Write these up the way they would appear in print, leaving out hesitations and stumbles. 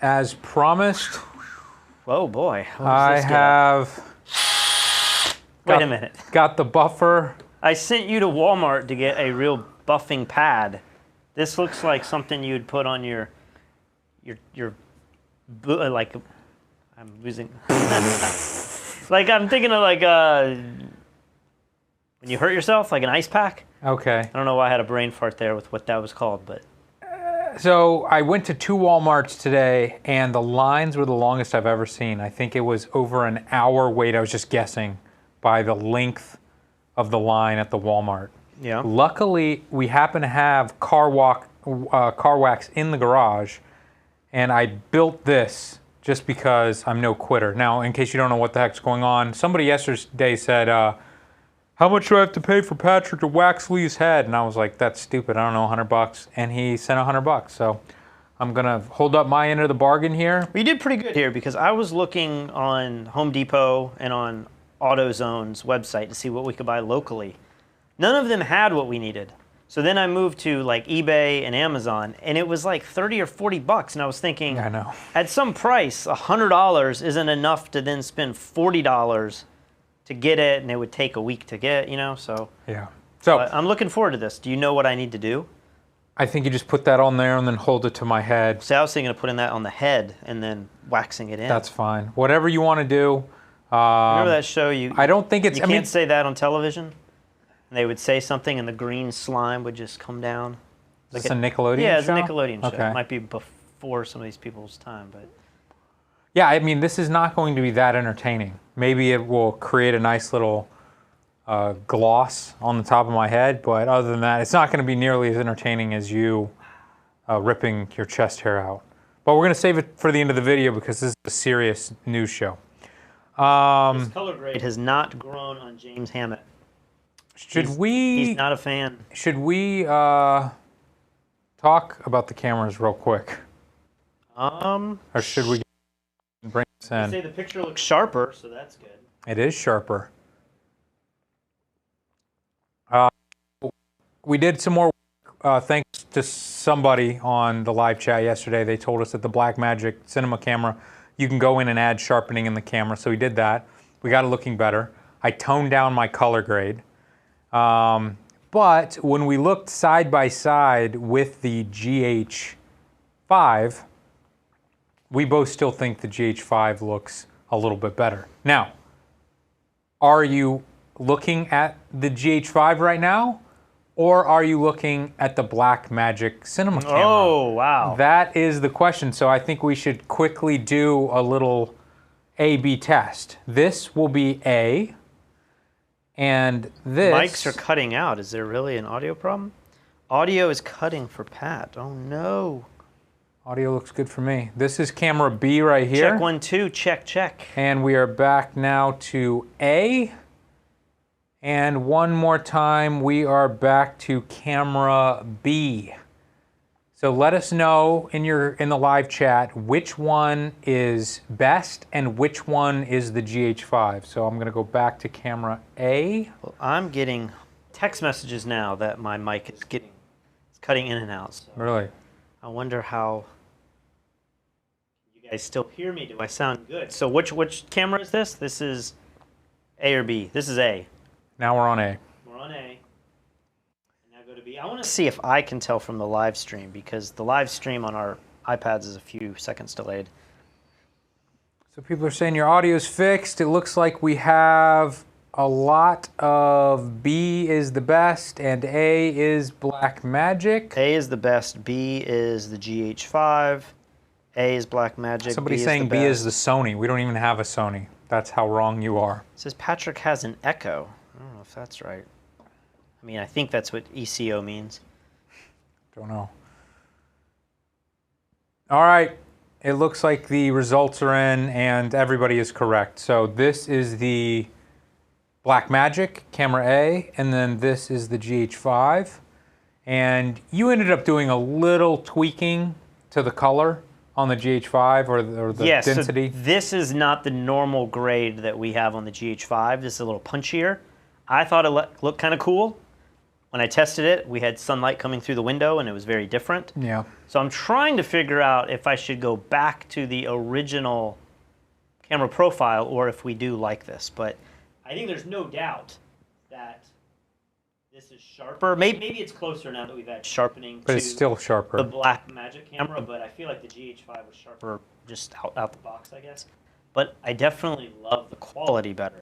as promised, Oh boy. I have... Wait a minute. Got the buffer. I sent you to Walmart to get a real buffing pad. This looks like something you'd put on your like, I'm losing. Like I'm thinking of like when you hurt yourself, like an ice pack. Okay. I don't know why I had a brain fart there with what that was called, but. So I went to 2 Walmarts today, and the lines were the longest I've ever seen. I think it was over an hour wait. I was just guessing by the length of the line at the Walmart. Yeah. Luckily, we happen to have car wax in the garage, and I built this just because I'm no quitter. Now, in case you don't know what the heck's going on, somebody yesterday said, how much do I have to pay for Patrick to wax Lee's head? And I was like, that's stupid. I don't know, $100. And he sent $100. So I'm going to hold up my end of the bargain here. Well, you did pretty good here because I was looking on Home Depot and on AutoZone's website to see what we could buy locally. None of them had what we needed. So then I moved to like eBay and Amazon, and it was like 30 or 40 bucks. And I was thinking, I know. At some price, $100 isn't enough to then spend $40 to get it, and it would take a week to get, you know, so. Yeah. So I'm looking forward to this. Do you know what I need to do? I think you just put that on there and then hold it to my head. So I was thinking of putting that on the head and then waxing it in. That's fine. Whatever you want to do. Remember that show? I don't think it's... You can't say that on television? And they would say something and the green slime would just come down. Is this a Nickelodeon show? Yeah, it's a Nickelodeon show. Okay. It might be before some of these people's time, but... Yeah, I mean, this is not going to be that entertaining. Maybe it will create a nice little gloss on the top of my head, but other than that, it's not going to be nearly as entertaining as you ripping your chest hair out. But we're going to save it for the end of the video because this is a serious news show. This color grade has not grown on James Hammett. He's not a fan. Should we talk about the cameras real quick? Or should we bring this in? I say the picture looks sharper, so that's good. It is sharper. We did some more work, thanks to somebody on the live chat yesterday. They told us that the Blackmagic cinema camera, you can go in and add sharpening in the camera, so we did that. We got it looking better. I toned down my color grade. But when we looked side by side with the GH5, we both still think the GH5 looks a little bit better. Now, are you looking at the GH5 right now? Or are you looking at the Blackmagic cinema camera? Oh, wow. That is the question. So I think we should quickly do a little A/B test. This will be A, and this... Mics are cutting out. Is there really an audio problem? Audio is cutting for Pat. Oh, no. Audio looks good for me. This is camera B right here. Check 1, 2, check, check. And we are back now to A. And one more time, we are back to camera B. So let us know in the live chat which one is best and which one is the GH5. So I'm going to go back to camera A. Well, I'm getting text messages now that my mic is cutting in and out. So Really? I wonder how you guys still hear me. Do I sound good? So which camera is this? This is A or B? This is A. Now we're on A. We're on A. And now go to B. I want to see if I can tell from the live stream because the live stream on our iPads is a few seconds delayed. So people are saying your audio is fixed. It looks like we have a lot of B is the best and A is Blackmagic. A is the best. B is the GH5. A is Blackmagic. Somebody's saying B is the Sony. We don't even have a Sony. That's how wrong you are. It says Patrick has an Echo. I don't know if that's right. I mean, I think that's what ECO means. Don't know. All right. It looks like the results are in and everybody is correct. So this is the Blackmagic camera A, and then this is the GH5. And you ended up doing a little tweaking to the color on the GH5 or the density. So this is not the normal grade that we have on the GH5. This is a little punchier. I thought it looked kind of cool. when I tested it, we had sunlight coming through the window and it was very different. Yeah. So I'm trying to figure out if I should go back to the original camera profile or if we do like this. But I think there's no doubt that this is sharper. Maybe it's closer now that we've had sharpening But to it's still sharper. the Blackmagic camera, but I feel like the GH5 was sharper just out the box, I guess. But I definitely love the quality better.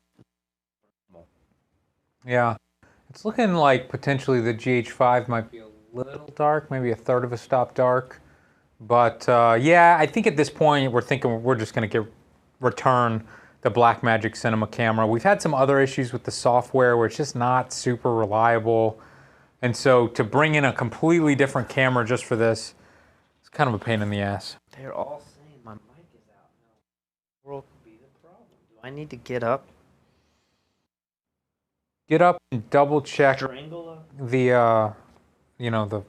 Yeah. It's looking like potentially the GH5 might be a little dark, maybe a third of a stop dark. But yeah, I think at this point we're thinking we're just going to return the Blackmagic Cinema camera. We've had some other issues with the software where it's just not super reliable. And so to bring in a completely different camera just for this, it's kind of a pain in the ass. They're all saying my mic is out. No, world could be the problem. Do I need to get up? Get up and double check Strangle the, you know, the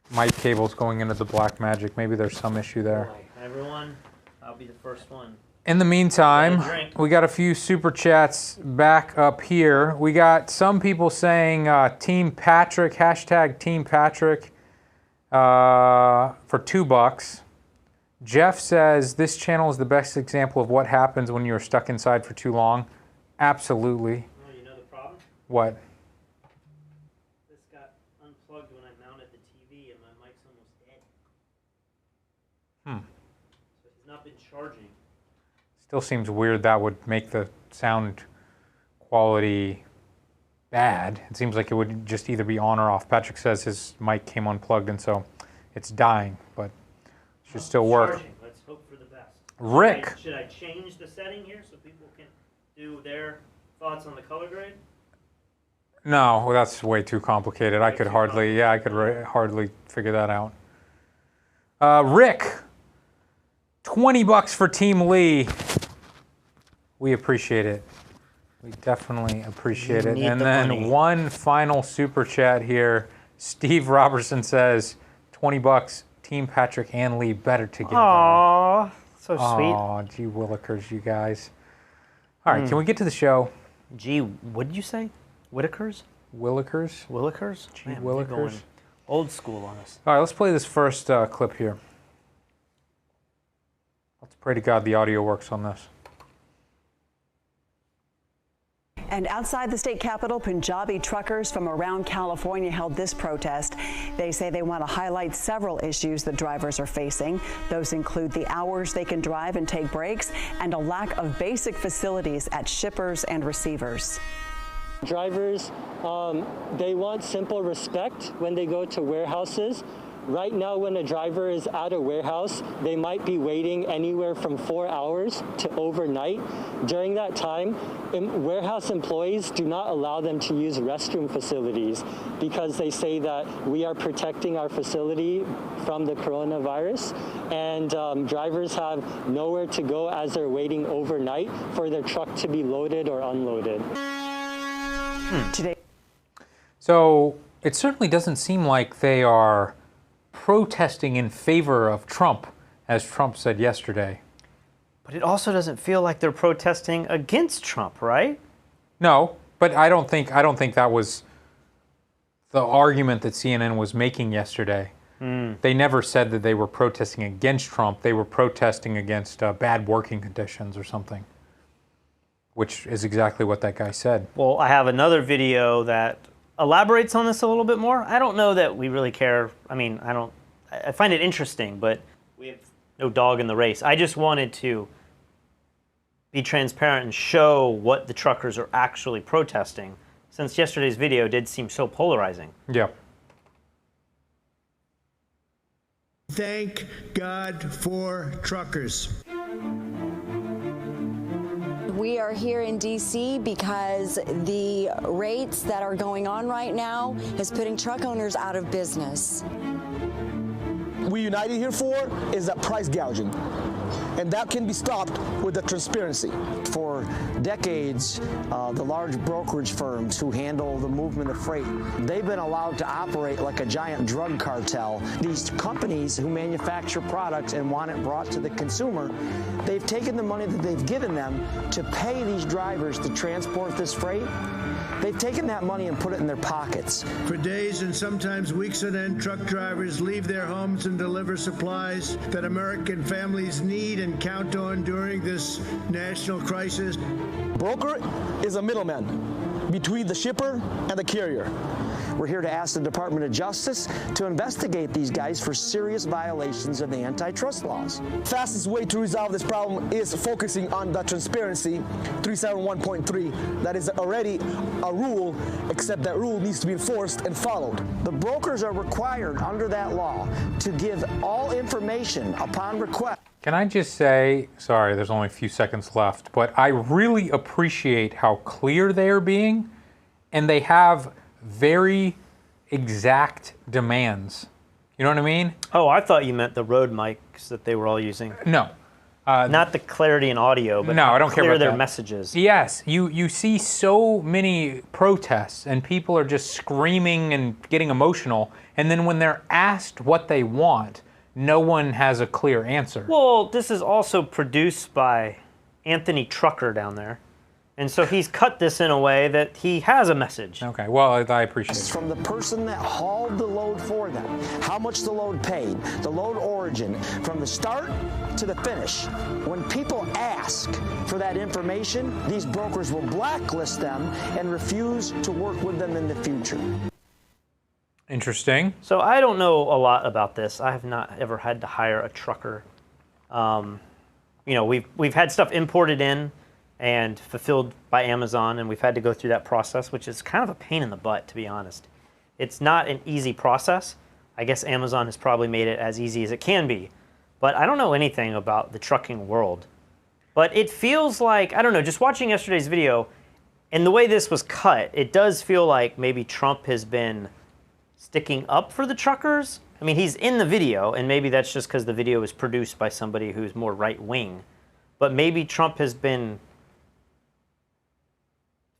mic cables going into the Blackmagic. Maybe there's some issue there. Hi, everyone. I'll be the first one. In the meantime, we got a few super chats back up here. We got some people saying Team Patrick, hashtag Team Patrick for $2. Jeff says this channel is the best example of what happens when you're stuck inside for too long. Absolutely. Oh, you know the problem? What? This got unplugged when I mounted the TV and my mic's almost dead. So it's not been charging. Still seems weird that would make the sound quality bad. It seems like it would just either be on or off. Patrick says his mic came unplugged and so it's dying, but it should still work. Charging. Let's hope for the best. Rick. Should I change the setting here so people can do their thoughts on the color grade? No, well, that's way too complicated. I could hardly, I could hardly figure that out. Rick, $20 for Team Lee. We appreciate it. We definitely appreciate it. And then one final super chat here. Steve Robertson says, $20, Team Patrick and Lee better together. Aww, so sweet. Aw, gee willikers, you guys. All right, can we get to the show? Gee, what did you say? Whitakers? Willikers? Willikers? Gee Man, willikers. they're going old school on us. All right, let's play this first clip here. Let's pray to God the audio works on this. And outside the state capitol, Punjabi truckers from around California held this protest. They say they want to highlight several issues that drivers are facing. Those include the hours they can drive and take breaks and a lack of basic facilities at shippers and receivers. Drivers, they want simple respect when they go to warehouses. Right now, when a driver is at a warehouse, they might be waiting anywhere from 4 hours to overnight. During that time, warehouse employees do not allow them to use restroom facilities because they say that we are protecting our facility from the coronavirus. And drivers have nowhere to go as they're waiting overnight for their truck to be loaded or unloaded. Today. So it certainly doesn't seem like they are protesting in favor of Trump, as Trump said yesterday. But it also doesn't feel like they're protesting against Trump, right? No, but I don't think that was the argument that CNN was making yesterday. They never said that they were protesting against Trump. They were protesting against bad working conditions or something, which is exactly what that guy said. Well, I have another video that elaborates on this a little bit more. I don't know that we really care. I mean, I find it interesting, but we have no dog in the race. I just wanted to be transparent and show what the truckers are actually protesting, since yesterday's video did seem so polarizing. Yeah. Thank God for truckers. We are here in D.C. because the rates that are going on right now is putting truck owners out of business. we united here for is that price gouging. And that can be stopped with the transparency. For decades, the large brokerage firms who handle the movement of freight, they've been allowed to operate like a giant drug cartel. These companies who manufacture products and want it brought to the consumer, they've taken the money that they've given them to pay these drivers to transport this freight. They've taken that money and put it in their pockets. For days and sometimes weeks on end, truck drivers leave their homes and deliver supplies that American families need and count on during this national crisis. Broker is a middleman between the shipper and the carrier. We're here to ask the Department of Justice to investigate these guys for serious violations of the antitrust laws. Fastest way to resolve this problem is focusing on the transparency 371.3. That is already a rule, except that rule needs to be enforced and followed. The brokers are required under that law to give all information upon request. Can I just say, sorry, there's only a few seconds left, but I really appreciate how clear they are being, and they have very exact demands. You know what I mean? Oh, I thought you meant the Rode mics that they were all using. No. Not the clarity in audio, but no, I don't care about their that. messages. Yes, you see so many protests and people are just screaming and getting emotional, and then when they're asked what they want, no one has a clear answer. Well, this is also produced by Anthony Trucker down there. And so he's cut this in a way that he has a message. Okay, well, I appreciate it. From the person that hauled the load for them, how much the load paid, the load origin, from the start to the finish. When people ask for that information, these brokers will blacklist them and refuse to work with them in the future. Interesting. So I don't know a lot about this. I have not ever had to hire a trucker. You know, we've had stuff imported in and fulfilled by Amazon, and we've had to go through that process, which is kind of a pain in the butt, to be honest. It's not an easy process. I guess Amazon has probably made it as easy as it can be, but I don't know anything about the trucking world. But it feels like, I don't know, just watching yesterday's video, and the way this was cut, it does feel like maybe Trump has been sticking up for the truckers. I mean, he's in the video, and maybe that's just because the video was produced by somebody who's more right-wing. But maybe Trump has been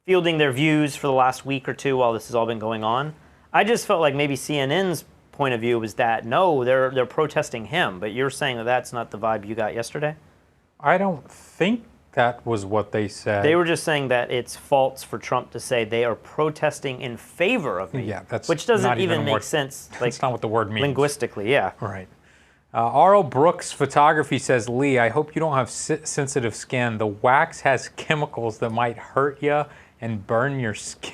fielding their views for the last week or two while this has all been going on. I just felt like maybe CNN's point of view was that, no, they're protesting him, but you're saying that that's not the vibe you got yesterday? I don't think that was what they said. They were just saying that it's false for Trump to say they are protesting in favor of me, yeah, that's which doesn't not even make word, sense. Like, that's not what the word means. Linguistically, yeah. Right. R.L. Brooks Photography says, Lee, I hope you don't have sensitive skin. The wax has chemicals that might hurt you and burn your skin.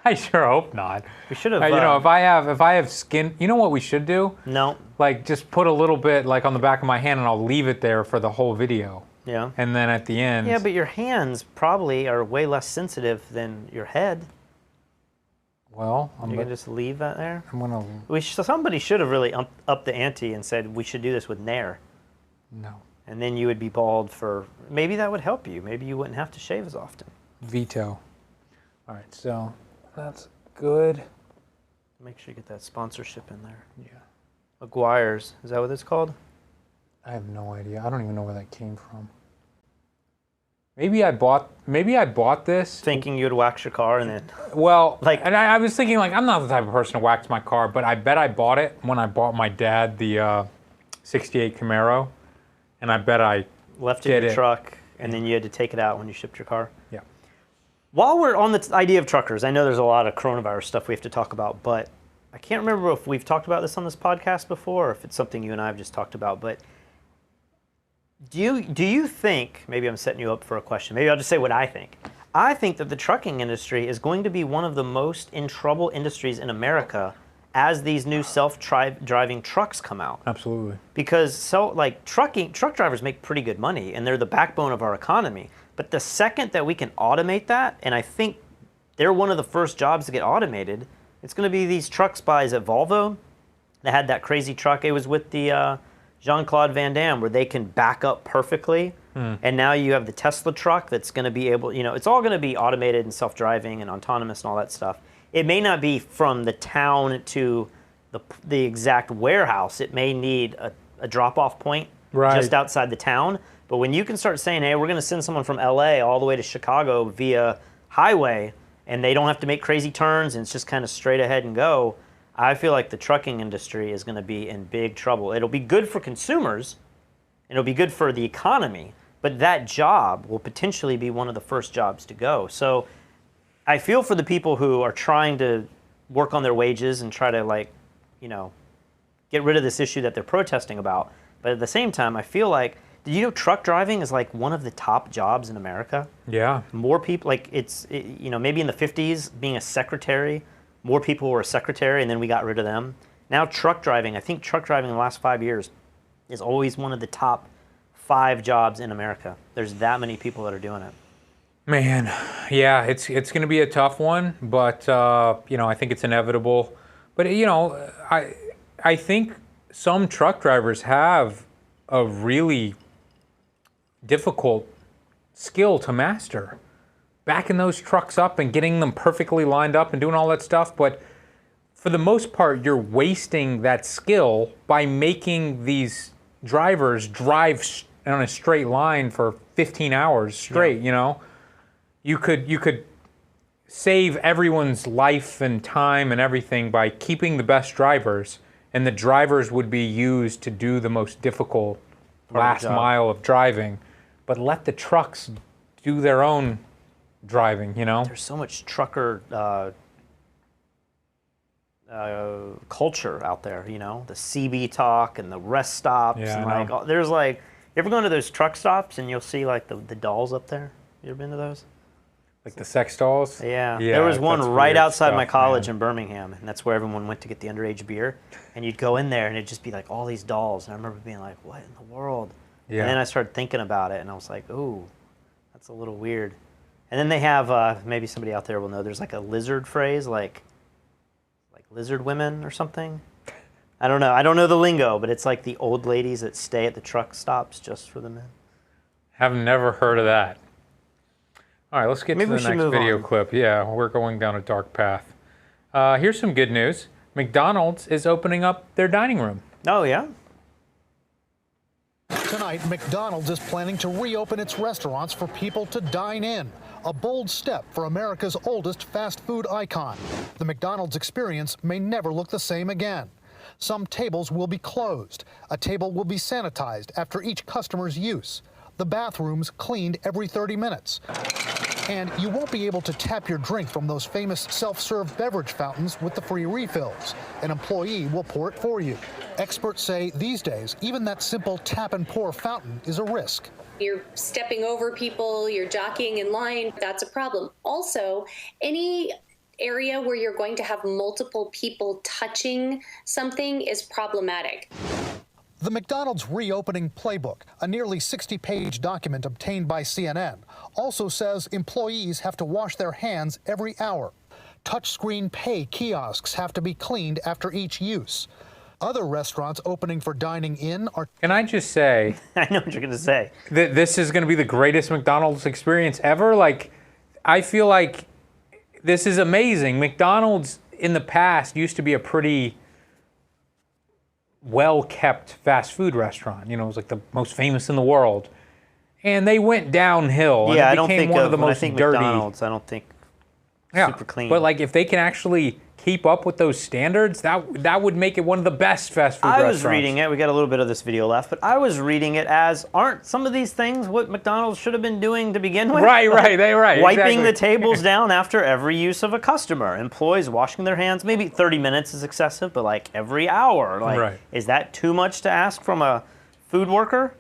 I sure hope not. We should have. You know, if I have skin, you know what we should do? No. Like just put a little bit like on the back of my hand, and I'll leave it there for the whole video. Yeah. And then at the end. Yeah, but your hands probably are way less sensitive than your head. Well, You're gonna just leave that there. I'm gonna. Somebody should have really upped the ante and said we should do this with Nair. No. And then you would be bald for. Maybe that would help you. Maybe you wouldn't have to shave as often. Veto. All right, so that's good. Make sure you get that sponsorship in there. Yeah. McGuire's, is that what it's called? I have no idea. I don't even know where that came from. Maybe I bought this thinking you'd wax your car and then. Well, like, and I was thinking like I'm not the type of person to wax my car, but I bet I bought it when I bought my dad the '68 Camaro, and I bet I left it in your truck. And then you had to take it out when you shipped your car? Yeah. While we're on the idea of truckers, I know there's a lot of coronavirus stuff we have to talk about, but I can't remember if we've talked about this on this podcast before or if it's something you and I have just talked about, but do you think, maybe I'm setting you up for a question, maybe I'll just say what I think. I think that the trucking industry is going to be one of the most in trouble industries in America as these new self-driving trucks come out. Absolutely. Because truck drivers make pretty good money and they're the backbone of our economy. But the second that we can automate that, and I think they're one of the first jobs to get automated, it's going to be these trucks by, is it Volvo? They had that crazy truck. It was with the Jean-Claude Van Damme where they can back up perfectly. And now you have the Tesla truck that's going to be able, it's all going to be automated and self-driving and autonomous and all that stuff. It may not be from the town to the exact warehouse. It may need a drop-off point Right. just outside the town. But when you can start saying, hey, we're going to send someone from LA all the way to Chicago via highway, and they don't have to make crazy turns, and it's just kind of straight ahead and go, I feel like the trucking industry is going to be in big trouble. It'll be good for consumers, and it'll be good for the economy, but that job will potentially be one of the first jobs to go. So I feel for the people who are trying to work on their wages and try to, like, you know, get rid of this issue that they're protesting about. But at the same time, I feel like, did you know truck driving is like one of the top jobs in America? Yeah. More people, like you know, maybe in the 50s, being a secretary, more people were a secretary, and then we got rid of them. Now truck driving, I think truck driving in the last 5 years is always one of the top 5 jobs in America. There's that many people that are doing it. Man, yeah, it's going to be a tough one, but you know, I think it's inevitable. But you know, I think some truck drivers have a really difficult skill to master. Backing those trucks up and getting them perfectly lined up and doing all that stuff, but for the most part, you're wasting that skill by making these drivers drive on a straight line for 15 hours straight, you know? You could save everyone's life and time and everything by keeping the best drivers, and the drivers would be used to do the most difficult last mile of driving, but let the trucks do their own driving, you know? There's so much trucker culture out there, you know? The CB talk and the rest stops. Yeah, and like, there's like, you ever gone to those truck stops and you'll see like the dolls up there? You ever been to those? Like the sex dolls? Yeah. There was one that's right weird outside stuff, my college man. in Birmingham, and that's where everyone went to get the underage beer. And you'd go in there, and it'd just be like all these dolls. And I remember being like, what in the world? Yeah. And then I started thinking about it, and I was like, ooh, that's a little weird. And then they have, maybe somebody out there will know, there's like a lizard phrase, like lizard women or something. I don't know. I don't know the lingo, but it's like the old ladies that stay at the truck stops just for the men. Have never heard of that. All right, let's get Maybe to we the should next move video on. clip. Yeah, we're going down a dark path. Here's some good news. McDonald's is opening up their dining room. Oh, yeah? Tonight, McDonald's is planning to reopen its restaurants for people to dine in. A bold step for America's oldest fast food icon. The McDonald's experience may never look the same again. Some tables will be closed. A table will be sanitized after each customer's use. The bathrooms cleaned every 30 minutes. And you won't be able to tap your drink from those famous self-serve beverage fountains with the free refills. An employee will pour it for you. Experts say these days, even that simple tap and pour fountain is a risk. You're stepping over people, you're jockeying in line, that's a problem. Also, any area where you're going to have multiple people touching something is problematic. The McDonald's reopening playbook, a nearly 60-page document obtained by CNN, also says employees have to wash their hands every hour. Touchscreen pay kiosks have to be cleaned after each use. Other restaurants opening for dining in are... Can I just say... I know what you're going to say. This is going to be the greatest McDonald's experience ever. Like, I feel like this is amazing. McDonald's in the past used to be a pretty well-kept fast food restaurant. You know, it was like the most famous in the world. And they went downhill. Yeah, and it I don't became think one of the when most I think dirty. McDonald's, I don't think super clean. But like if they can actually keep up with those standards, that would make it one of the best fast food restaurants. I was reading it. We got a little bit of this video left, but I was reading it as, aren't some of these things what McDonald's should have been doing to begin with? Right. Wiping exactly. the tables down after every use of a customer. Employees washing their hands. Maybe 30 minutes is excessive, but like every hour. Like, Right. Is that too much to ask from a food worker?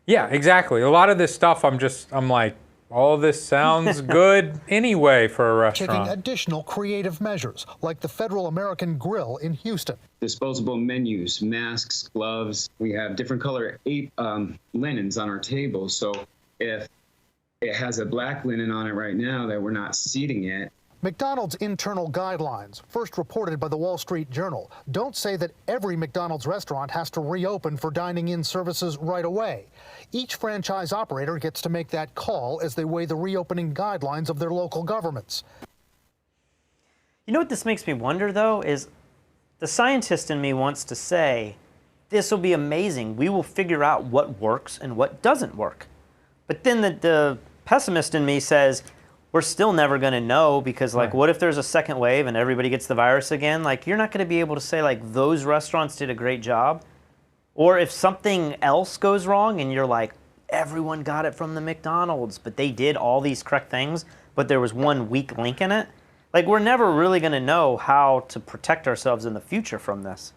Yeah, exactly. A lot of this stuff, I'm like, all of this sounds good anyway for a restaurant. taking additional creative measures, like the Federal American Grill in Houston. Disposable menus, masks, gloves. We have different color linens on our table. So if it has a black linen on it right now that we're not seating yet, McDonald's internal guidelines, first reported by the Wall Street Journal, don't say that every McDonald's restaurant has to reopen for dining-in services right away. Each franchise operator gets to make that call as they weigh the reopening guidelines of their local governments. You know what this makes me wonder, though, is The scientist in me wants to say, this will be amazing. We will figure out what works and what doesn't work. But then the pessimist in me says, we're still never going to know because, like, what if there's a second wave and everybody gets the virus again? Like, you're not going to be able to say, like, those restaurants did a great job. Or if something else goes wrong and you're like, everyone got it from the McDonald's, but they did all these correct things, but there was one weak link in it. Like, we're never really going to know how to protect ourselves in the future from this.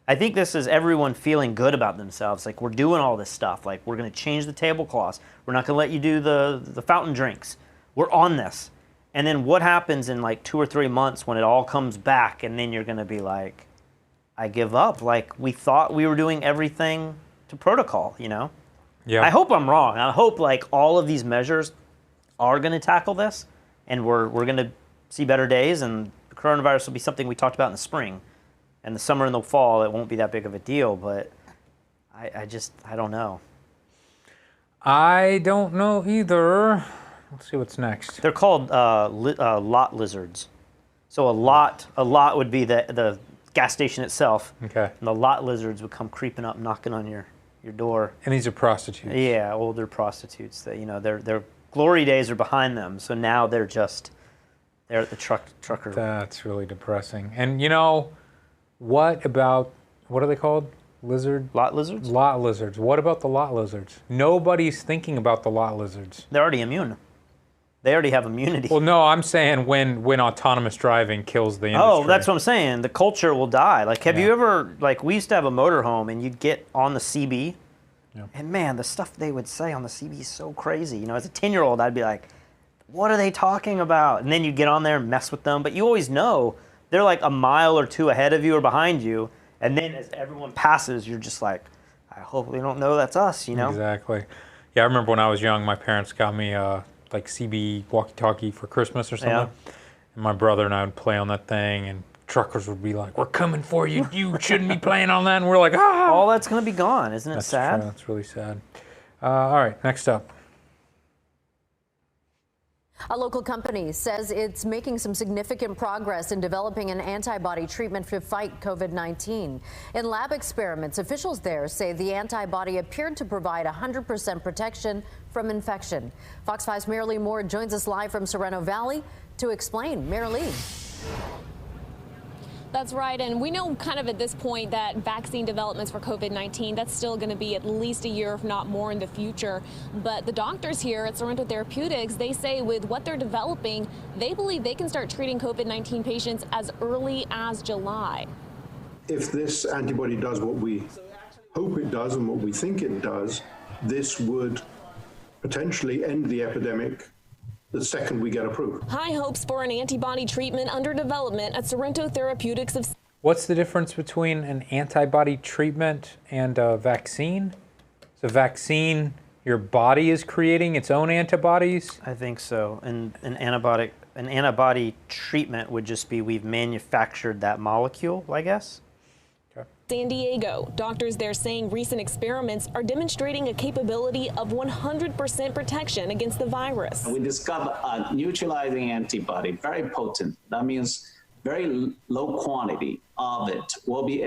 I think this is everyone feeling good about themselves. Like, we're doing all this stuff. Like, we're going to change the tablecloths. We're not going to let you do the fountain drinks. We're on this. And then what happens in like 2 or 3 months when it all comes back, and then you're going to be like, I give up. Like, we thought we were doing everything to protocol, you know? Yeah. I hope I'm wrong. I hope like all of these measures are going to tackle this, and we're going to see better days, and the coronavirus will be something we talked about in the spring. And the summer and the fall, it won't be that big of a deal, but I don't know. I don't know either. Let's see what's next. They're called lot lizards. So a lot would be the gas station itself. Okay. And the lot lizards would come creeping up, knocking on your door. And these are prostitutes. Yeah, older prostitutes. That, you know, their glory days are behind them. So now they're at the trucker. That's really depressing. And you know, what are they called? Lot lizards? Lot lizards. What about the lot lizards? Nobody's thinking about the lot lizards. They're already immune. They already have immunity. Well, no, I'm saying when autonomous driving kills the industry. Oh, that's what I'm saying. The culture will die. Like, have you ever, like, we used to have a motorhome, and you'd get on the CB, and man, the stuff they would say on the CB is so crazy. You know, as a 10-year-old, I'd be like, what are they talking about? And then you'd get on there and mess with them, but you always know they're like a mile or two ahead of you or behind you, and then as everyone passes, you're just like, I hope they don't know that's us, you know? Exactly. Yeah, I remember when I was young, my parents got me like CB walkie-talkie for Christmas or something. Yeah. And my brother and I would play on that thing, and truckers would be like, we're coming for you. You shouldn't be playing on that. And we're like, ah. All that's going to be gone. Isn't it sad? True. That's really sad. All right, next up. A local company says it's making some significant progress in developing an antibody treatment to fight COVID-19. In lab experiments, officials there say the antibody appeared to provide 100% protection from infection. Fox 5's Marilee Moore joins us live from Sorrento Valley to explain. Marilee. That's right, and we know kind of at this point that vaccine developments for COVID-19, that's still going to be at least a year, if not more, in the future. But the doctors here at Sorrento Therapeutics, they say with what they're developing, they believe they can start treating COVID-19 patients as early as July. If this antibody does what we hope it does and what we think it does, this would potentially end the epidemic the second we get approved. High hopes for an antibody treatment under development at Sorrento Therapeutics. What's the difference between an antibody treatment and a vaccine? So vaccine, your body is creating its own antibodies? I think so. And an antibody treatment would just be we've manufactured that molecule, I guess. San Diego. Doctors there saying recent experiments are demonstrating a capability of 100% protection against the virus. We discovered a neutralizing antibody, very potent. That means very low quantity of it will be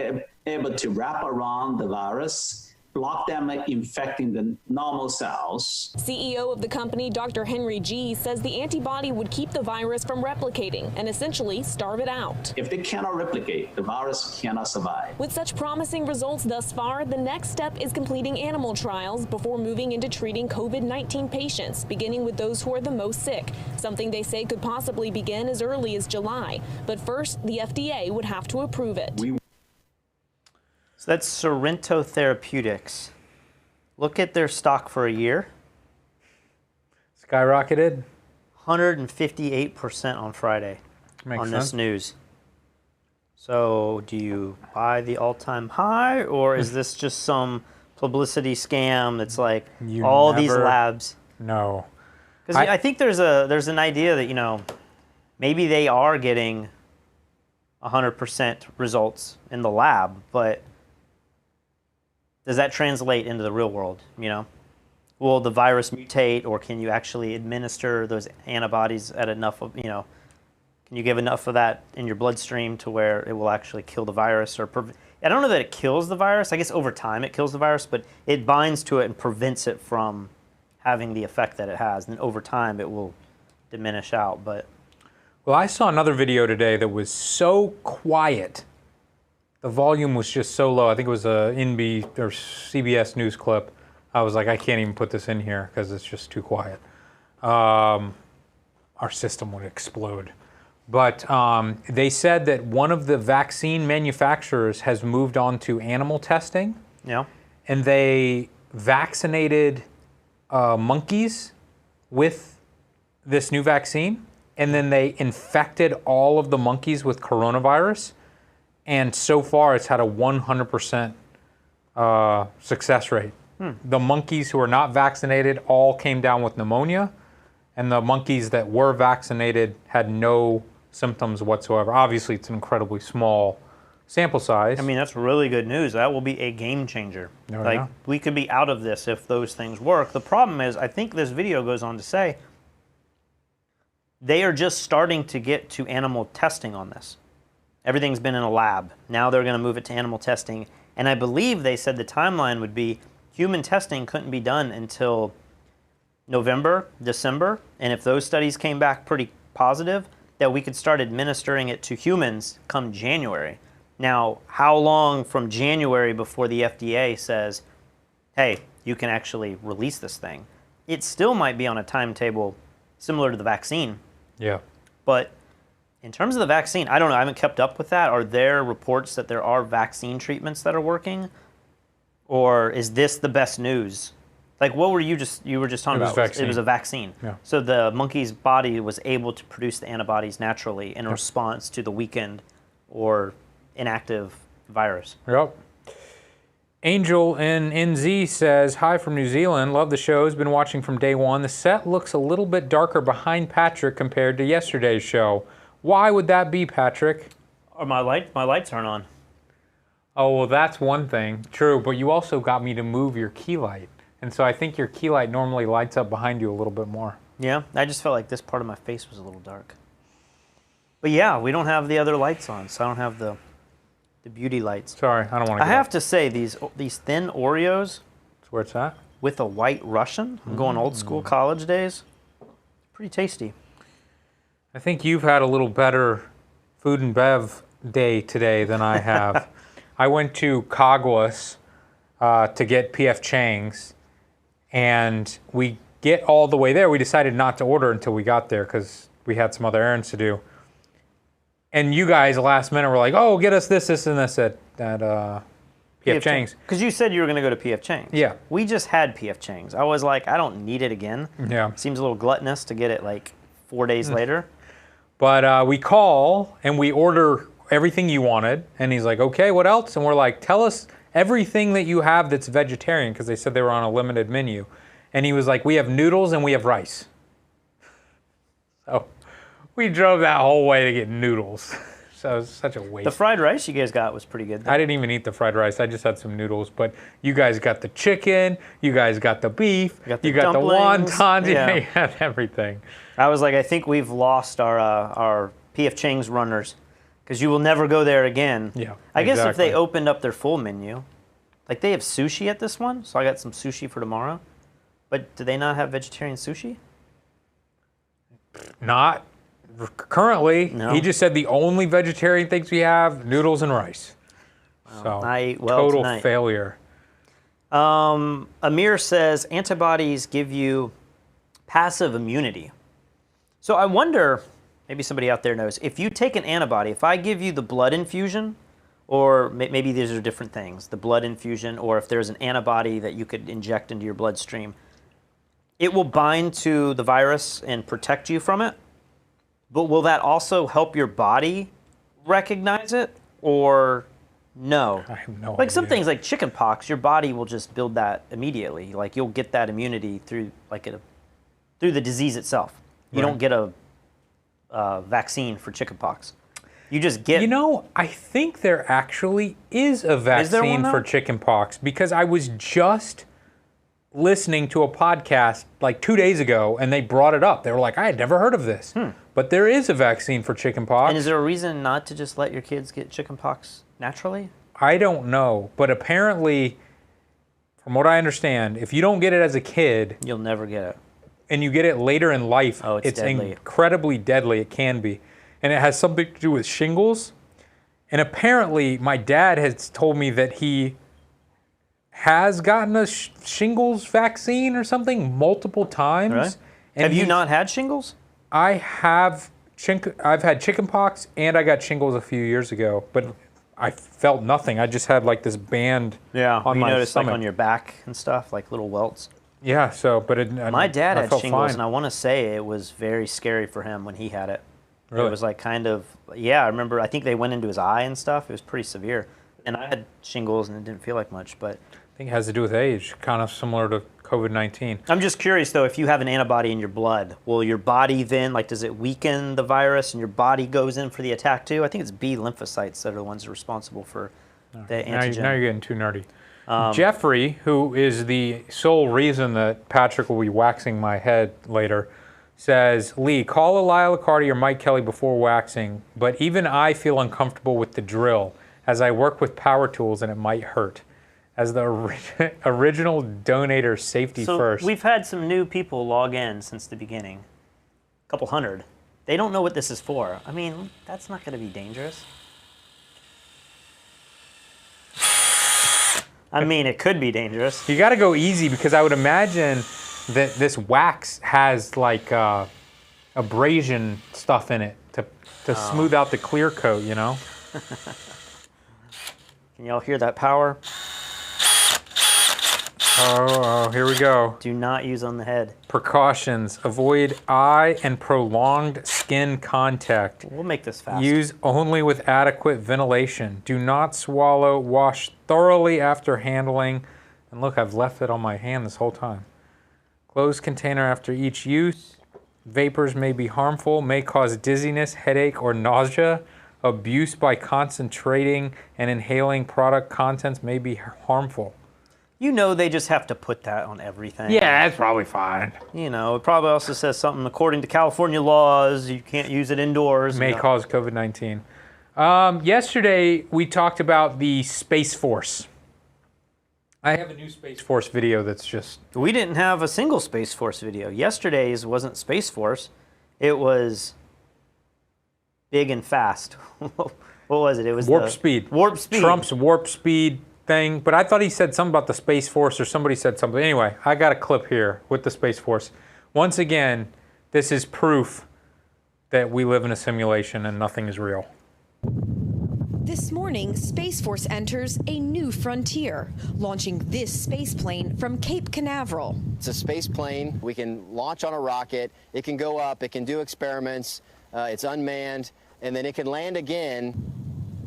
able to wrap around the virus, block them infecting the normal cells. CEO of the company, Dr. Henry G, says the antibody would keep the virus from replicating and essentially starve it out. If they cannot replicate, the virus cannot survive. With such promising results thus far, the next step is completing animal trials before moving into treating COVID-19 patients, beginning with those who are the most sick, something they say could possibly begin as early as July. But first, the FDA would have to approve it. So that's Sorrento Therapeutics. Look at their stock for a year. Skyrocketed. 158% on Friday. Makes on sense. This news. So do you buy the all-time high, or is this just some publicity scam that's like these labs? No. Because I think there's an idea that, you know, maybe they are getting 100% results in the lab, but does that translate into the real world, you know? Will the virus mutate, or can you actually administer those antibodies at enough of, you know, Can you give enough of that in your bloodstream to where it will actually kill the virus? Or I don't know that it kills the virus. I guess over time it kills the virus, but it binds to it and prevents it from having the effect that it has. And over time it will diminish out. But well, I saw another video today that was so quiet. The volume was just so low. I think it was a NB or CBS News clip. I was like, I can't even put this in here because it's just too quiet. Our system would explode. But they said that one of the vaccine manufacturers has moved on to animal testing. Yeah. And they vaccinated monkeys with this new vaccine. And then they infected all of the monkeys with coronavirus. And so far, it's had a 100% success rate. The monkeys who are not vaccinated all came down with pneumonia. And the monkeys that were vaccinated had no symptoms whatsoever. Obviously, it's an incredibly small sample size. I mean, that's really good news. That will be a game changer. Oh, like, yeah. we could be out of this if those things work. The problem is, I think this video goes on to say, they are just starting to get to animal testing on this. Everything's been in a lab. Now they're going to move it to animal testing. And I believe they said the timeline would be human testing couldn't be done until November, December. And if those studies came back pretty positive, that we could start administering it to humans come January. Now, how long from January before the FDA says, hey, you can actually release this thing? It still might be on a timetable similar to the vaccine. Yeah. But in terms of the vaccine, I don't know. I haven't kept up with that. Are there reports that there are vaccine treatments that are working? Or is this the best news? Like, what were you were just talking about? Vaccine. It was a vaccine. Yeah. So the monkey's body was able to produce the antibodies naturally in response to the weakened or inactive virus. Yep. Angel in NZ says, hi from New Zealand. Love the show. Has been watching from day one. The set looks a little bit darker behind Patrick compared to yesterday's show. Why would that be, Patrick? Or my lights aren't on. Oh, well, that's one thing. True, but you also got me to move your key light. And so I think your key light normally lights up behind you a little bit more. Yeah, I just felt like this part of my face was a little dark. But yeah, we don't have the other lights on, so I don't have the beauty lights. Sorry, I don't want to. I have to say, these thin Oreos. That's where it's at. With a white Russian. I'm going old school college days. Pretty tasty. I think you've had a little better food and bev day today than I have. I went to Caguas to get P.F. Chang's, and we get all the way there. We decided not to order until we got there because we had some other errands to do. And you guys, last minute, were like, oh, get us this, and this at P.F. Chang's. Because you said you were going to go to P.F. Chang's. Yeah. We just had P.F. Chang's. I was like, I don't need it again. Yeah. Seems a little gluttonous to get it like 4 days later. But we call and we order everything you wanted. And he's like, okay, what else? And we're like, tell us everything that you have that's vegetarian, because they said they were on a limited menu. And he was like, we have noodles and we have rice. So we drove that whole way to get noodles. So it was such a waste. The fried rice you guys got was pretty good, though. I didn't even eat the fried rice. I just had some noodles. But you guys got the chicken. You guys got the beef. You got the wontons. Yeah, you had everything. I was like, I think we've lost our P.F. Chang's runners, because you will never go there again. Yeah, I guess if they opened up their full menu, like they have sushi at this one, so I got some sushi for tomorrow. But do they not have vegetarian sushi? Not currently. No. He just said the only vegetarian things we have, noodles and rice. So I ate well total tonight. failure. Amir says antibodies give you passive immunity. So I wonder, maybe somebody out there knows, if you take an antibody, if I give you the blood infusion, or maybe these are different things, the blood infusion, or if there's an antibody that you could inject into your bloodstream, it will bind to the virus and protect you from it. But will that also help your body recognize it, or no? I have no Like some idea. things like chicken pox, your body will just build that immediately. Like you'll get that immunity through through the disease itself. You don't get a vaccine for chicken pox. You just get. You know, I think there actually is a vaccine for chicken pox, because I was just listening to a podcast like 2 days ago and they brought it up. They were like, I had never heard of this. But there is a vaccine for chickenpox. And is there a reason not to just let your kids get chickenpox naturally? I don't know, but apparently, from what I understand, if you don't get it as a kid, you'll never get it. And you get it later in life, it's deadly. incredibly deadly. It can be. And it has something to do with shingles. And apparently, my dad has told me that he has gotten a shingles vaccine or something multiple times. Really? And have you not had shingles? I have. I've had chickenpox and I got shingles a few years ago, but I felt nothing. I just had like this band on my noticed stomach. like on your back and stuff, like little welts. Yeah, so, but my dad had shingles, fine. and I want to say it was very scary for him when he had it. Really? It was like kind of, I remember, I think they went into his eye and stuff. It was pretty severe. And I had shingles, and it didn't feel like much, but... I think it has to do with age, kind of similar to COVID-19. I'm just curious, though, if you have an antibody in your blood, will your body then, like, does it weaken the virus and your body goes in for the attack, too? I think it's B lymphocytes that are the ones responsible for the antigen. Now you're getting too nerdy. Jeffrey, who is the sole reason that Patrick will be waxing my head later, says, Lee, call Lyle Carty or Mike Kelly before waxing, but even I feel uncomfortable with the drill as I work with power tools and it might hurt. As the original donator, safety first. So we've had some new people log in since the beginning, a couple hundred. They don't know what this is for. I mean, that's not going to be dangerous. I mean, it could be dangerous. You got to go easy because I would imagine that this wax has like abrasion stuff in it to smooth out the clear coat, you know? Can y'all hear that power? Oh, here we go. Do not use on the head. Precautions. Avoid eye and prolonged skin contact. We'll make this fast. Use only with adequate ventilation. Do not swallow. Wash thoroughly after handling. And look, I've left it on my hand this whole time. Close container after each use. Vapors may be harmful, may cause dizziness, headache, or nausea. Abuse by concentrating and inhaling product contents may be harmful. You know they just have to put that on everything. Yeah, that's probably fine. You know, it probably also says something, according to California laws, you can't use it indoors. May cause COVID-19. Yesterday, we talked about the Space Force. I have a new Space Force video that's just... We didn't have a single Space Force video. Yesterday's wasn't Space Force. It was big and fast. What was it? It was Warp Speed. Warp Speed. Trump's Warp Speed thing, but I thought he said something about the Space Force or somebody said something. Anyway, I got a clip here with the Space Force. Once again, this is proof that we live in a simulation and nothing is real. This morning, Space Force enters a new frontier, launching this space plane from Cape Canaveral. It's a space plane. We can launch on a rocket. It can go up. It can do experiments. It's unmanned, and then it can land again.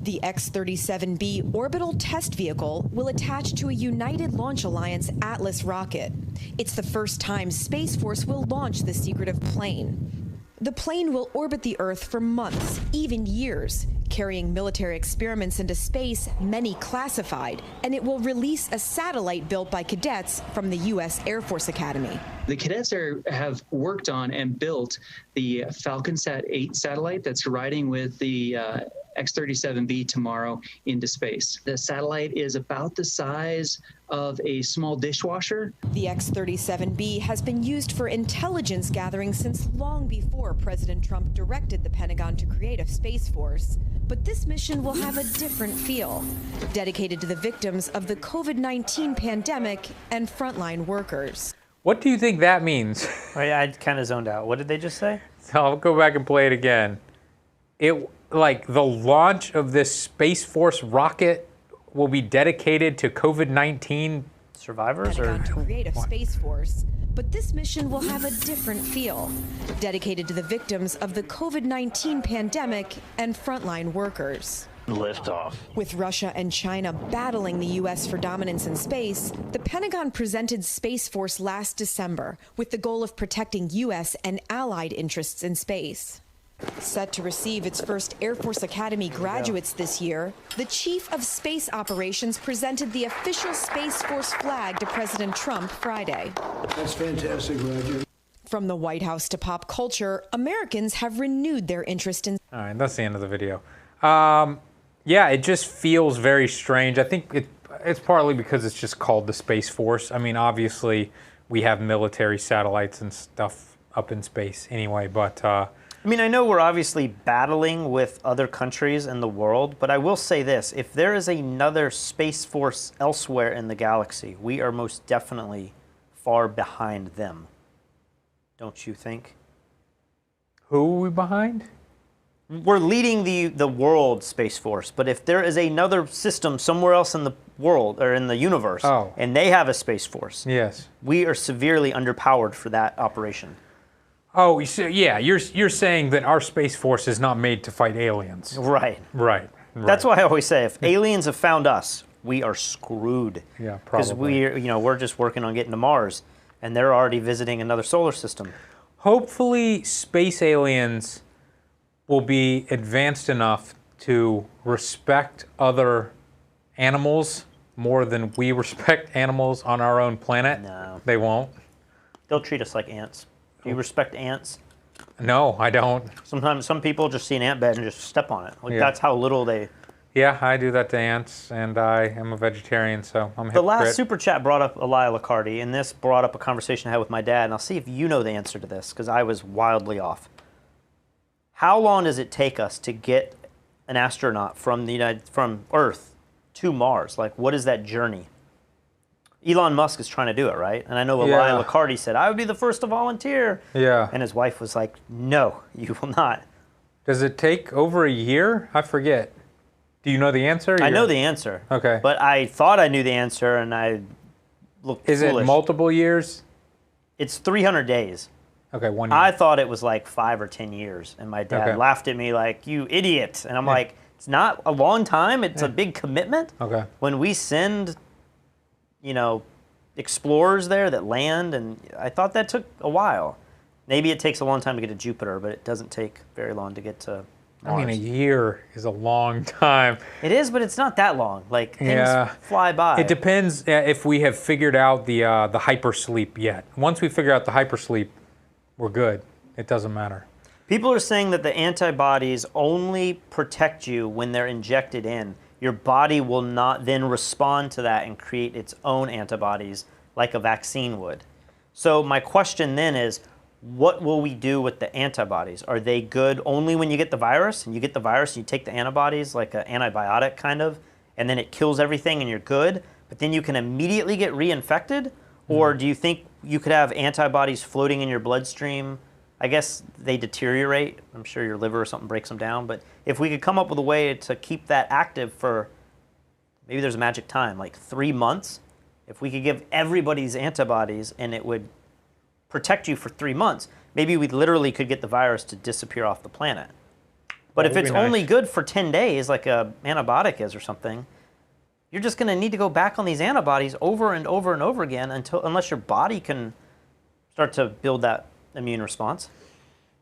The X-37B orbital test vehicle will attach to a United Launch Alliance Atlas rocket. It's the first time Space Force will launch the secretive plane. The plane will orbit the Earth for months, even years, carrying military experiments into space, many classified, and it will release a satellite built by cadets from the U.S. Air Force Academy. The cadets have worked on and built the FalconSat 8 satellite that's riding with the X-37B tomorrow into space. The satellite is about the size of a small dishwasher. The X-37B has been used for intelligence gathering since long before President Trump directed the Pentagon to create a Space Force. But this mission will have a different feel, dedicated to the victims of the COVID-19 pandemic and frontline workers. What do you think that means? I kind of zoned out. What did they just say? So I'll go back and play it again. Like the launch of this Space Force rocket will be dedicated to COVID-19 survivors, or to create a Space Force. But this mission will have a different feel, dedicated to the victims of the COVID-19 pandemic and frontline workers. Liftoff. With Russia and China battling the U.S. for dominance in space, the Pentagon presented Space Force last December with the goal of protecting U.S. and allied interests in space. Set to receive its first Air Force Academy graduates this year, the Chief of Space Operations presented the official Space Force flag to President Trump Friday. That's fantastic, Roger. From the White House to pop culture, Americans have renewed their interest in... All right, that's the end of the video. Yeah, it just feels very strange. I think it's partly because it's just called the Space Force. I mean, obviously, we have military satellites and stuff up in space anyway, but... I mean, I know we're obviously battling with other countries in the world, but I will say this. If there is another Space Force elsewhere in the galaxy, we are most definitely far behind them. Don't you think? Who are we behind? We're leading the world Space Force, but if there is another system somewhere else in the world or in the universe, and they have a Space Force, yes, we are severely underpowered for that operation. Oh, yeah, you're saying that our Space Force is not made to fight aliens. Right. Right. That's why I always say, if aliens have found us, we are screwed. Yeah, because probably. we're just working on getting to Mars, and they're already visiting another solar system. Hopefully, space aliens will be advanced enough to respect other animals more than we respect animals on our own planet. No. They won't. They'll treat us like ants. Do you respect ants? No, I don't. Sometimes some people just see an ant bed and just step on it. Like that's how little they... Yeah, I do that to ants, and I am a vegetarian, so I'm a The hypocrite. last super chat brought up Elia Lacardi, and this brought up a conversation I had with my dad, and I'll see if you know the answer to this, because I was wildly off. How long does it take us to get an astronaut from Earth to Mars? Like, what is that journey? Elon Musk is trying to do it, right? And I know Elia Lacardi said, I would be the first to volunteer. Yeah. And his wife was like, no, you will not. Does it take over a year? I forget. Do you know the answer? I know the answer. Okay. But I thought I knew the answer, and I looked Is foolish. it multiple years? It's 300 days. Okay, 1 year. I thought it was like 5 or 10 years, and my dad laughed at me like, you idiot. And I'm like, it's not a long time. It's a big commitment. Okay. When we send, explorers there that land, and I thought that took a while. Maybe it takes a long time to get to Jupiter, but it doesn't take very long to get to Mars. I mean, a year is a long time. It is, but it's not that long. Like, things fly by. It depends if we have figured out the hypersleep yet. Once we figure out the hypersleep, we're good. It doesn't matter. People are saying that the antibodies only protect you when they're injected in. Your body will not then respond to that and create its own antibodies like a vaccine would. So my question then is, what will we do with the antibodies? Are they good only when you get the virus, and you get the virus and you take the antibodies like an antibiotic kind of, and then it kills everything and you're good, but then you can immediately get reinfected? Or do you think you could have antibodies floating in your bloodstream? I guess they deteriorate. I'm sure your liver or something breaks them down. But if we could come up with a way to keep that active for, maybe there's a magic time, like 3 months. If we could give everybody's antibodies and it would protect you for 3 months, maybe we literally could get the virus to disappear off the planet. But if it's only good for 10 days, like a antibiotic is or something, you're just going to need to go back on these antibodies over and over and over again unless your body can start to build that immune response.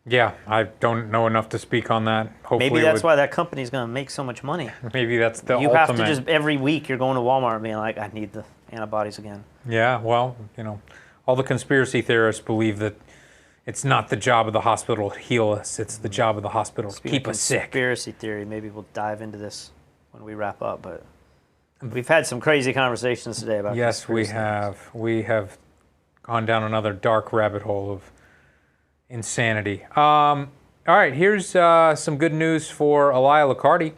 Yeah, I don't know enough to speak on that. Hopefully maybe that's why that company's going to make so much money. Maybe that's the You ultimate. have to just, every week you're going to Walmart and being like, I need the antibodies again. Yeah, well, all the conspiracy theorists believe that it's not the job of the hospital to heal us. It's the job of the hospital to keep us sick. Conspiracy theory, maybe we'll dive into this when we wrap up, but we've had some crazy conversations today about Yes, we have. We have gone down another dark rabbit hole of insanity. All right, here's some good news for Elia Lacardi.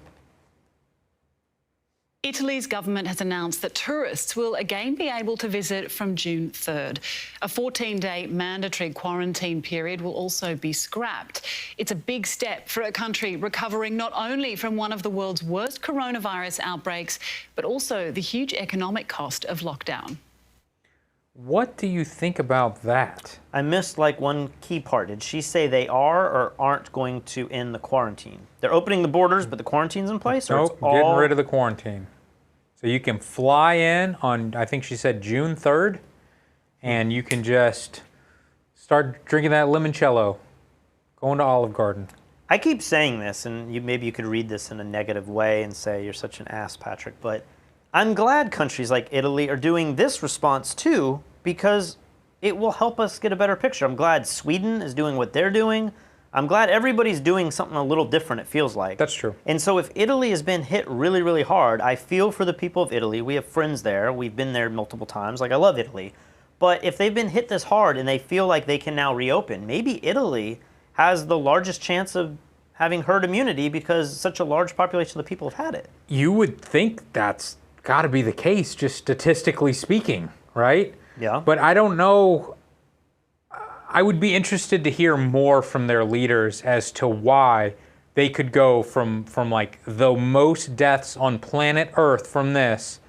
Italy's government has announced that tourists will again be able to visit from June 3rd. A 14-day mandatory quarantine period will also be scrapped. It's a big step for a country recovering not only from one of the world's worst coronavirus outbreaks, but also the huge economic cost of lockdown. What do you think about that? I missed one key part. Did she say they are or aren't going to end the quarantine? They're opening the borders, but the quarantine's in place? Or Nope, getting rid of the quarantine. So you can fly in on, I think she said June 3rd, and you can just start drinking that limoncello, going to Olive Garden. I keep saying this, and maybe you could read this in a negative way and say you're such an ass, Patrick, but I'm glad countries like Italy are doing this response too, because it will help us get a better picture. I'm glad Sweden is doing what they're doing. I'm glad everybody's doing something a little different, it feels like. That's true. And so if Italy has been hit really, really hard, I feel for the people of Italy. We have friends there. We've been there multiple times. Like, I love Italy. But if they've been hit this hard and they feel like they can now reopen, maybe Italy has the largest chance of having herd immunity because such a large population of the people have had it. You would think that's got to be the case, just statistically speaking, right? Yeah. But I don't know. I would be interested to hear more from their leaders as to why they could go from like the most deaths on planet Earth from this,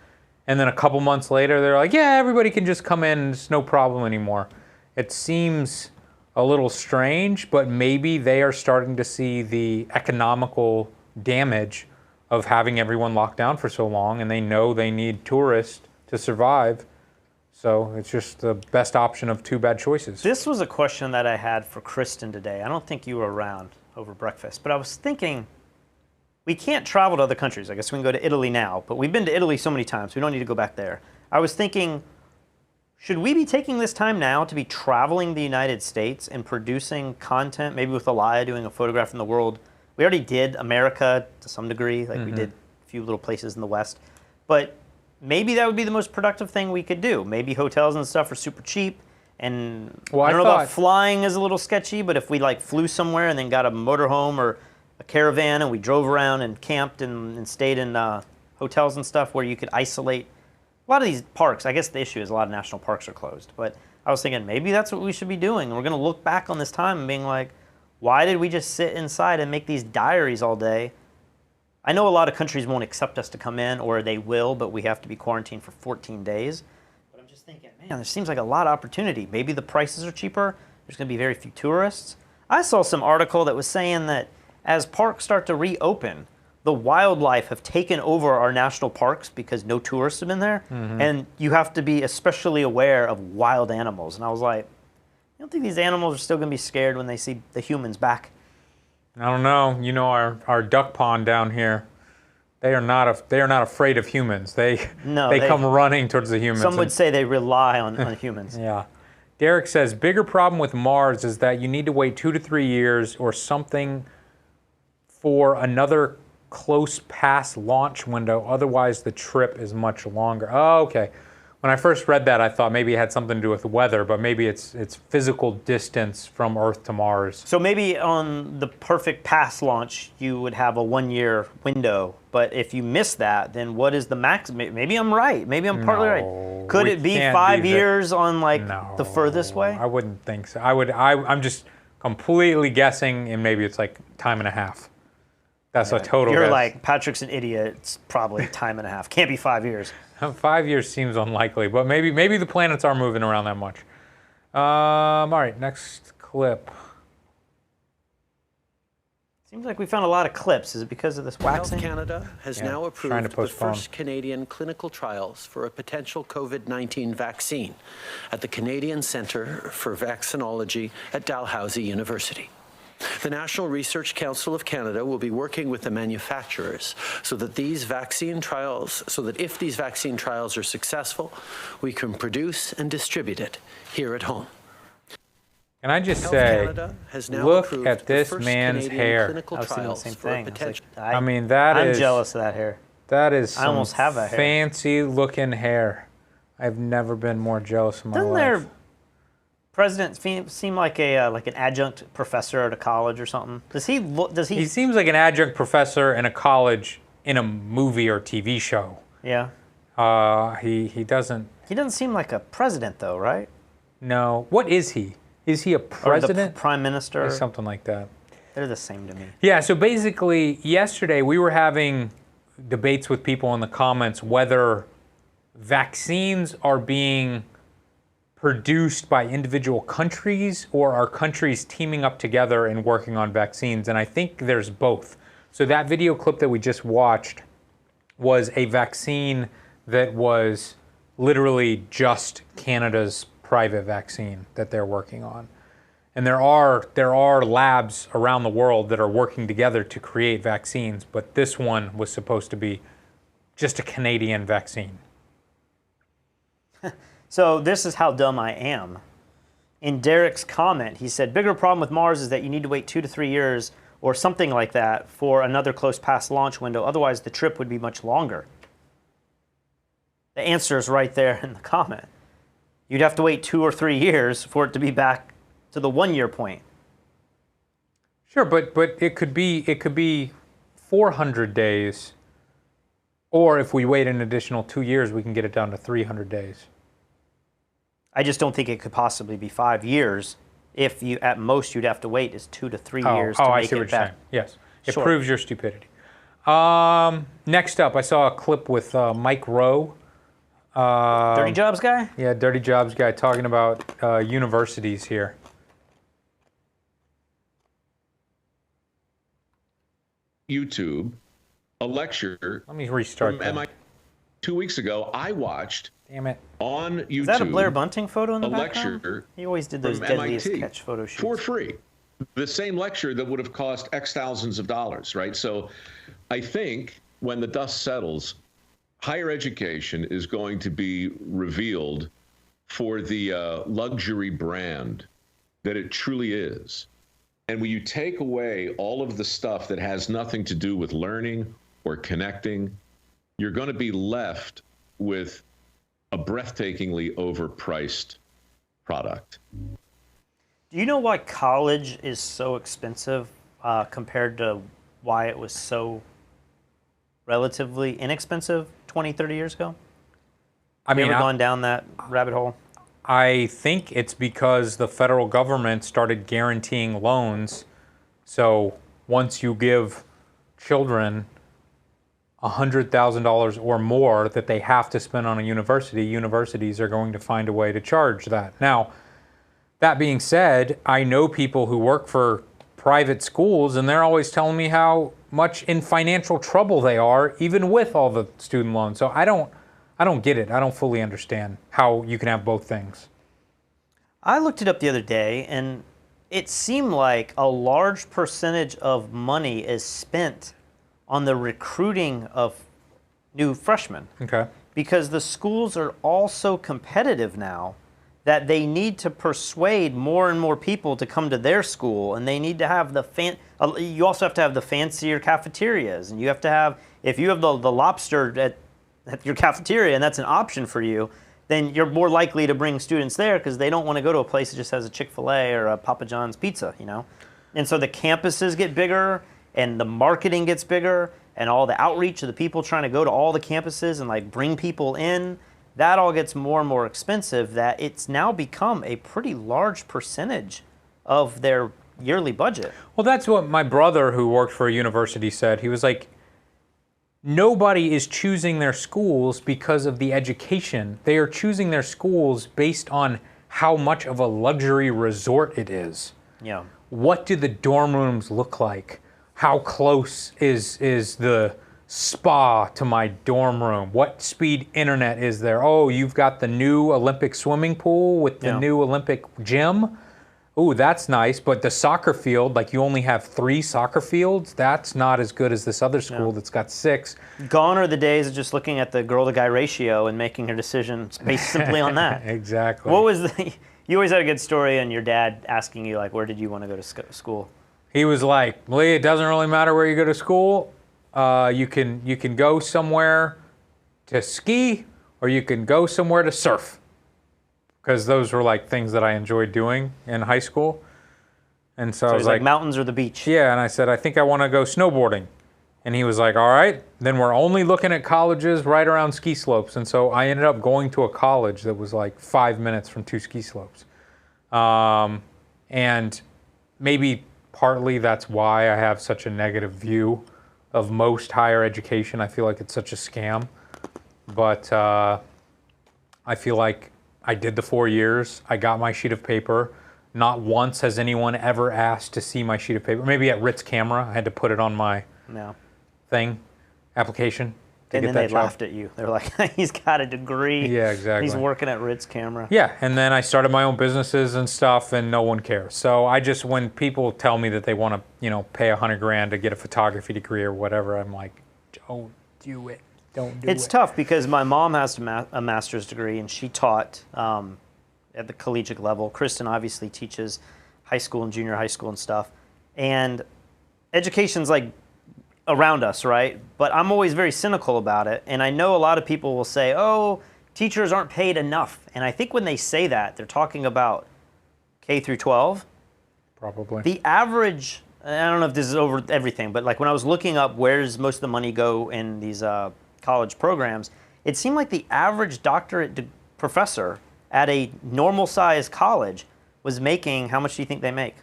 and then a couple months later they're like, yeah, everybody can just come in, it's no problem anymore. It seems a little strange, but maybe they are starting to see the economical damage of having everyone locked down for so long, and they know they need tourists to survive. So it's just the best option of two bad choices. This was a question that I had for Kristen today. I don't think you were around over breakfast, but I was thinking, we can't travel to other countries. I guess we can go to Italy now, but we've been to Italy so many times, we don't need to go back there. I was thinking, should we be taking this time now to be traveling the United States and producing content, maybe with Elia doing a photograph in the world? We already did America to some degree, like we did a few little places in the West, but maybe that would be the most productive thing we could do. Maybe hotels and stuff are super cheap, and I don't know about flying is a little sketchy, but if we like flew somewhere and then got a motorhome or a caravan and we drove around and camped and stayed in hotels and stuff where you could isolate. A lot of these parks, I guess the issue is a lot of national parks are closed, but I was thinking maybe that's what we should be doing. We're going to look back on this time and being like, why did we just sit inside and make these diaries all day? I know a lot of countries won't accept us to come in, or they will, but we have to be quarantined for 14 days. But I'm just thinking, man, there seems like a lot of opportunity. Maybe the prices are cheaper. There's going to be very few tourists. I saw some article that was saying that as parks start to reopen, the wildlife have taken over our national parks because no tourists have been there. And you have to be especially aware of wild animals. And I was like, I don't think these animals are still going to be scared when they see the humans back. I don't know. You know, our duck pond down here, they are not afraid of humans. They come running towards the humans. Some would say they rely on humans. Yeah. Derek says, bigger problem with Mars is that you need to wait 2 to 3 years or something for another close pass launch window. Otherwise, the trip is much longer. Oh, okay. When I first read that, I thought maybe it had something to do with weather, but maybe it's physical distance from Earth to Mars. So maybe on the perfect pass launch, you would have a 1-year window. But if you miss that, then what is the max? Maybe I'm right. Maybe I'm partly right. Could it be 5 years on like the furthest way? I wouldn't think so. I'm just completely guessing, and maybe it's like time and a half. That's a total You're guess. like, Patrick's an idiot. It's probably time and a half. Can't be 5 years. 5 years seems unlikely, but maybe the planets are moving around that much. All right, next clip. Seems like we found a lot of clips. Is it because of this waxing? Health Canada has now approved the first Canadian clinical trials for a potential COVID-19 vaccine at the Canadian Centre for Vaccinology at Dalhousie University. The National Research Council of Canada will be working with the manufacturers so that if these vaccine trials are successful, we can produce and distribute it here at home. Can I just say, look at this man's hair. I was thinking the same thing. I mean, I'm jealous of that hair. That is some I almost have that hair. fancy looking hair. I've never been more jealous of my life. Doesn't their president seem like an adjunct professor at a college or something? Does he look? Does he? He seems like an adjunct professor in a college in a movie or TV show. Yeah. He doesn't. He doesn't seem like a president though, right? No. What is he? Is he a president? Or the prime minister? Or something like that. They're the same to me. Yeah. So basically, yesterday we were having debates with people in the comments whether vaccines are being produced by individual countries or are countries teaming up together and working on vaccines, and I think there's both. So that video clip that we just watched was a vaccine that was literally just Canada's private vaccine that they're working on. And there are labs around the world that are working together to create vaccines, but this one was supposed to be just a Canadian vaccine. So this is how dumb I am. in Derek's comment, he said, bigger problem with Mars is that you need to wait 2 to 3 years or something like that for another close past launch window. Otherwise, the trip would be much longer. The answer is right there in the comment. You'd have to wait 2 or 3 years for it to be back to the 1 year point. Sure, but it could be 400 days, or if we wait an additional 2 years, we can get it down to 300 days. I just don't think it could possibly be 5 years. If you, at most, you'd have to wait is 2 to 3 years to I make see what it you're back. saying. Yes, it Sure. proves your stupidity. Next up, I saw a clip with Mike Rowe. Dirty Jobs guy? Yeah, Dirty Jobs guy talking about universities here. YouTube, a lecture. Let me restart from that. MIT 2 weeks ago. I watched. Damn it. On YouTube. Is that a Blair Bunting photo in the a background? lecture. He always did those from deadliest MIT catch photo shoots. for free. The same lecture that would have cost X thousands of dollars, right? So I think when the dust settles, higher education is going to be revealed for the luxury brand that it truly is. And when you take away all of the stuff that has nothing to do with learning or connecting, you're going to be left with a breathtakingly overpriced product. Do you know why college is so expensive compared to why it was so relatively inexpensive 20, 30 years ago? Have you ever gone down that rabbit hole? I think it's because the federal government started guaranteeing loans. So once you give children $100,000 or more that they have to spend on a university, universities are going to find a way to charge that. Now, that being said, I know people who work for private schools, and they're always telling me how much in financial trouble they are, even with all the student loans. So I don't get it. I don't fully understand how you can have both things. I looked it up the other day, and it seemed like a large percentage of money is spent on the recruiting of new freshmen. Okay. Because the schools are all so competitive now that they need to persuade more and more people to come to their school, and they need to have you also have to have the fancier cafeterias, and you have to have, if you have the lobster at your cafeteria and that's an option for you, then you're more likely to bring students there because they don't want to go to a place that just has a Chick-fil-A or a Papa John's pizza, you know? And so the campuses get bigger and the marketing gets bigger and all the outreach of the people trying to go to all the campuses and like bring people in, that all gets more and more expensive, that it's now become a pretty large percentage of their yearly budget. Well, that's what my brother who worked for a university said. He was like, nobody is choosing their schools because of the education. They are choosing their schools based on how much of a luxury resort it is. Yeah. What do the dorm rooms look like? How close is the spa to my dorm room? What speed internet is there? Oh, you've got the new Olympic swimming pool with the new Olympic gym. Ooh, that's nice, but the soccer field, like you only have 3 soccer fields, that's not as good as this other school that's got 6. Gone are the days of just looking at the girl-to-guy ratio and making her decisions based simply on that. Exactly. What was you always had a good story on your dad asking you, like, where did you want to go to school? He was like, Lee, it doesn't really matter where you go to school. You can go somewhere to ski, or you can go somewhere to surf. Because those were like things that I enjoyed doing in high school. And so I was like, mountains or the beach? Yeah, and I said, I think I want to go snowboarding. And he was like, all right, then we're only looking at colleges right around ski slopes. And so I ended up going to a college that was like 5 minutes from 2 ski slopes. And maybe partly that's why I have such a negative view of most higher education. I feel like it's such a scam. But I feel like I did the 4 years. I got my sheet of paper. Not once has anyone ever asked to see my sheet of paper. Maybe at Ritz Camera, I had to put it on my application. And then they laughed at you. They're like, he's got a degree. Yeah, exactly. He's working at Ritz Camera. Yeah, and then I started my own businesses and stuff, and no one cares. So I just, when people tell me that they want to, pay $100,000 to get a photography degree or whatever, I'm like, don't do it. Don't do it. It's tough because my mom has a master's degree and she taught at the collegiate level. Kristen obviously teaches high school and junior high school and stuff. And education's like around us, right? But I'm always very cynical about it. And I know a lot of people will say, oh, teachers aren't paid enough. And I think when they say that, they're talking about K through 12. Probably. The average, I don't know if this is over everything, but like when I was looking up where does most of the money go in these college programs, it seemed like the average doctorate professor at a normal sized college was making, how much do you think they make?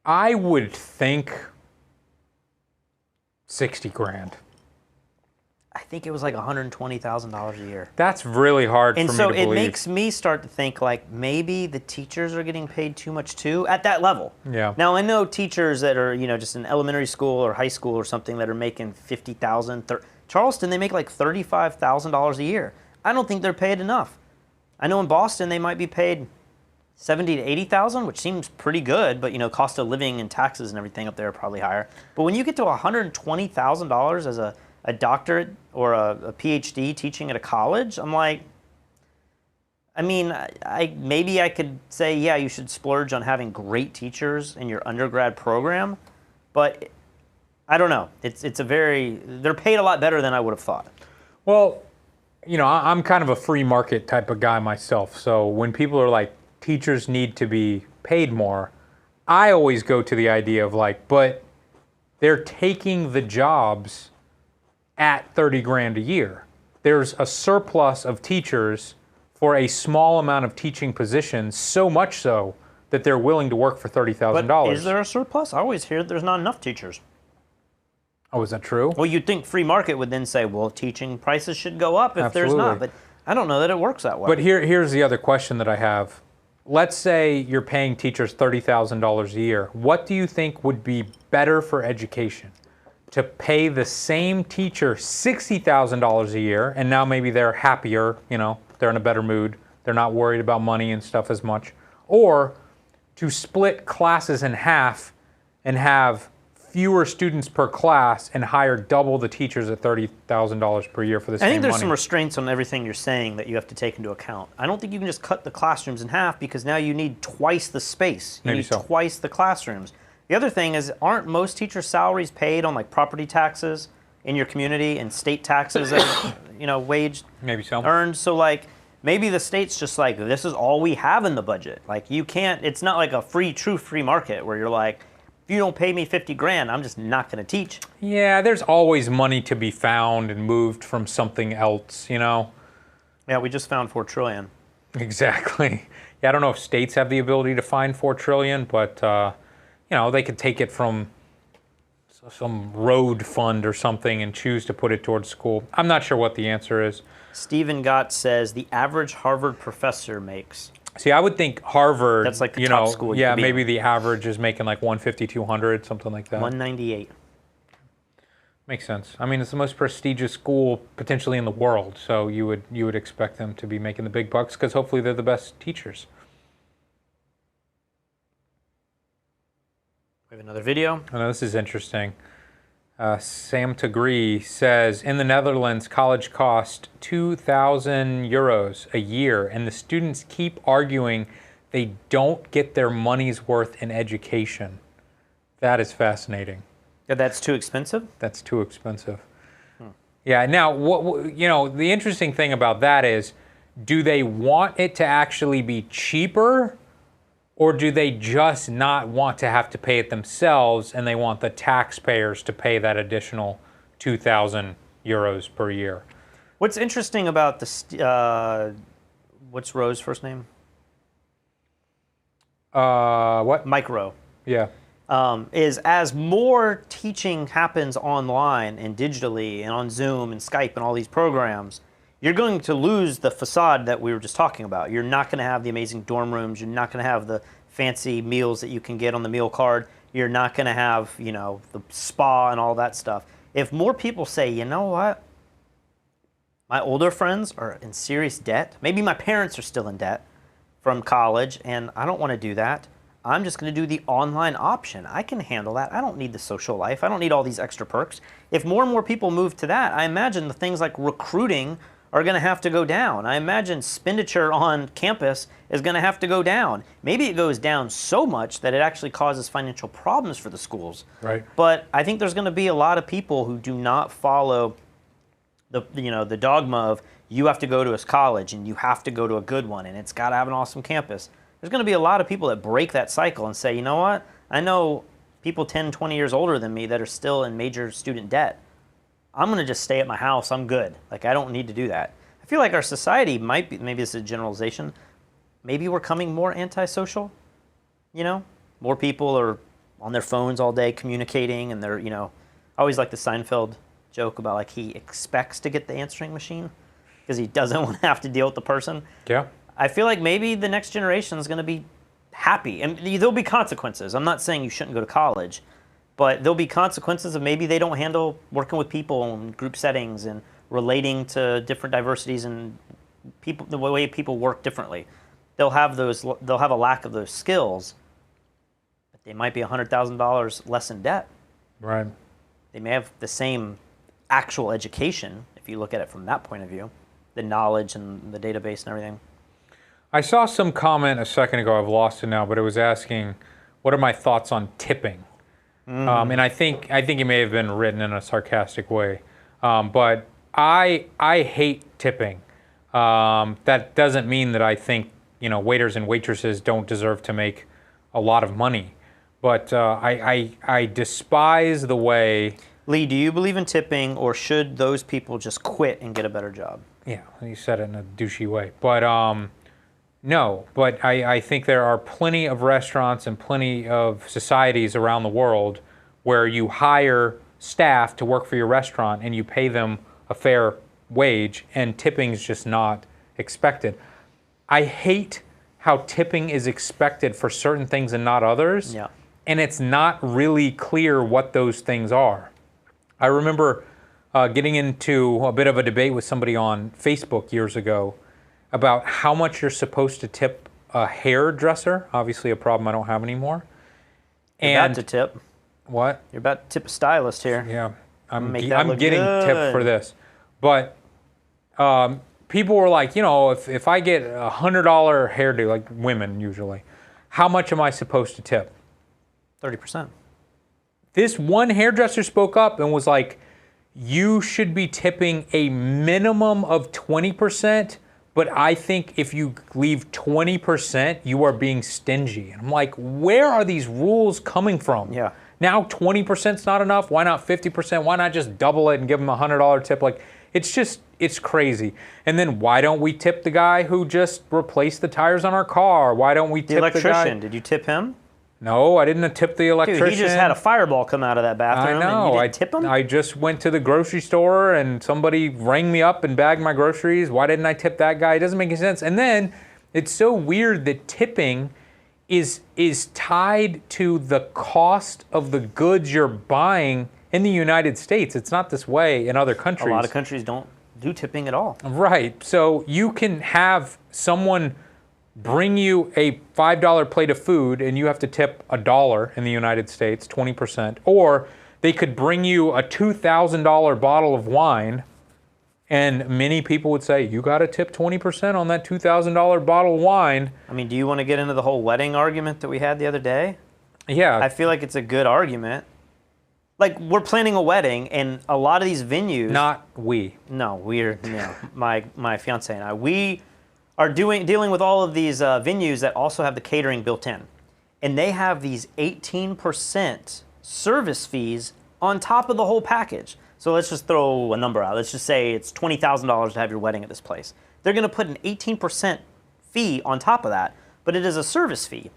I would think 60 grand. I think it was like $120,000 a year. That's really hard And for so me to it believe. makes me start to think like maybe the teachers are getting paid too much too at that level. Yeah. Now I know teachers that are, just in elementary school or high school or something that are making $50,000. Charleston, they make like $35,000 a year. I don't think they're paid enough. I know in Boston they might be paid $70,000 to $80,000, which seems pretty good, but cost of living and taxes and everything up there are probably higher. But when you get to $120,000 as a doctorate or a PhD teaching at a college, I'm like, I mean, maybe I could say, yeah, you should splurge on having great teachers in your undergrad program, but I don't know. They're paid a lot better than I would have thought. Well, I'm kind of a free market type of guy myself. So when people are like, teachers need to be paid more, I always go to the idea of like, but they're taking the jobs at 30 grand a year. There's a surplus of teachers for a small amount of teaching positions, so much so that they're willing to work for $30,000. But is there a surplus? I always hear there's not enough teachers. Oh, is that true? Well, you'd think free market would then say, well, teaching prices should go up if there's not. But I don't know that it works that way. But here's the other question that I have. Let's say you're paying teachers $30,000 a year. What do you think would be better for education? To pay the same teacher $60,000 a year, and now maybe they're happier, they're in a better mood, they're not worried about money and stuff as much, or to split classes in half and have fewer students per class and hire double the teachers at $30,000 per year for the same money. I think there's some restraints on everything you're saying that you have to take into account. I don't think you can just cut the classrooms in half because now you need twice the space. You need twice the classrooms. The other thing is, aren't most teachers' salaries paid on like property taxes in your community and state taxes that wage maybe so earned? So like maybe the state's just like, this is all we have in the budget. Like you can't. It's not like a true free market where you're like, if you don't pay me 50 grand, I'm just not going to teach. Yeah, there's always money to be found and moved from something else, Yeah, we just found $4 trillion. Exactly. Yeah, I don't know if states have the ability to find $4 trillion, but they could take it from some road fund or something and choose to put it towards school. I'm not sure what the answer is. Stephen Gott says the average Harvard professor makes. See, I would think Harvard, that's like the top school. Yeah, maybe the average is making like 150, 200, something like that. 198. Makes sense. I mean, it's the most prestigious school potentially in the world, so you would expect them to be making the big bucks because hopefully they're the best teachers. We have another video. I know this is interesting. Sam Tagree says, in the Netherlands, college cost 2,000 euros a year, and the students keep arguing they don't get their money's worth in education. That is fascinating. Yeah, that's too expensive? That's too expensive. Yeah, now, the interesting thing about that is, do they want it to actually be cheaper? Or do they just not want to have to pay it themselves and they want the taxpayers to pay that additional 2,000 euros per year? What's interesting about what's Roe's first name? What? Mike Rowe. Yeah. Is as more teaching happens online and digitally and on Zoom and Skype and all these programs, you're going to lose the facade that we were just talking about. You're not going to have the amazing dorm rooms. You're not going to have the fancy meals that you can get on the meal card. You're not going to have, the spa and all that stuff. If more people say, you know what? My older friends are in serious debt. Maybe my parents are still in debt from college, and I don't want to do that. I'm just going to do the online option. I can handle that. I don't need the social life. I don't need all these extra perks. If more and more people move to that, I imagine the things like recruiting are going to have to go down. I imagine expenditure on campus is going to have to go down. Maybe it goes down so much that it actually causes financial problems for the schools. Right. But I think there's going to be a lot of people who do not follow the dogma of you have to go to a college and you have to go to a good one and it's got to have an awesome campus. There's going to be a lot of people that break that cycle and say, you know what? I know people 10, 20 years older than me that are still in major student debt. I'm going to just stay at my house. I'm good. Like, I don't need to do that. I feel like our society might be, maybe this is a generalization, maybe we're becoming more antisocial, More people are on their phones all day communicating and they're, I always like the Seinfeld joke about like he expects to get the answering machine because he doesn't want to have to deal with the person. Yeah. I feel like maybe the next generation is going to be happy. And there'll be consequences. I'm not saying you shouldn't go to college, but there'll be consequences of maybe they don't handle working with people in group settings and relating to different diversities and people, the way people work differently. They'll have a lack of those skills, but they might be $100,000 less in debt. Right. They may have the same actual education, if you look at it from that point of view, the knowledge and the database and everything. I saw some comment a second ago, I've lost it now, but it was asking, what are my thoughts on tipping? And I think it may have been written in a sarcastic way. But I hate tipping. That doesn't mean that I think, waiters and waitresses don't deserve to make a lot of money. But I despise the way... Lee, do you believe in tipping, or should those people just quit and get a better job? Yeah, you said it in a douchey way. But no, but I think there are plenty of restaurants and plenty of societies around the world where you hire staff to work for your restaurant and you pay them a fair wage, and tipping is just not expected. I hate how tipping is expected for certain things and not others. Yeah. And it's not really clear what those things are. I remember getting into a bit of a debate with somebody on Facebook years ago about how much you're supposed to tip a hairdresser. Obviously a problem I don't have anymore. You're about to tip. What? You're about to tip a stylist here. Yeah, I'm getting good. tipped for this. But people were like, if I get a $100 hairdo, like women usually, how much am I supposed to tip? 30%. This one hairdresser spoke up and was like, you should be tipping a minimum of 20%, but I think if you leave 20%, you are being stingy. And I'm like, where are these rules coming from? Yeah. Now 20% is not enough. Why not 50%? Why not just double it and give them a $100 tip? Like, it's crazy. And then why don't we tip the guy who just replaced the tires on our car? Why don't we tip the electrician? guy? Did you tip him? No, I didn't tip the electrician. Dude, he just had a fireball come out of that bathroom. I know. And you didn't tip him? I just went to the grocery store and somebody rang me up and bagged my groceries. Why didn't I tip that guy? It doesn't make any sense. And then it's so weird that tipping is tied to the cost of the goods you're buying in the United States. It's not this way in other countries. A lot of countries don't do tipping at all. Right. So you can have someone bring you a $5 plate of food and you have to tip $1 in the United States, 20%. Or they could bring you a $2,000 bottle of wine and many people would say, you got to tip 20% on that $2,000 bottle of wine. I mean, do you want to get into the whole wedding argument that we had the other day? Yeah. I feel like it's a good argument. Like, we're planning a wedding, and a lot of these venues... Not we. No, my fiance and I. We are dealing with all of these venues that also have the catering built in. And they have these 18% service fees on top of the whole package. So let's just throw a number out. Let's just say it's $20,000 to have your wedding at this place. They're going to put an 18% fee on top of that, but it is a service fee.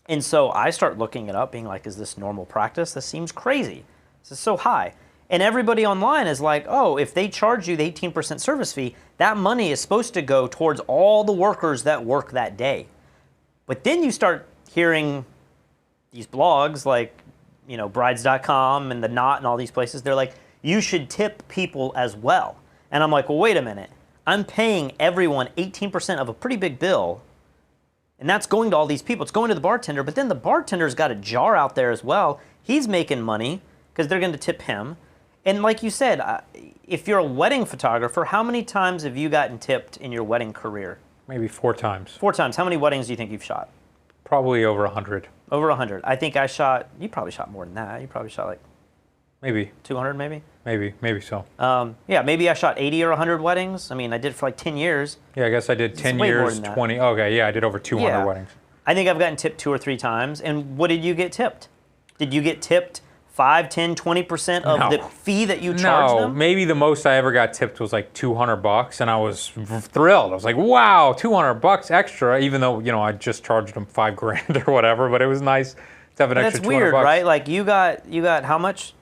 And so I start looking it up, being like, is this normal practice? This seems crazy. This is so high. And everybody online is like, oh, if they charge you the 18% service fee, that money is supposed to go towards all the workers that work that day. But then you start hearing these blogs like, brides.com and The Knot and all these places. They're like, you should tip people as well. And I'm like, well, wait a minute. I'm paying everyone 18% of a pretty big bill. And that's going to all these people. It's going to the bartender, but then the bartender's got a jar out there as well. He's making money because they're going to tip him. And like you said, if you're a wedding photographer, how many times have you gotten tipped in your wedding career? Maybe 4 times. 4 times. How many weddings do you think you've shot? Probably over 100. Over 100. I think I shot, you probably shot more than that. You probably shot like maybe 200 maybe? Maybe so. Yeah, maybe I shot 80 or 100 weddings. I mean, I did it for like 10 years. Yeah, I guess I did 10 way more years, than that. 20. Okay, yeah, I did over 200 weddings. I think I've gotten tipped 2 or 3 times. And what did you get tipped? Did you get tipped 5, 10, 20% of the fee that you charged them? Maybe the most I ever got tipped was like $200, and I was thrilled. I was like, wow, $200 extra, even though, you know, I just charged them $5,000 or whatever, but it was nice to have an extra $200. That's weird, right? Like you got how much?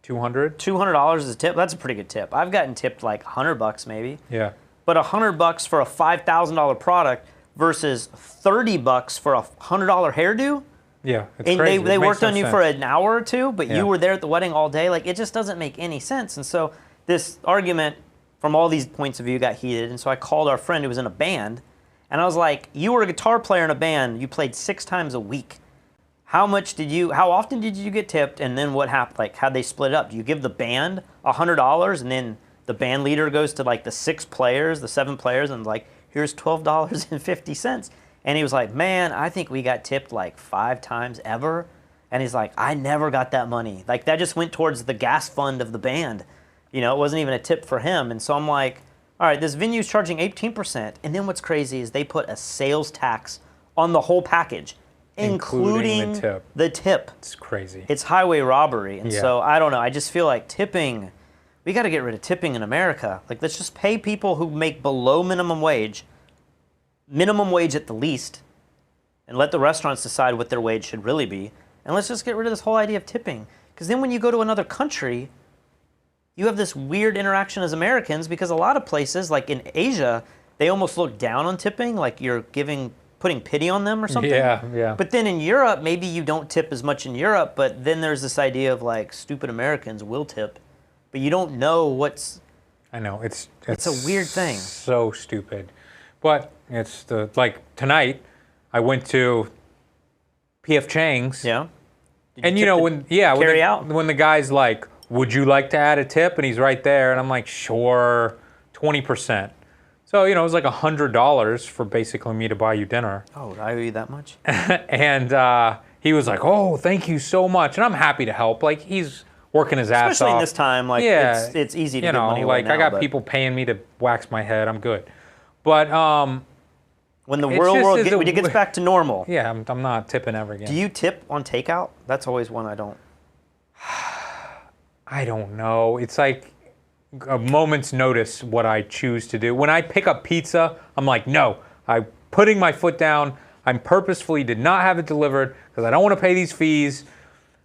$200 as a tip. That's a pretty good tip. I've gotten tipped like $100 maybe. Yeah. But $100 for a $5,000 product versus $30 for a $100 hairdo. Yeah, it's and crazy. they worked no on you sense. for an hour or two, but Yeah. you were there at the wedding all day. Like, it just doesn't make any sense. And so this argument from all these points of view got heated. And so I called our friend who was in a band, and I was like, you were a guitar player in a band. You played 6 times a week. How often did you get tipped? And then what happened? Like, how'd they split it up? Do you give the band $100 and then the band leader goes to like the 6 players, the 7 players, and like, here's $12.50? And he was like, man, I think we got tipped like 5 times ever. And he's like, I never got that money. Like, that just went towards the gas fund of the band. You know, it wasn't even a tip for him. And so I'm like, all right, this venue's charging 18%. And then what's crazy is they put a sales tax on the whole package, including the tip. It's crazy. It's highway robbery. And so I don't know. I just feel like tipping, we got to get rid of tipping in America. Like, let's just pay people who make below minimum wage at the least, and let the restaurants decide what their wage should really be. And let's just get rid of this whole idea of tipping. Because then when you go to another country, you have this weird interaction as Americans, because a lot of places, like in Asia, they almost look down on tipping, like you're putting pity on them or something. Yeah. But then in Europe, maybe you don't tip as much in Europe, but then there's this idea of like, stupid Americans will tip. But you don't know what's... I know, it's a weird thing. So stupid. But it's like tonight, I went to P.F. Chang's. Yeah. And you know, when the guy's like, would you like to add a tip? And he's right there. And I'm like, sure, 20%. So, you know, it was like $100 for basically me to buy you dinner. Oh, I owe you that much? And he was like, oh, thank you so much. And I'm happy to help. Like, he's working his ass off. Especially in this time, like, it's easy to give money away now, I got people paying me to wax my head. I'm good. But when the world when it gets back to normal. Yeah, I'm not tipping ever again. Do you tip on takeout? That's always one I don't. I don't know. It's like a moment's notice what I choose to do. When I pick up pizza, I'm like, no, I'm putting my foot down. I'm purposefully did not have it delivered because I don't want to pay these fees.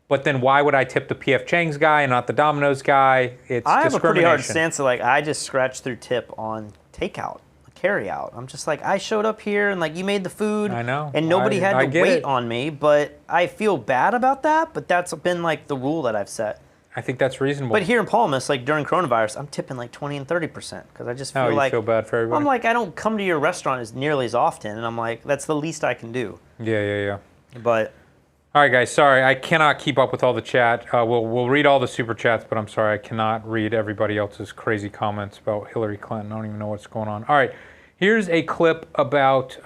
But then why would I tip the P.F. Chang's guy and not the Domino's guy? It's I have a pretty hard discrimination. stance. Like, I just scratch through tip on takeout. Carry out. I'm just like, I showed up here and like you made the food. I know. And nobody had to wait it. on me, but I feel bad about that, but that's been like the rule that I've set. I think that's reasonable. But here in Palmas, like during coronavirus, I'm tipping like 20 and 30% because I just feel you like feel bad for everybody. I'm like, I don't come to your restaurant as nearly as often, and I'm like, that's the least I can do. Yeah. But all right, guys, sorry, I cannot keep up with all the chat. We'll read all the super chats, but I'm sorry, I cannot read everybody else's crazy comments about Hillary Clinton. I don't even know what's going on. All right. Here's a clip about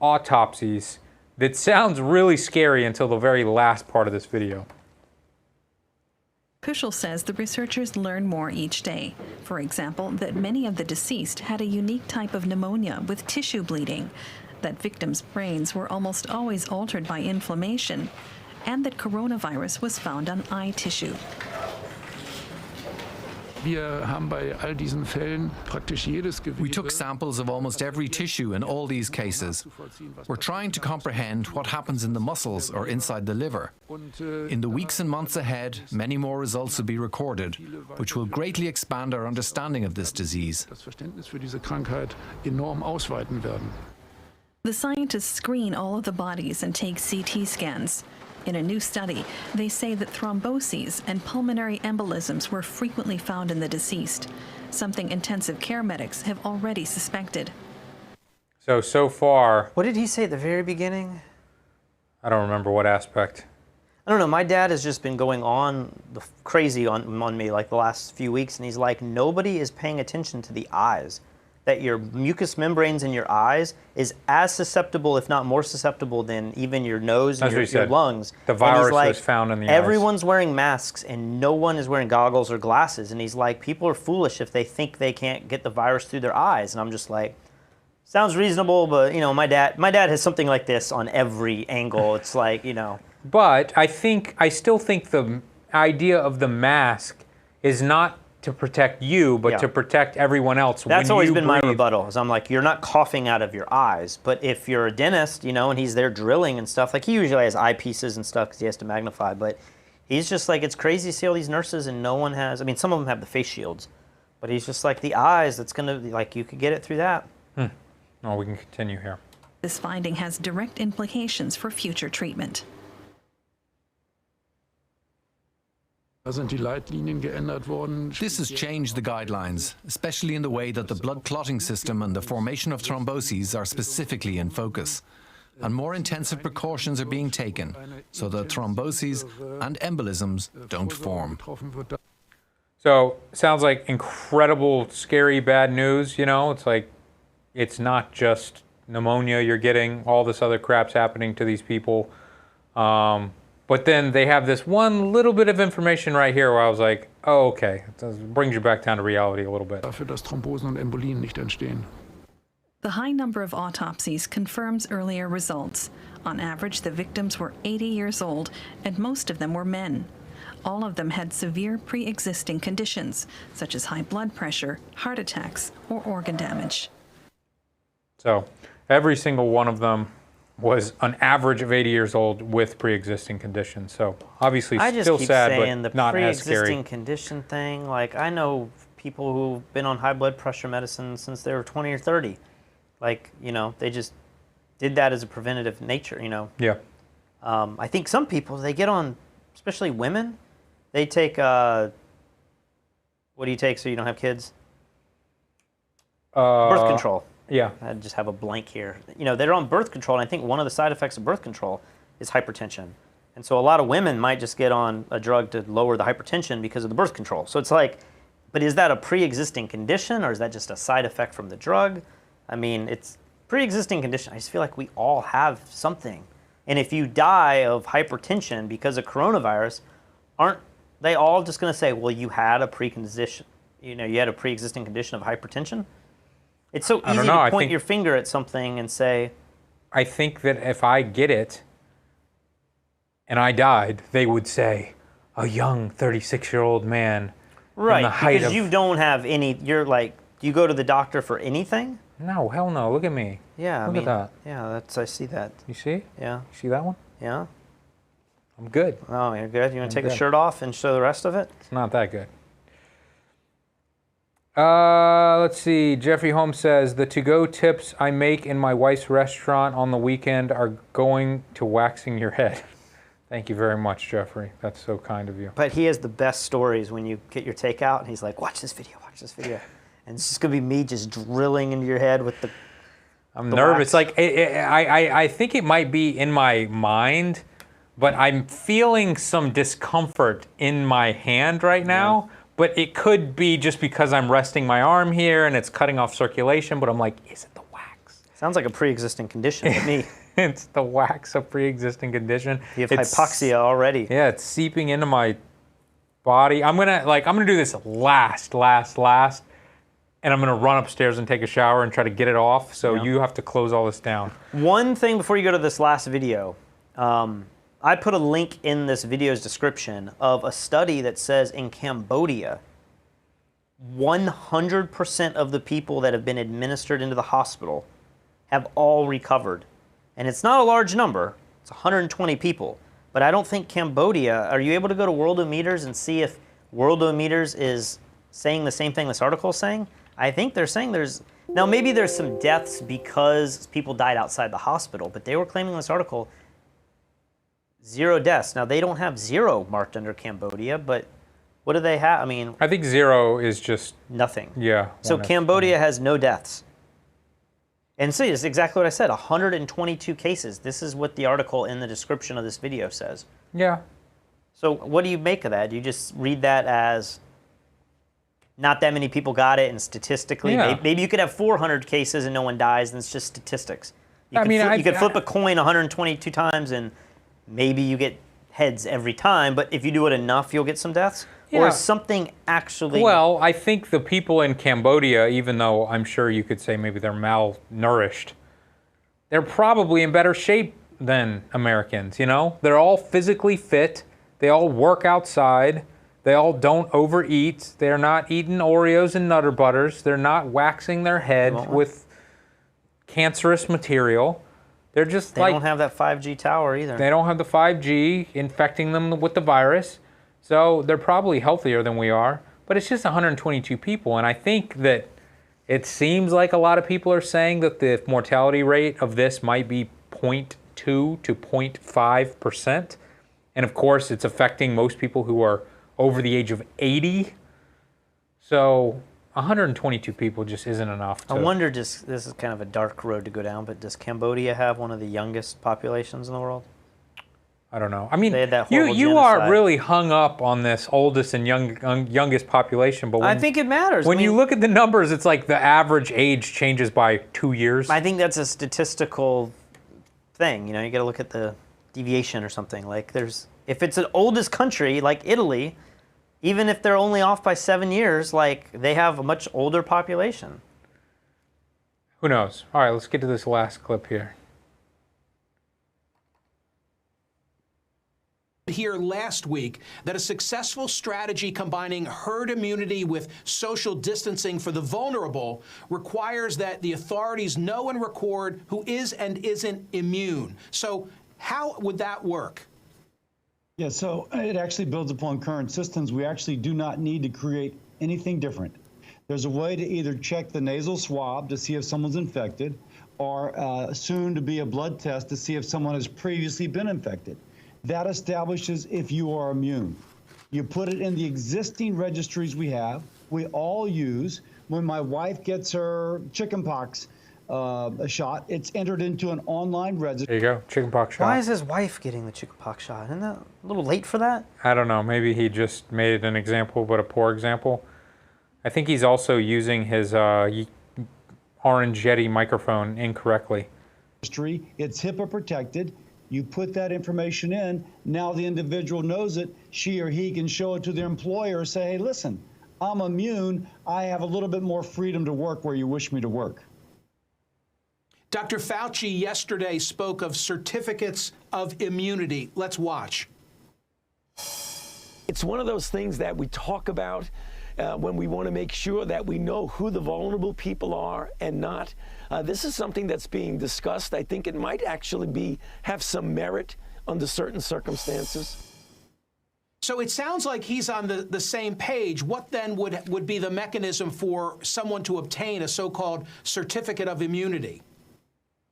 autopsies that sounds really scary until the very last part of this video. Puschel says the researchers learn more each day. For example, that many of the deceased had a unique type of pneumonia with tissue bleeding, that victims' brains were almost always altered by inflammation, and that coronavirus was found on eye tissue. We took samples of almost every tissue in all these cases. We're trying to comprehend what happens in the muscles or inside the liver. In the weeks and months ahead, many more results will be recorded, which will greatly expand our understanding of this disease. The scientists screen all of the bodies and take CT scans. In a new study, they say that thromboses and pulmonary embolisms were frequently found in the deceased, something intensive care medics have already suspected. So far... What did he say at the very beginning? I don't remember what aspect. I don't know. My dad has just been going on crazy on me like the last few weeks, and he's like, nobody is paying attention to the eyes. That your mucous membranes in your eyes is as susceptible, if not more susceptible, than even your nose and your lungs. The virus is found in the eyes. Everyone's wearing masks, and no one is wearing goggles or glasses. And he's like, people are foolish if they think they can't get the virus through their eyes. And I'm just like, sounds reasonable, but my dad has something like this on every angle. It's like, But I still think the idea of the mask is not to protect you, but to protect everyone else. That's always been my rebuttal. Is I'm like, you're not coughing out of your eyes, but if you're a dentist, and he's there drilling and stuff, like he usually has eyepieces and stuff because he has to magnify. But he's just like, it's crazy to see all these nurses and no one has. I mean, some of them have the face shields, but he's just like the eyes. That's gonna like you could get it through that. No, we can continue here. This finding has direct implications for future treatment. This has changed the guidelines, especially in the way that the blood clotting system and the formation of thromboses are specifically in focus. And more intensive precautions are being taken so that thromboses and embolisms don't form. So, sounds like incredible, scary, bad news, It's like, it's not just pneumonia you're getting, all this other crap's happening to these people. But then they have this one little bit of information right here where I was like, oh, okay. It brings you back down to reality a little bit. The high number of autopsies confirms earlier results. On average, the victims were 80 years old, and most of them were men. All of them had severe pre-existing conditions, such as high blood pressure, heart attacks, or organ damage. So every single one of them was an average of 80 years old with pre-existing conditions. So obviously still sad, but not as scary. The pre-existing condition thing, like I know people who've been on high blood pressure medicine since they were 20 or 30. Like, they just did that as a preventative nature, Yeah. I think some people, they get on, especially women, they take, what do you take so you don't have kids? Birth control. Yeah. I just have a blank here. They're on birth control, and I think one of the side effects of birth control is hypertension. And so a lot of women might just get on a drug to lower the hypertension because of the birth control. So it's like, but is that a pre-existing condition, or is that just a side effect from the drug? I mean, it's pre-existing condition. I just feel like we all have something. And if you die of hypertension because of coronavirus, aren't they all just going to say, well, you had a pre-existing condition of hypertension? It's so easy to point your finger at something and say... I think that if I get it and I died, they would say, a young 36-year-old man right, in the height because you don't have any... You're like, do you go to the doctor for anything? No, hell no. Look at me. Yeah, Look at that. Yeah, I see that. You see? Yeah. You see that one? Yeah. I'm good. Oh, you're good? You want to take the shirt off and show the rest of it? It's not that good. Let's see. Jeffrey Holmes says, the to-go tips I make in my wife's restaurant on the weekend are going to waxing your head. Thank you very much, Jeffrey. That's so kind of you. But he has the best stories when you get your takeout, and he's like, watch this video. And it's just going to be me just drilling into your head with the I'm nervous. Wax. Like, I think it might be in my mind, but I'm feeling some discomfort in my hand right now. Yeah. But it could be just because I'm resting my arm here and it's cutting off circulation, but I'm like, is it the wax? Sounds like a pre-existing condition to me. It's the wax, a pre-existing condition. You have hypoxia already. Yeah, it's seeping into my body. I'm gonna do this last, and I'm gonna run upstairs and take a shower and try to get it off. So you have to close all this down. One thing before you go to this last video, I put a link in this video's description of a study that says in Cambodia, 100% of the people that have been administered into the hospital have all recovered. And it's not a large number, it's 120 people. But I don't think Cambodia, are you able to go to Worldometers and see if Worldometers is saying the same thing this article is saying? I think they're saying now maybe there's some deaths because people died outside the hospital, but they were claiming in this article 0 deaths. Now, they don't have 0 marked under Cambodia, but what do they have? I mean... I think 0 is just... Nothing. Yeah. So Cambodia has no deaths. And see, it's exactly what I said, 122 cases. This is what the article in the description of this video says. Yeah. So what do you make of that? Do you just read that as not that many people got it, and statistically, Yeah. maybe you could have 400 cases and no one dies, and it's just statistics. You could flip a coin 122 times, and maybe you get heads every time, but if you do it enough, you'll get some deaths? Or Yeah. is something actually... Well, I think the people in Cambodia, even though I'm sure you could say maybe they're malnourished, they're probably in better shape than Americans, you know? They're all physically fit. They all work outside. They all don't overeat. They're not eating Oreos and Nutter Butters. They're not waxing their head with cancerous material. They're just They don't have that 5G tower either. They don't have the 5G infecting them with the virus. So they're probably healthier than we are. But it's just 122 people. And I think that it seems like a lot of people are saying that the mortality rate of this might be 0.2 to 0.5%. And of course, it's affecting most people who are over the age of 80. So 122 people just isn't enough. I wonder, this is kind of a dark road to go down, but does Cambodia have one of the youngest populations in the world? I don't know. I mean, They had that you horrible are genocide. really hung up on this oldest and youngest population. But I think it matters. When I mean, you look at the numbers, it's like the average age changes by 2 years. I think that's a statistical thing. You know, you got to look at the deviation or something. Like, if it's an oldest country like Italy, even if they're only off by 7 years, like, they have a much older population. Who knows? All right, let's get to this last clip here. Here last week that a successful strategy combining herd immunity with social distancing for the vulnerable requires that the authorities know and record who is and isn't immune. So how would that work? Yeah, so it actually builds upon current systems. We actually do not need to create anything different. There's a way to either check the nasal swab to see if someone's infected, or soon to be a blood test to see if someone has previously been infected. That establishes if you are immune. You put it in the existing registries we have, we all use. When my wife gets her chickenpox shot, it's entered into an online registry. There you go, chickenpox shot. Why is his wife getting the chickenpox shot? Isn't that a little late for that? I don't know. Maybe he just made an example, but a poor example. I think he's also using his Orange Yeti microphone incorrectly. It's HIPAA protected. You put that information in, now the individual knows it, she or he can show it to their employer, say, hey, listen, I'm immune, I have a little bit more freedom to work where you wish me to work. Dr. Fauci yesterday spoke of certificates of immunity. Let's watch. It's one of those things that we talk about when we want to make sure that we know who the vulnerable people are and not. This is something that's being discussed. I think it might actually have some merit under certain circumstances. So it sounds like he's on the same page. What then would be the mechanism for someone to obtain a so-called certificate of immunity?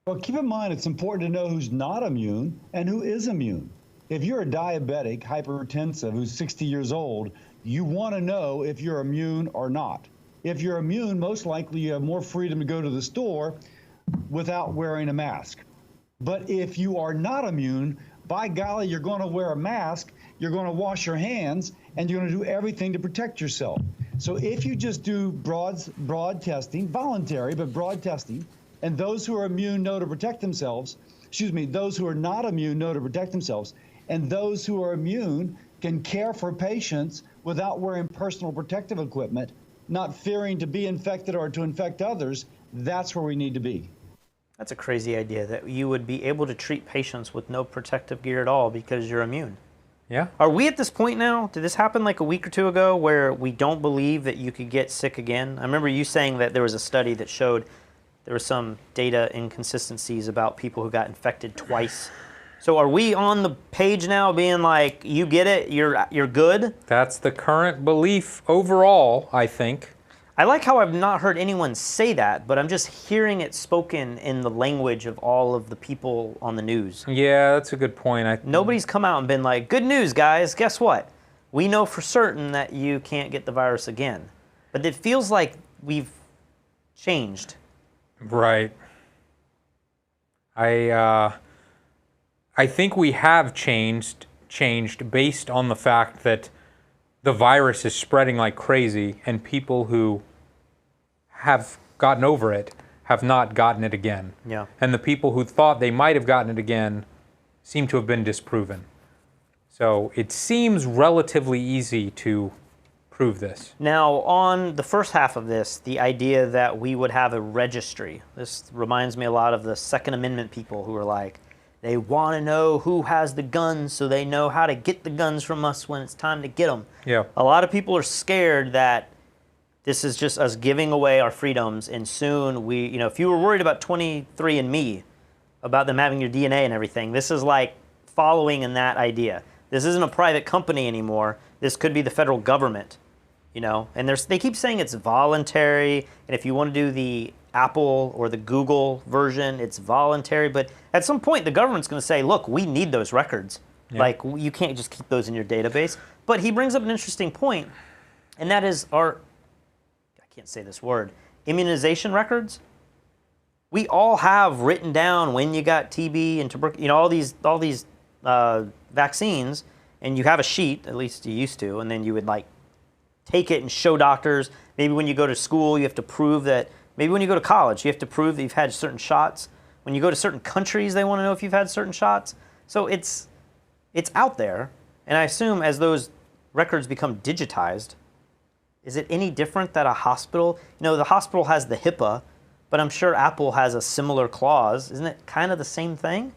Well, keep in mind, it's important to know who's not immune and who is immune. If you're a diabetic, hypertensive, who's 60 years old, you want to know if you're immune or not. If you're immune, most likely you have more freedom to go to the store without wearing a mask. But if you are not immune, by golly, you're going to wear a mask, you're going to wash your hands, and you're going to do everything to protect yourself. So if you just do broad testing, voluntary, but broad testing, and those who are immune know to protect themselves, those who are not immune know to protect themselves, and those who are immune can care for patients without wearing personal protective equipment, not fearing to be infected or to infect others, that's where we need to be. That's a crazy idea, that you would be able to treat patients with no protective gear at all because you're immune. Yeah. Are we at this point now? Did this happen like a week or two ago where we don't believe that you could get sick again? I remember you saying that there was a study that showed there were some data inconsistencies about people who got infected twice. So are we on the page now being like, you get it, you're good? That's the current belief overall, I think. I like how I've not heard anyone say that, but I'm just hearing it spoken in the language of all of the people on the news. Yeah, that's a good point. Nobody's come out and been like, good news, guys, guess what? We know for certain that you can't get the virus again. But it feels like we've changed. Right. I think we have changed based on the fact that the virus is spreading like crazy, and people who have gotten over it have not gotten it again. Yeah. And the people who thought they might have gotten it again seem to have been disproven. So it seems relatively easy to prove this. Now, on the first half of this, the idea that we would have a registry. This reminds me a lot of the Second Amendment people who are like, they want to know who has the guns so they know how to get the guns from us when it's time to get them. Yeah. A lot of people are scared that this is just us giving away our freedoms, and soon we, if you were worried about 23andMe, about them having your DNA and everything, this is like following in that idea. This isn't a private company anymore. This could be the federal government, and they keep saying it's voluntary, and if you want to do the Apple or the Google version, it's voluntary, but at some point the government's going to say, look, we need those records. Yeah. Like, you can't just keep those in your database. But he brings up an interesting point, and that is I can't say this word, immunization records. We all have written down when you got TB and tuberculosis, all these vaccines, and you have a sheet, at least you used to, and then you would take it and show doctors. Maybe when you go to school, you have to prove that. Maybe when you go to college, you have to prove that you've had certain shots. When you go to certain countries, they want to know if you've had certain shots. So it's out there, and I assume as those records become digitized, is it any different that a hospital, the hospital has the HIPAA, but I'm sure Apple has a similar clause. Isn't it kind of the same thing?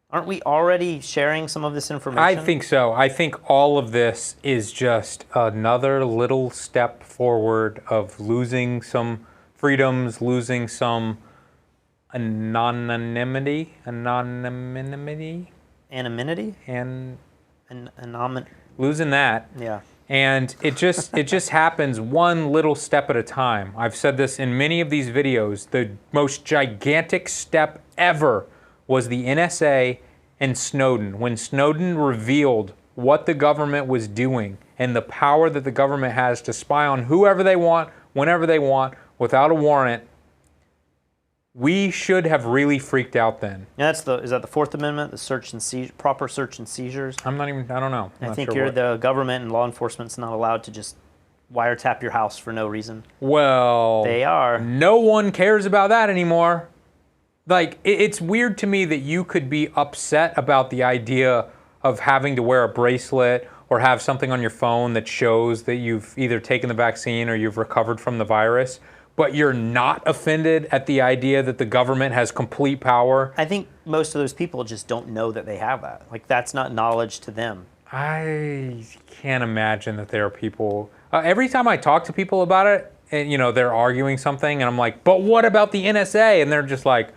Aren't we already sharing some of this information? I think so. I think all of this is just another little step forward of losing some freedoms, losing some anonymity. Losing that. Yeah. And it just happens one little step at a time. I've said this in many of these videos. The most gigantic step ever was the NSA and Snowden. When Snowden revealed what the government was doing and the power that the government has to spy on whoever they want, whenever they want, without a warrant, we should have really freaked out then. Yeah, is that the Fourth Amendment, the proper search and seizures? I don't know. I think the government and law enforcement's not allowed to just wiretap your house for no reason. Well, they are. No one cares about that anymore. It's weird to me that you could be upset about the idea of having to wear a bracelet or have something on your phone that shows that you've either taken the vaccine or you've recovered from the virus, but you're not offended at the idea that the government has complete power. I think most of those people just don't know that they have that. That's not knowledge to them. I can't imagine that there are people. Every time I talk to people about it, and they're arguing something, and I'm like, but what about the NSA? And they're just like,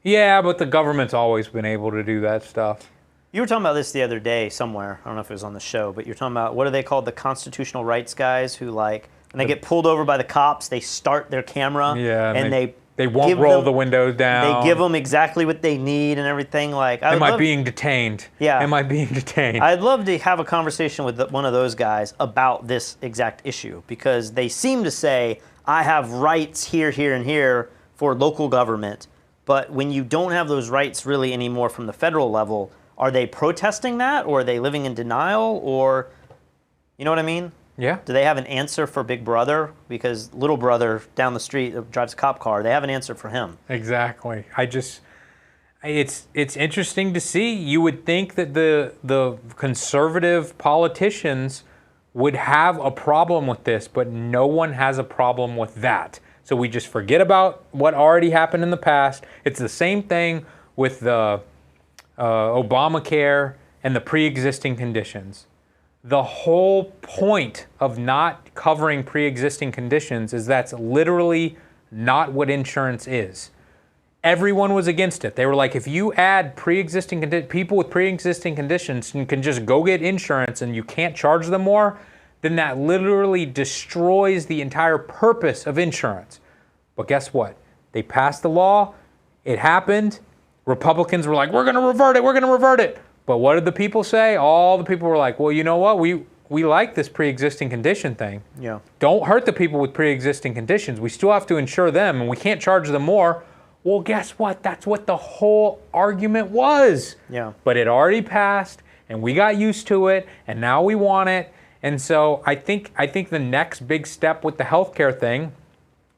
yeah, but the government's always been able to do that stuff. You were talking about this the other day somewhere. I don't know if it was on the show, but you're talking about, what are they called? The constitutional rights guys who when they get pulled over by the cops, they start their camera and they won't roll the windows down. They give them exactly what they need and everything. Am I being detained? Yeah. Am I being detained? I'd love to have a conversation with one of those guys about this exact issue, because they seem to say, I have rights here, here, and here for local government. But when you don't have those rights really anymore from the federal level, are they protesting that, or are they living in denial, or, you know what I mean? Yeah. Do they have an answer for Big Brother? Because little brother down the street drives a cop car. They have an answer for him. Exactly. It's interesting to see. You would think that the conservative politicians would have a problem with this, but no one has a problem with that. So we just forget about what already happened in the past. It's the same thing with the Obamacare and the pre-existing conditions. The whole point of not covering pre-existing conditions is that's literally not what insurance is. Everyone was against it. They were like, if you add people with pre-existing conditions and can just go get insurance and you can't charge them more, then that literally destroys the entire purpose of insurance. But guess what? They passed the law. It happened. Republicans were like, we're going to revert it. We're going to revert it. But what did the people say? All the people were like, well, you know what? We like this pre-existing condition thing. Yeah. Don't hurt the people with pre-existing conditions. We still have to insure them, and we can't charge them more. Well, guess what? That's what the whole argument was. Yeah. But it already passed, and we got used to it, and now we want it. And so I think the next big step with the healthcare thing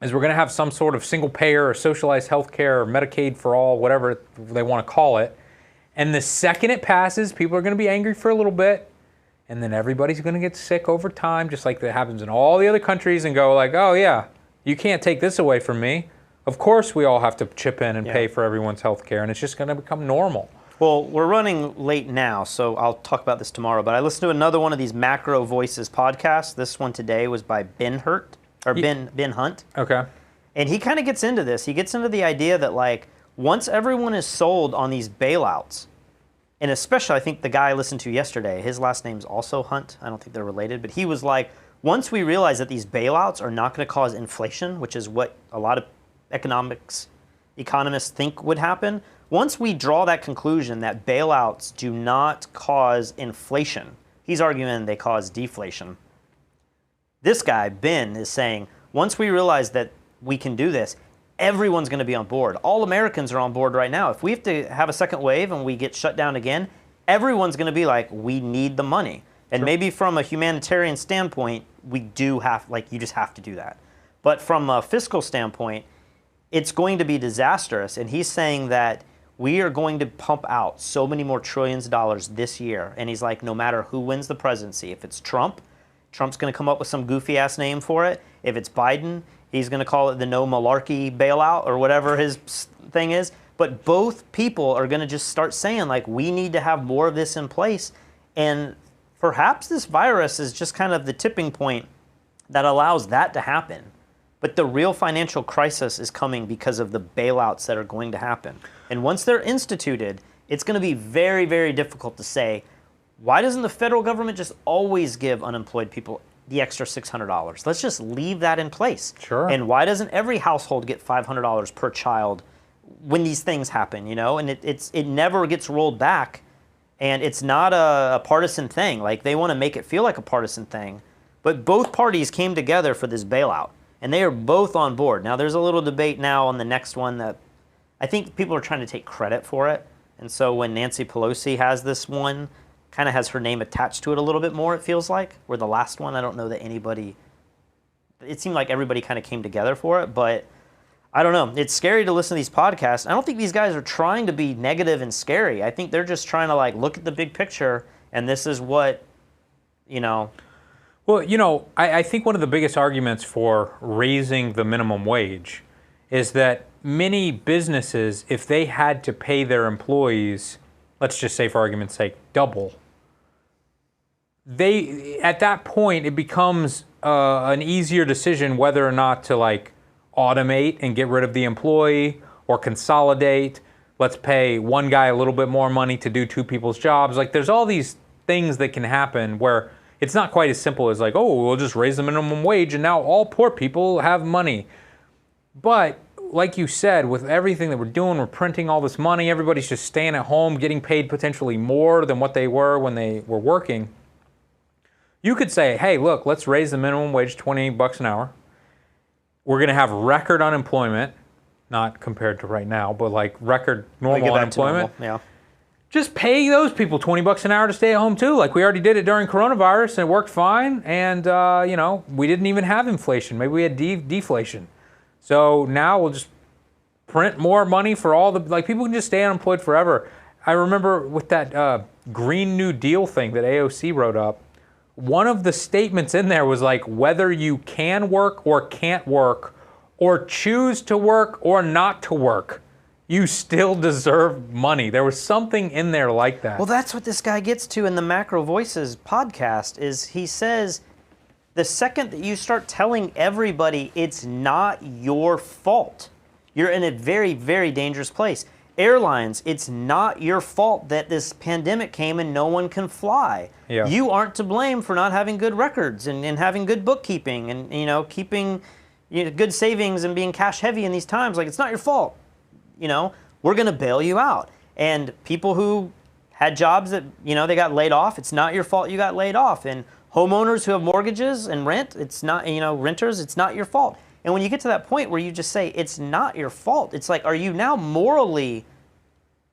is we're going to have some sort of single payer or socialized healthcare or Medicaid for all, whatever they want to call it. And the second it passes, people are going to be angry for a little bit, and then everybody's going to get sick over time, just like that happens in all the other countries, and go like, oh yeah, you can't take this away from me. Of course we all have to chip in and pay for everyone's health care, and it's just going to become normal. Well, we're running late now, so I'll talk about this tomorrow, but I listened to another one of these Macro Voices podcasts. This one today was by Ben Hunt. Okay. And he kind of gets into this. He gets into the idea that, like, once everyone is sold on these bailouts, and especially I think the guy I listened to yesterday, his last name's also Hunt. I don't think they're related, but he was like, once we realize that these bailouts are not going to cause inflation, which is what a lot of economists think would happen, once we draw that conclusion that bailouts do not cause inflation, he's arguing they cause deflation. This guy, Ben, is saying, once we realize that we can do this, everyone's going to be on board. All Americans are on board right now. If we have to have a second wave and we get shut down again, everyone's going to be like, we need the money. And maybe from a humanitarian standpoint, we do have, like, you just have to do that. But from a fiscal standpoint, it's going to be disastrous. And he's saying that we are going to pump out so many more trillions of dollars this year. And he's like, no matter who wins the presidency, if it's Trump, Trump's going to come up with some goofy ass name for it. If it's Biden, he's going to call it the no malarkey bailout or whatever his thing is. But both people are going to just start saying, like, we need to have more of this in place. And perhaps this virus is just kind of the tipping point that allows that to happen. But the real financial crisis is coming because of the bailouts that are going to happen. And once they're instituted, it's going to be very, very difficult to say, why doesn't the federal government just always give unemployed people the extra $600? Let's just leave that in place. Sure. And why doesn't every household get $500 per child when these things happen, you know? And it never gets rolled back, and it's not a partisan thing. Like, they want to make it feel like a partisan thing, but both parties came together for this bailout, and they are both on board. Now, there's a little debate now on the next one that I think people are trying to take credit for it. And so when Nancy Pelosi has this one, kind of has her name attached to it a little bit more, it feels like. Where the last one, I don't know that anybody, it seemed like everybody kind of came together for it, but I don't know. It's scary to listen to these podcasts. I don't think these guys are trying to be negative and scary. I think they're just trying to, like, look at the big picture, and this is what, you know. Well, you know, I think one of the biggest arguments for raising the minimum wage is that many businesses, if they had to pay their employees, let's just say for argument's sake, double, at that point, it becomes an easier decision whether or not to, like, automate and get rid of the employee or consolidate. Let's pay one guy a little bit more money to do two people's jobs. Like, there's all these things that can happen where it's not quite as simple as like, oh, we'll just raise the minimum wage and now all poor people have money. But like you said, with everything that we're doing, we're printing all this money, everybody's just staying at home, getting paid potentially more than what they were when they were working. You could say, hey, look, let's raise the minimum wage $20 an hour. We're going to have record unemployment, not compared to right now, but like record normal unemployment. Yeah. Just pay those people $20 an hour to stay at home too. Like we already did it during coronavirus and it worked fine. And, you know, we didn't even have inflation. Maybe we had deflation. So now we'll just print more money for all the, like people can just stay unemployed forever. I remember with that Green New Deal thing that AOC wrote up, one of the statements in there was like, whether you can work or can't work or choose to work or not to work, you still deserve money. There was something in there like that. Well, that's what this guy gets to in the Macro Voices podcast is he says, the second that you start telling everybody it's not your fault, you're in a very, very dangerous place. Airlines, it's not your fault that this pandemic came and no one can fly. Yeah. You aren't to blame for not having good records and having good bookkeeping and, you know, keeping good savings and being cash heavy in these times. Like, it's not your fault. You know, we're going to bail you out. And people who had jobs that, you know, they got laid off, it's not your fault you got laid off. And homeowners who have mortgages and rent, it's not, you know, renters, it's not your fault. And when you get to that point where you just say, it's not your fault, it's like, are you now morally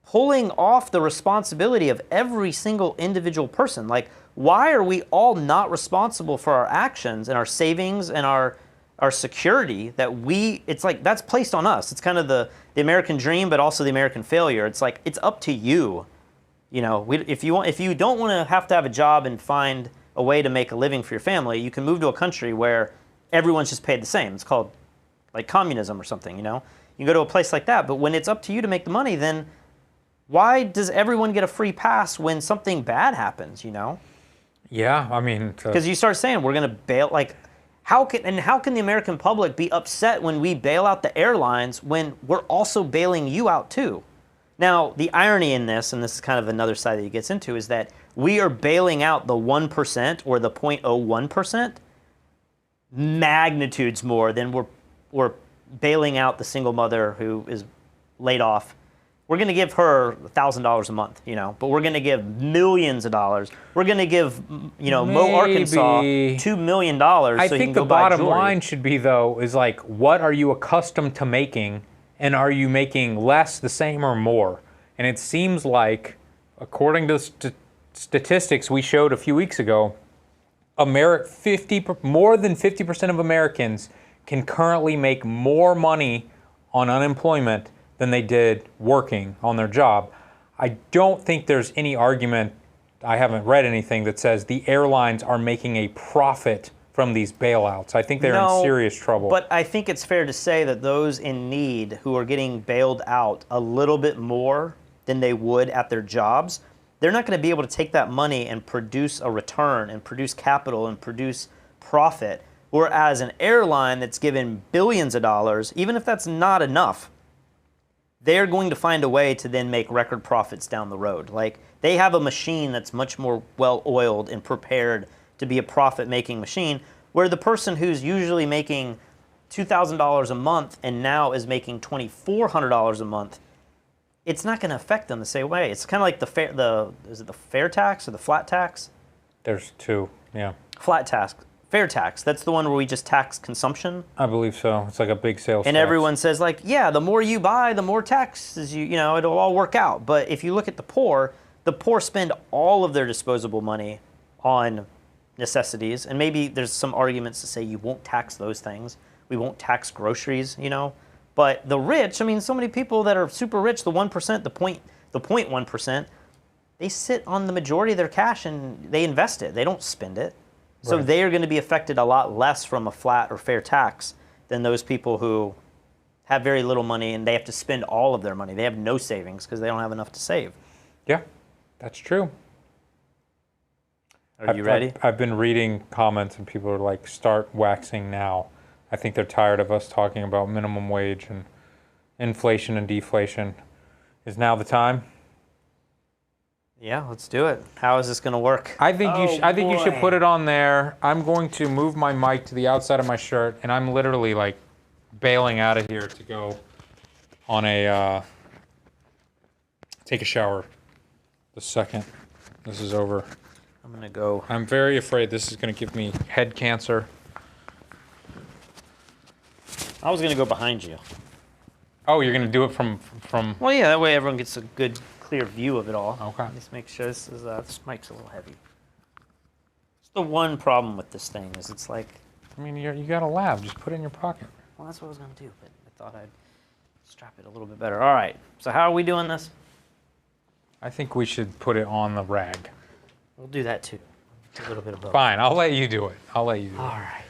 pulling off the responsibility of every single individual person? Like, why are we all not responsible for our actions and our savings and our security that it's like, that's placed on us. It's kind of the American dream, but also the American failure. It's like, it's up to you. You know, if you don't want to have a job and find a way to make a living for your family, you can move to a country where everyone's just paid the same. It's called like communism or something, you know? You go to a place like that, but when it's up to you to make the money, then why does everyone get a free pass when something bad happens, you know? Yeah, I mean... Because you start saying we're going to bail, like, how can the American public be upset when we bail out the airlines when we're also bailing you out too? Now, the irony in this, and this is kind of another side that he gets into, is that we are bailing out the 1% or the 0.01%, magnitudes more than we're bailing out the single mother who is laid off. We're going to give her $1,000 a month, you know, but we're going to give millions of dollars. We're going to give, you know, Mo, Arkansas, $2 million. I think the bottom line should be, though, is like, what are you accustomed to making, and are you making less, the same, or more? And it seems like, according to statistics we showed a few weeks ago, more than 50% of Americans can currently make more money on unemployment than they did working on their job. I don't think there's any argument, I haven't read anything that says the airlines are making a profit from these bailouts. I think they're in serious trouble. But I think it's fair to say that those in need who are getting bailed out a little bit more than they would at their jobs, they're not going to be able to take that money and produce a return and produce capital and produce profit. Whereas an airline that's given billions of dollars, even if that's not enough, they're going to find a way to then make record profits down the road. Like, they have a machine that's much more well-oiled and prepared to be a profit-making machine, where the person who's usually making $2,000 a month and now is making $2,400 a month, it's not going to affect them the same way. It's kind of like is it the fair tax or the flat tax? There's two, yeah. Flat tax. Fair tax, that's the one where we just tax consumption. I believe so. It's like a big sales and tax. Everyone says, like, yeah, the more you buy, the more taxes you know, it'll all work out. But if you look at the poor spend all of their disposable money on necessities. And maybe there's some arguments to say you won't tax those things. We won't tax groceries, you know. But the rich, I mean, so many people that are super rich, the 1%, the 0.1%, they sit on the majority of their cash and they invest it. They don't spend it. So they are going to be affected a lot less from a flat or fair tax than those people who have very little money and they have to spend all of their money. They have no savings because they don't have enough to save. Yeah, that's true. Are you ready? I've been reading comments and people are like, start waxing now. I think they're tired of us talking about minimum wage and inflation and deflation. Is now the time? Yeah, let's do it. How is this going to work? I think you should put it on there. I'm going to move my mic to the outside of my shirt, and I'm literally like bailing out of here to go on take a shower the second this is over. I'm going to go. I'm very afraid this is going to give me head cancer. I was going to go behind you. Oh, you're going to do it from... Well, yeah, that way everyone gets a good, clear view of it all. Okay. Just make sure this mic's a little heavy. It's the one problem with this thing is it's like... I mean, you got a lab. Just put it in your pocket. Well, that's what I was going to do, but I thought I'd strap it a little bit better. All right. So how are we doing this? I think we should put it on the rag. We'll do that too. A little bit of both. Fine. I'll let you do it. All right.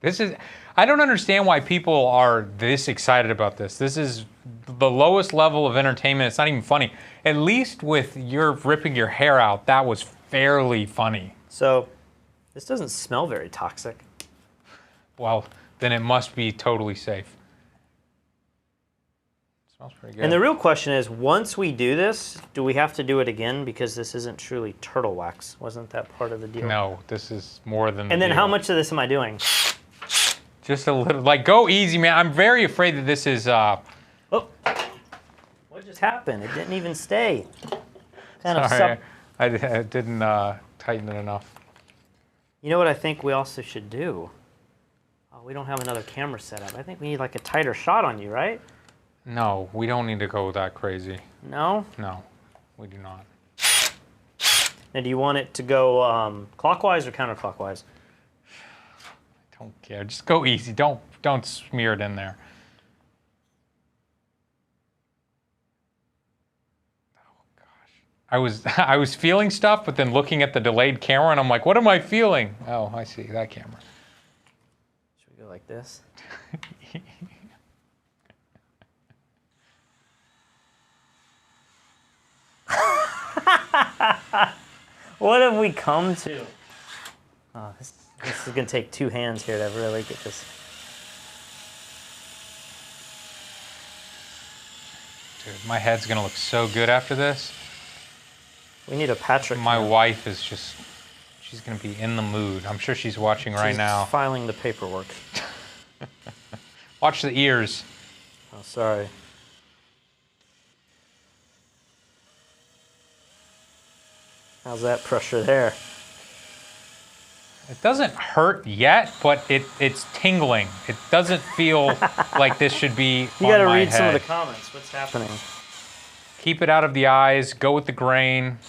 This is... I don't understand why people are this excited about this. This is the lowest level of entertainment. It's not even funny. At least with your ripping your hair out, that was fairly funny. So, this doesn't smell very toxic. Well, then it must be totally safe. It smells pretty good. And the real question is, once we do this, do we have to do it again? Because this isn't truly turtle wax. Wasn't that part of the deal? No, this is more than the And then deal. how much of this am I doing? Just a little. Like, go easy, man. I'm very afraid that this is... Oh. What just happened? It didn't even stay. Sorry, I didn't tighten it enough. You know what I think we also should do? Oh, Oh, we don't have another camera set up. I think we need like a tighter shot on you, right? No, we don't need to go that crazy. No? No, we do not. Now, do you want it to go clockwise or counterclockwise? Don't care. Just go easy. Don't smear it in there. Oh gosh. I was feeling stuff, but then looking at the delayed camera, and I'm like, what am I feeling? Oh, I see that camera. Should we go like this? What have we come to? Oh, this is going to take two hands here to really get this. Dude, my head's going to look so good after this. We need a Patrick. My wife is just, she's going to be in the mood. I'm sure she's watching right now. She's filing the paperwork. Watch the ears. Oh, sorry. How's that pressure there? It doesn't hurt yet, but it's tingling. It doesn't feel like this should be You on got to my read head. some of the comments. What's happening? Keep it out of the eyes. Go with the grain.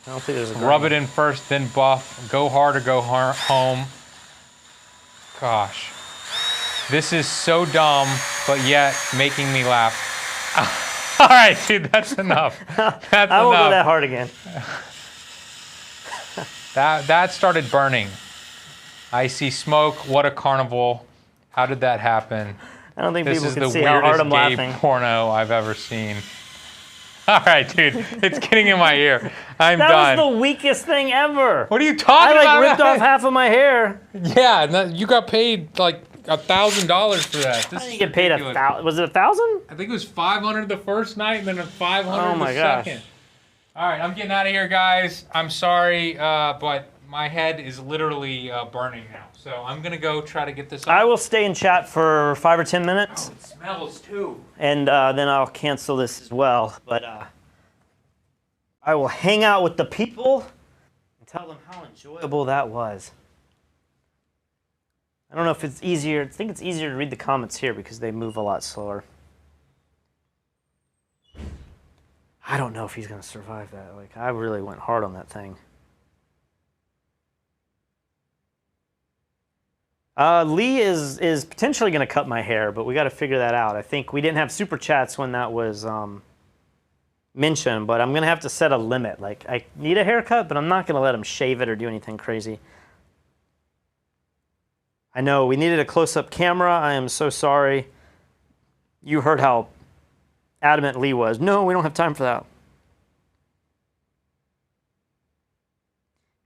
I don't think there's a grain. Rub it in first, then buff. Go hard or go home. Gosh. This is so dumb, but yet making me laugh. All right, dude, that's enough. That's I won't enough. go that hard again. That started burning. I see smoke. What a carnival. How did that happen? I don't think this people is can the see how hard I'm weirdest gay laughing. porno I've ever seen. All right, dude. It's getting in my ear. I'm done. That was the weakest thing ever. What are you talking about? I ripped off half of my hair. Yeah, you got paid like $1,000 for that. This I didn't get paid $1,000. Was it $1,000? I think it was $500 the first night and then $500 Oh my the gosh. second. All right, I'm getting out of here, guys. I'm sorry, but my head is literally burning now. So I'm going to go try to get this up. I will stay in chat for 5 or 10 minutes. Oh, it smells too. And then I'll cancel this as well. But I will hang out with the people and tell them how enjoyable that was. I don't know if it's easier. I think it's easier to read the comments here because they move a lot slower. I don't know if he's going to survive that. Like, I really went hard on that thing. Lee is potentially going to cut my hair, but we got to figure that out. I think we didn't have super chats when that was mentioned, but I'm going to have to set a limit. Like, I need a haircut, but I'm not going to let him shave it or do anything crazy. I know we needed a close-up camera. I am so sorry. You heard how adamant Lee was. No, we don't have time for that.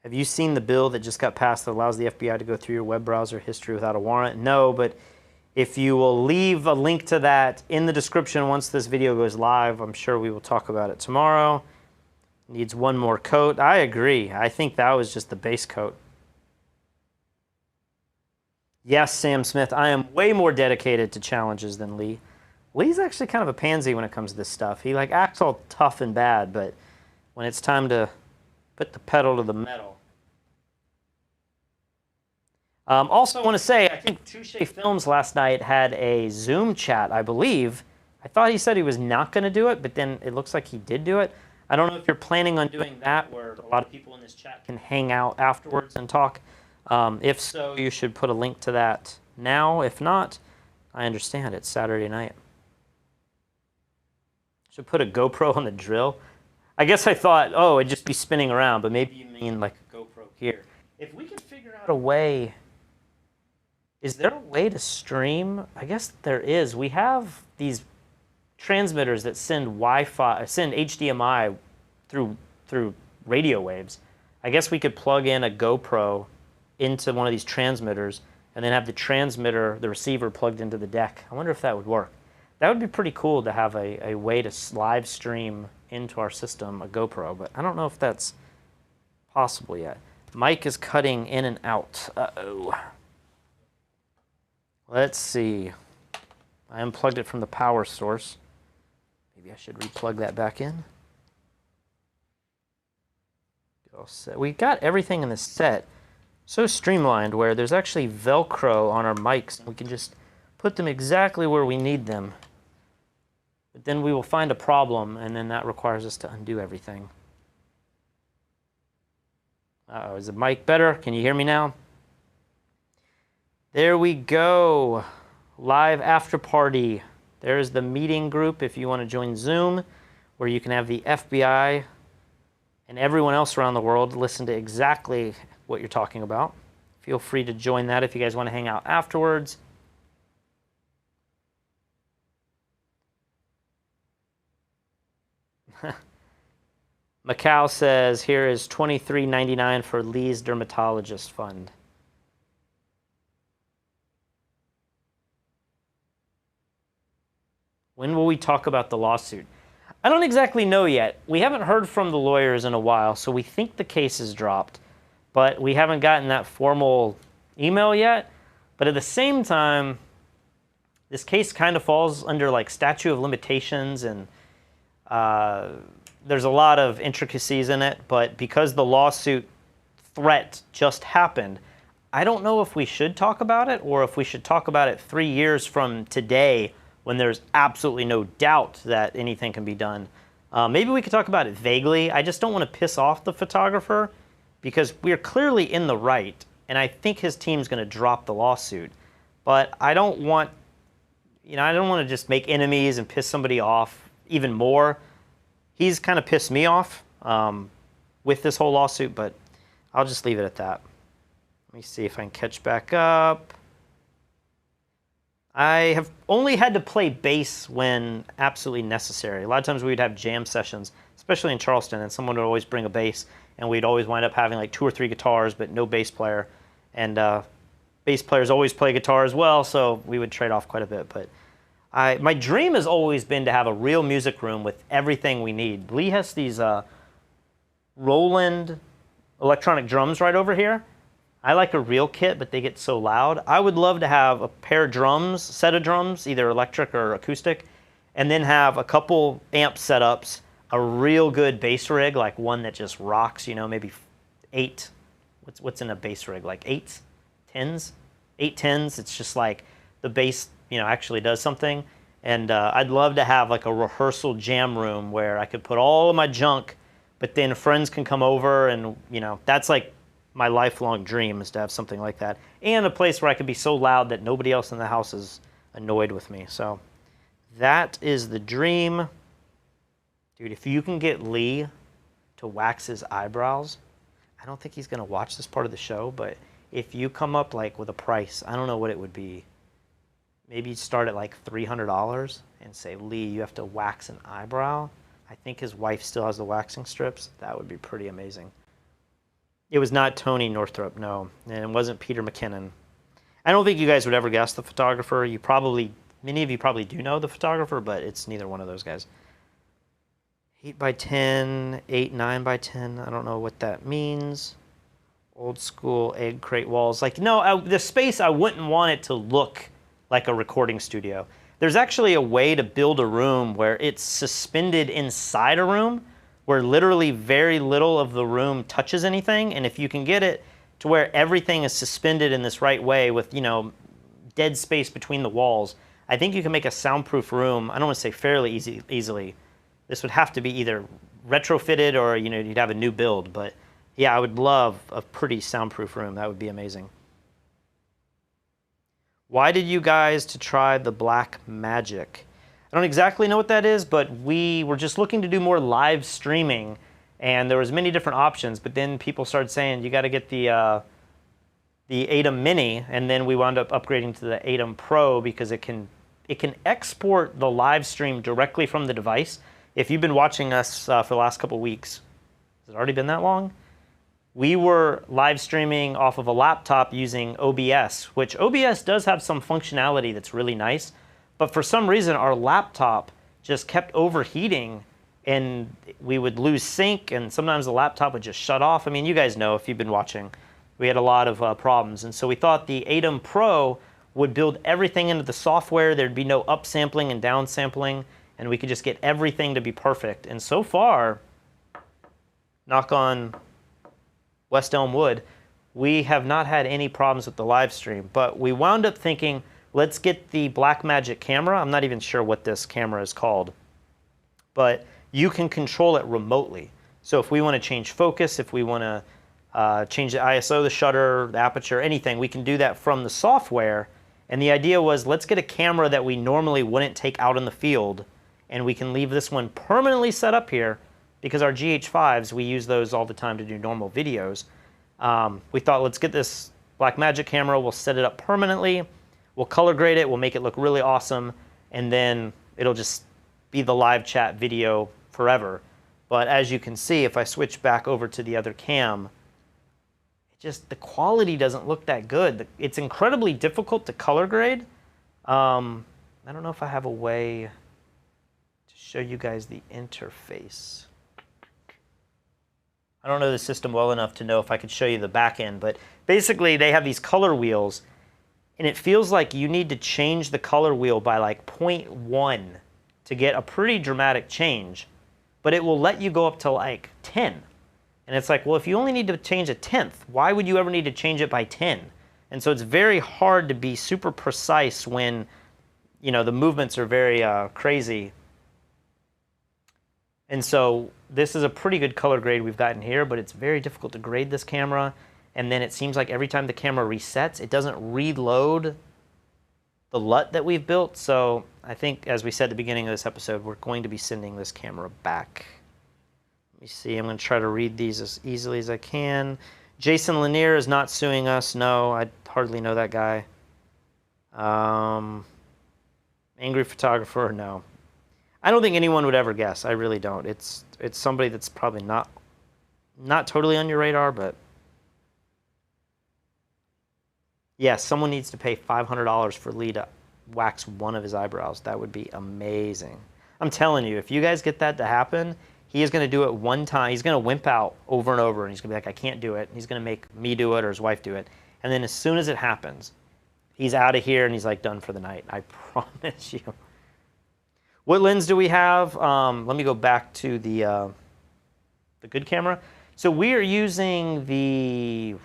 Have you seen the bill that just got passed that allows the FBI to go through your web browser history without a warrant? No, but if you will leave a link to that in the description once this video goes live, I'm sure we will talk about it tomorrow. Needs one more coat. I agree. I think that was just the base coat. Yes, Sam Smith, I am way more dedicated to challenges than Lee. Lee's actually kind of a pansy when it comes to this stuff. He like acts all tough and bad, but when it's time to put the pedal to the metal. Also, I want to say, I think Touche Films last night had a Zoom chat, I believe. I thought he said he was not going to do it, but then it looks like he did do it. I don't know if you're planning on doing that, where a lot of people in this chat can hang out afterwards and talk. If so, you should put a link to that now. If not, I understand. It's Saturday night. Should put a GoPro on the drill. I guess I thought, oh, it'd just be spinning around, but maybe you mean like a GoPro here. If we could figure out a way, is there a way to stream? I guess there is. We have these transmitters that send Wi-Fi, send HDMI through radio waves. I guess we could plug in a GoPro into one of these transmitters and then have the transmitter, the receiver plugged into the deck. I wonder if that would work. That would be pretty cool to have a way to live stream into our system a GoPro, but I don't know if that's possible yet. Mike is cutting in and out. Uh-oh. Let's see. I unplugged it from the power source. Maybe I should replug that back in. We got everything in the set. so streamlined where there's actually Velcro on our mics. We can just put them exactly where we need them. But then we will find a problem, and then that requires us to undo everything. Uh-oh, is the mic better? Can you hear me now? There we go. Live after party. There's the meeting group if you want to join Zoom, where you can have the FBI and everyone else around the world listen to exactly what you're talking about. Feel free to join that if you guys want to hang out afterwards. Macau says, here is $23.99 for Lee's Dermatologist Fund. When will we talk about the lawsuit? I don't exactly know yet. We haven't heard from the lawyers in a while, so we think the case is dropped, but we haven't gotten that formal email yet. But at the same time, this case kind of falls under like statute of limitations, and there's a lot of intricacies in it, but because the lawsuit threat just happened, I don't know if we should talk about it or if we should talk about it 3 years from today when there's absolutely no doubt that anything can be done. Maybe we could talk about it vaguely. I just don't want to piss off the photographer because we are clearly in the right, and I think his team's going to drop the lawsuit. But I don't want, I don't want to just make enemies and piss somebody off even more. He's kind of pissed me off with this whole lawsuit, but I'll just leave it at that. Let me see if I can catch back up. I have only had to play bass when absolutely necessary. A lot of times we would have jam sessions, especially in Charleston, and someone would always bring a bass, and we'd always wind up having like 2 or 3 guitars, but no bass player. And bass players always play guitar as well, so we would trade off quite a bit. But my dream has always been to have a real music room with everything we need. Lee has these Roland electronic drums right over here. I like a real kit, but they get so loud. I would love to have a pair of drums, set of drums, either electric or acoustic, and then have a couple amp setups, a real good bass rig, like one that just rocks, maybe 8. What's in a bass rig? Like 8s? 10s? 8 10s. It's just like the bass, actually does something. And I'd love to have like a rehearsal jam room where I could put all of my junk, but then friends can come over and, that's like my lifelong dream is to have something like that. And a place where I could be so loud that nobody else in the house is annoyed with me. So that is the dream. Dude, if you can get Lee to wax his eyebrows, I don't think he's going to watch this part of the show, but if you come up like with a price, I don't know what it would be. Maybe start at like $300 and say, Lee, you have to wax an eyebrow. I think his wife still has the waxing strips. That would be pretty amazing. It was not Tony Northrup, no, and it wasn't Peter McKinnon. I don't think you guys would ever guess the photographer. Many of you probably do know the photographer, but it's neither one of those guys. 8x10, 8, 9x10. I don't know what that means. Old school egg crate walls. The space, I wouldn't want it to look like a recording studio. There's actually a way to build a room where it's suspended inside a room, where literally very little of the room touches anything. And if you can get it to where everything is suspended in this right way with, dead space between the walls, I think you can make a soundproof room. I don't want to say fairly easily. This would have to be either retrofitted or, you'd have a new build. But yeah, I would love a pretty soundproof room. That would be amazing. Why did you guys to try the Black Magic? I don't exactly know what that is, but we were just looking to do more live streaming, and there was many different options, but then people started saying you got to get the ATEM Mini, and then we wound up upgrading to the ATEM Pro because it can export the live stream directly from the device. If you've been watching us for the last couple weeks, has it already been that long? We were live streaming off of a laptop using OBS, which OBS does have some functionality that's really nice. But for some reason, our laptop just kept overheating, and we would lose sync, and sometimes the laptop would just shut off. I mean, you guys know if you've been watching, we had a lot of problems. And so we thought the ATEM Pro would build everything into the software. There'd be no upsampling and downsampling, and we could just get everything to be perfect. And so far, knock on West Elm Wood, we have not had any problems with the live stream, but we wound up thinking, let's get the Blackmagic camera. I'm not even sure what this camera is called, but you can control it remotely. So if we want to change focus, if we want to change the ISO, the shutter, the aperture, anything, we can do that from the software. And the idea was, let's get a camera that we normally wouldn't take out in the field, and we can leave this one permanently set up here, because our GH5s, we use those all the time to do normal videos. We thought, let's get this Blackmagic camera, we'll set it up permanently, we'll color grade it, we'll make it look really awesome, and then it'll just be the live chat video forever. But as you can see, if I switch back over to the other cam, the quality doesn't look that good. It's incredibly difficult to color grade. I don't know if I have a way to show you guys the interface. I don't know the system well enough to know if I could show you the back end, but basically they have these color wheels, and it feels like you need to change the color wheel by like 0.1 to get a pretty dramatic change, but it will let you go up to like 10. And it's like, well, if you only need to change a 1/10, why would you ever need to change it by 10? And so it's very hard to be super precise when, you know, the movements are very crazy. And so this is a pretty good color grade we've gotten here, but it's very difficult to grade this camera. And then it seems like every time the camera resets, it doesn't reload the LUT that we've built. So I think, as we said at the beginning of this episode, we're going to be sending this camera back. Let me see. I'm going to try to read these as easily as I can. Jason Lanier is not suing us. No, I hardly know that guy. Angry photographer, no. I don't think anyone would ever guess. I really don't. It's somebody that's probably not totally on your radar, but yes, someone needs to pay $500 for Lee to wax one of his eyebrows. That would be amazing. I'm telling you, if you guys get that to happen, he is going to do it one time. He's going to wimp out over and over, and he's going to be like, I can't do it. And he's going to make me do it or his wife do it. And then as soon as it happens, he's out of here and he's like done for the night. I promise you. What lens do we have? Let me go back to the good camera. So we are using the,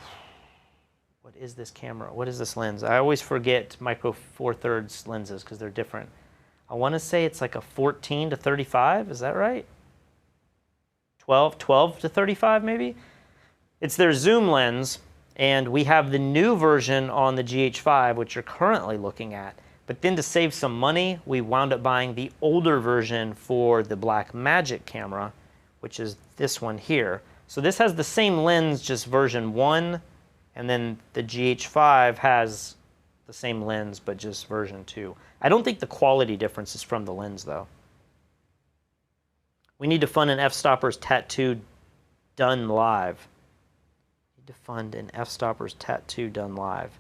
what is this camera? What is this lens? I always forget micro four thirds lenses because they're different. I want to say it's like a 14 to 35. Is that right? 12 to 35 maybe? It's their zoom lens, and we have the new version on the GH5, which you're currently looking at. But then to save some money, we wound up buying the older version for the Blackmagic camera, which is this one here. So this has the same lens, just version 1, and then the GH5 has the same lens, but just version 2. I don't think the quality difference is from the lens, though. We need to fund an F-Stoppers tattoo done live. Need to fund an F-Stoppers tattoo done live.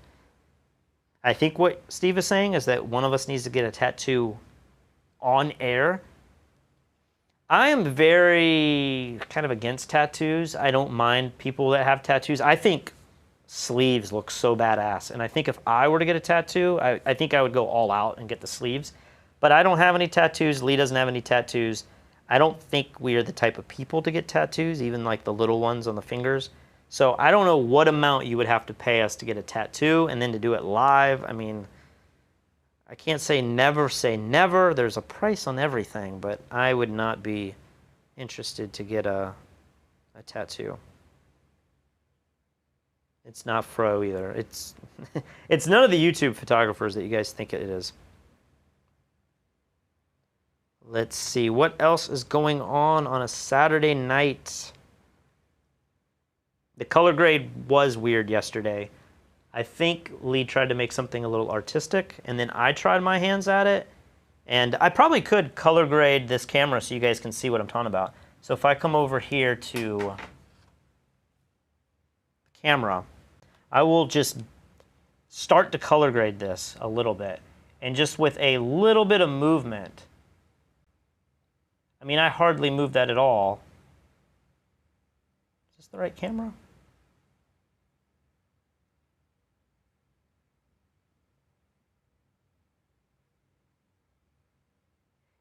I think what Steve is saying is that one of us needs to get a tattoo on air. I am very kind of against tattoos. I don't mind people that have tattoos. I think sleeves look so badass. And I think if I were to get a tattoo, I think I would go all out and get the sleeves. But I don't have any tattoos. Lee doesn't have any tattoos. I don't think we are the type of people to get tattoos, even like the little ones on the fingers. So I don't know what amount you would have to pay us to get a tattoo and then to do it live. I mean, I can't say never say never. There's a price on everything, but I would not be interested to get a tattoo. It's not fro either. It's it's none of the YouTube photographers that you guys think it is. Let's see, what else is going on a Saturday night? The color grade was weird yesterday. I think Lee tried to make something a little artistic, and then I tried my hands at it. And I probably could color grade this camera so you guys can see what I'm talking about. So if I come over here to the camera, I will just start to color grade this a little bit. And just with a little bit of movement, I mean, I hardly moved that at all. Is this the right camera?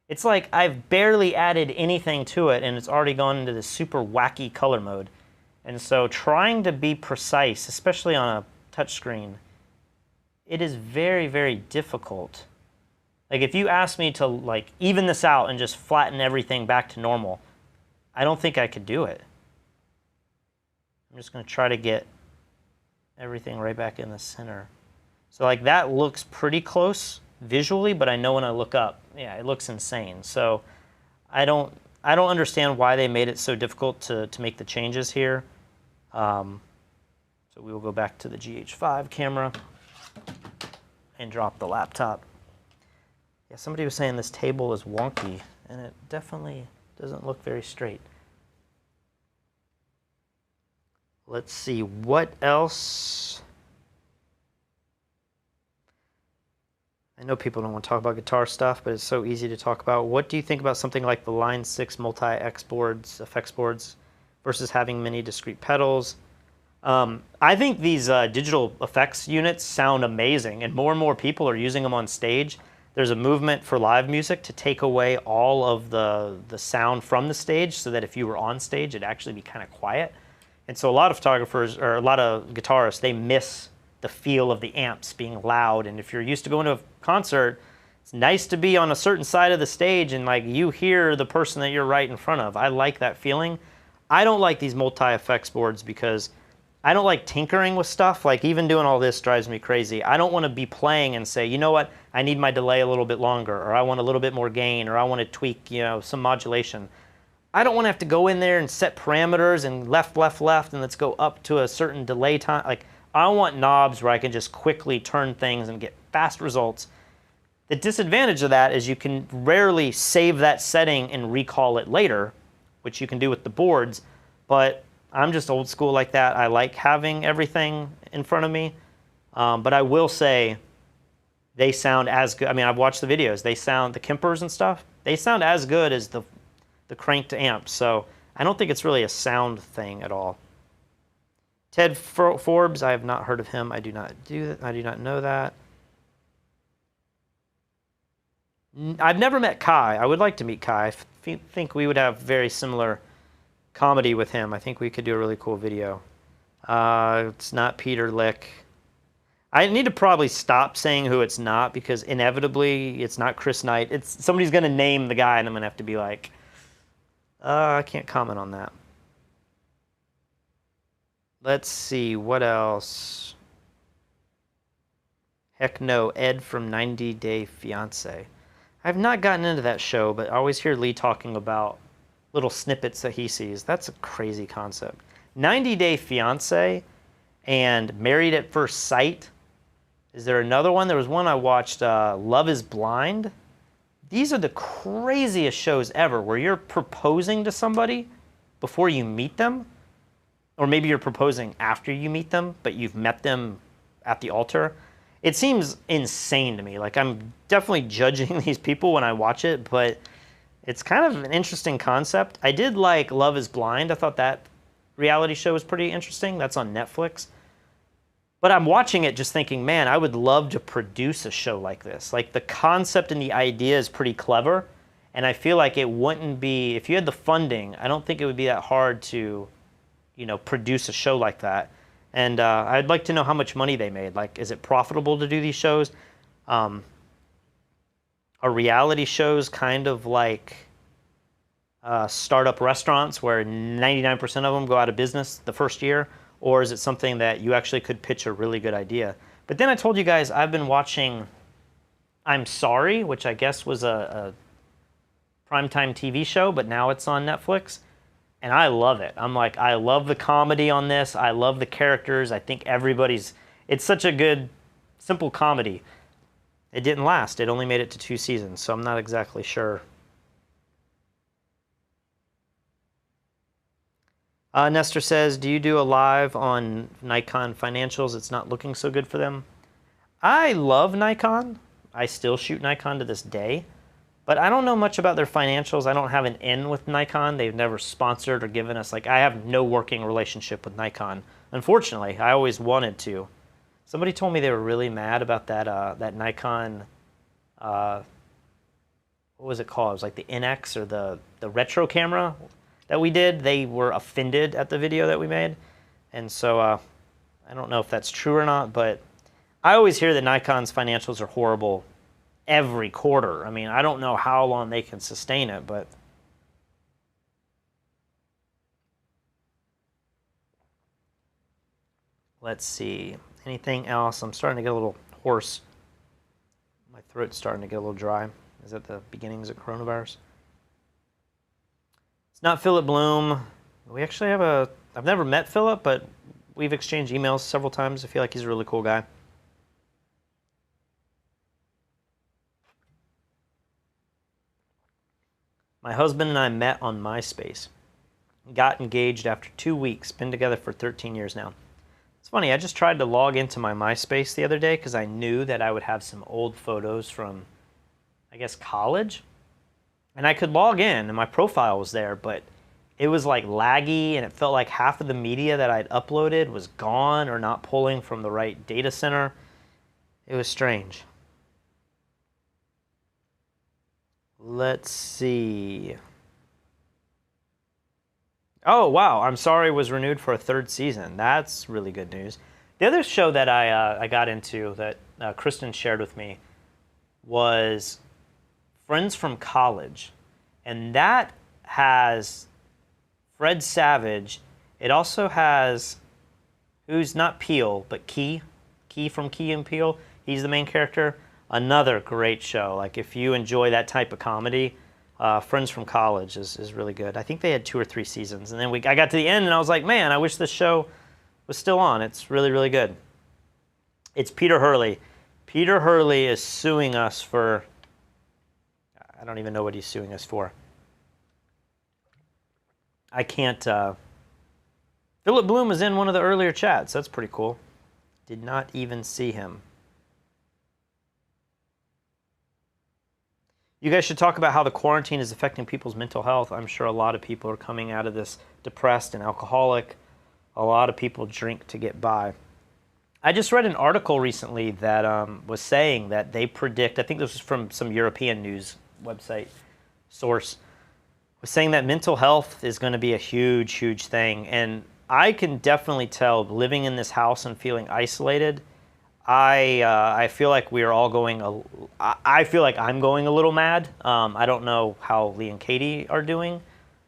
It's like I've barely added anything to it, and it's already gone into this super wacky color mode. And so trying to be precise, especially on a touchscreen, it is very, very difficult. Like if you ask me to like even this out and just flatten everything back to normal, I don't think I could do it. I'm just going to try to get everything right back in the center. So like that looks pretty close visually, but I know when I look up, yeah, it looks insane. So I don't understand why they made it so difficult to make the changes here. So we will go back to the GH5 camera and drop the laptop. Yeah, somebody was saying this table is wonky, and it definitely doesn't look very straight. Let's see, what else? I know people don't want to talk about guitar stuff, but it's so easy to talk about. What do you think about something like the Line 6 multi-X boards, effects boards, versus having many discrete pedals? I think these digital effects units sound amazing, and more people are using them on stage. There's a movement for live music to take away all of the sound from the stage so that if you were on stage, it'd actually be kind of quiet. And so a lot of photographers, or a lot of guitarists, they miss the feel of the amps being loud. And if you're used to going to a concert, it's nice to be on a certain side of the stage and like you hear the person that you're right in front of. I like that feeling. I don't like these multi-effects boards because I don't like tinkering with stuff. Like even doing all this drives me crazy. I don't want to be playing and say, you know what, I need my delay a little bit longer, or I want a little bit more gain, or I want to tweak, you know, some modulation. I don't want to have to go in there and set parameters and left, and let's go up to a certain delay time. Like I want knobs where I can just quickly turn things and get fast results. The disadvantage of that is you can rarely save that setting and recall it later, which you can do with the boards, but I'm just old school like that. I like having everything in front of me. But I will say they sound as good. I mean, I've watched the videos. They sound, the Kempers and stuff, they sound as good as the cranked amps. So I don't think it's really a sound thing at all. Ted Forbes, I have not heard of him. I do not know that. I've never met Kai. I would like to meet Kai. I think we would have very similar comedy with him. I think we could do a really cool video. It's not Peter Lick. I need to probably stop saying who it's not because inevitably it's not Chris Knight. It's somebody's going to name the guy and I'm going to have to be like, I can't comment on that. Let's see, what else? Heck no, Ed from 90 Day Fiancé. I've not gotten into that show, but I always hear Lee talking about little snippets that he sees. That's a crazy concept. 90 Day Fiancé and Married at First Sight. Is there another one? There was one I watched, Love is Blind. These are the craziest shows ever where you're proposing to somebody before you meet them. Or maybe you're proposing after you meet them, but you've met them at the altar. It seems insane to me. Like I'm definitely judging these people when I watch it, but it's kind of an interesting concept. I did like Love is Blind. I thought that reality show was pretty interesting. That's on Netflix. But I'm watching it just thinking, man, I would love to produce a show like this. Like the concept and the idea is pretty clever. And I feel like it wouldn't be, if you had the funding, I don't think it would be that hard to, you know, produce a show like that. And I'd like to know how much money they made. Like, is it profitable to do these shows? Are reality shows kind of like startup restaurants where 99% of them go out of business the first year? Or is it something that you actually could pitch a really good idea? But then I told you guys I've been watching I'm Sorry, which I guess was a primetime TV show, but now it's on Netflix. And I love it. I'm like, I love the comedy on this. I love the characters. I think it's such a good, simple comedy. It didn't last. It only made it to 2 seasons, so I'm not exactly sure. Nestor says, do you do a live on Nikon financials? It's not looking so good for them. I love Nikon. I still shoot Nikon to this day. But I don't know much about their financials. I don't have an in with Nikon. They've never sponsored or given us, like, I have no working relationship with Nikon. Unfortunately, I always wanted to. Somebody told me they were really mad about that Nikon, what was it called? It was like the NX or the retro camera. that we did, they were offended at the video that we made. And so I don't know if that's true or not, but I always hear that Nikon's financials are horrible every quarter. I mean, I don't know how long they can sustain it, but let's see. Anything else? I'm starting to get a little hoarse. My throat's starting to get a little dry. Is that the beginnings of coronavirus? It's not Philip Bloom. We actually have I've never met Philip, but we've exchanged emails several times. I feel like he's a really cool guy. My husband and I met on MySpace. Got engaged after 2 weeks. Been together for 13 years now. It's funny, I just tried to log into my MySpace the other day because I knew that I would have some old photos from, I guess, college. And I could log in and my profile was there, but it was like laggy and it felt like half of the media that I'd uploaded was gone or not pulling from the right data center. It was strange. Let's see. Oh, wow. I'm Sorry was renewed for a 3rd season. That's really good news. The other show that I got into that Kristen shared with me was Friends from College. And that has Fred Savage. It also has, who's not Peele, but Key from Key and Peele. He's the main character. Another great show. Like if you enjoy that type of comedy, Friends from College is really good. I think they had 2 or 3 seasons. And then I got to the end and I was like, man, I wish this show was still on. It's really, really good. It's Peter Hurley. Peter Hurley is suing us for, I don't even know what he's suing us for. I can't, Philip Bloom was in one of the earlier chats. That's pretty cool. Did not even see him. You guys should talk about how the quarantine is affecting people's mental health. I'm sure a lot of people are coming out of this depressed and alcoholic. A lot of people drink to get by. I just read an article recently that was saying that they predict, I think this was from some European news website source, was saying that mental health is going to be a huge, huge thing. And I can definitely tell, living in this house and feeling isolated, I feel like we are all going. I feel like I'm going a little mad. I don't know how Lee and Katie are doing,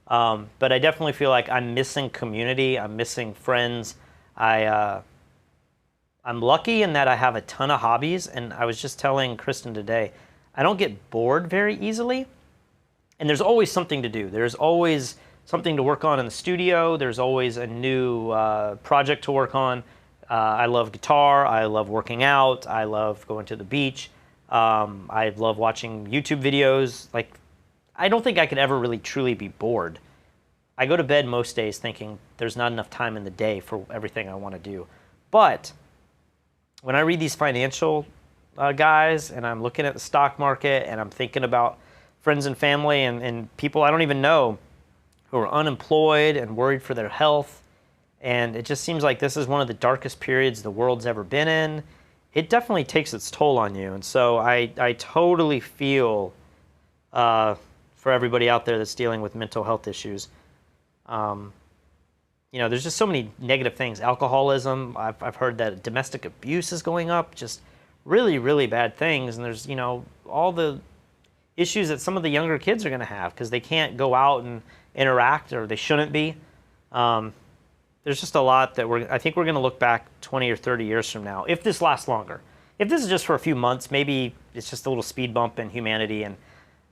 but I definitely feel like I'm missing community. I'm missing friends. I'm lucky in that I have a ton of hobbies, and I was just telling Kristen today, I don't get bored very easily, and there's always something to do. There's always something to work on in the studio. There's always a new project to work on. I love guitar, I love working out, I love going to the beach, I love watching YouTube videos. Like, I don't think I could ever really truly be bored. I go to bed most days thinking there's not enough time in the day for everything I want to do. But when I read these financial guys and I'm looking at the stock market and I'm thinking about friends and family and people I don't even know who are unemployed and worried for their health, and it just seems like this is one of the darkest periods the world's ever been in. It definitely takes its toll on you. And so I totally feel for everybody out there that's dealing with mental health issues. You know, there's just so many negative things. Alcoholism, I've heard that domestic abuse is going up, just really, really bad things. And there's, you know, all the issues that some of the younger kids are going to have because they can't go out and interact, or they shouldn't be. There's just a lot that I think we're going to look back 20 or 30 years from now, if this lasts longer. If this is just for a few months, maybe it's just a little speed bump in humanity and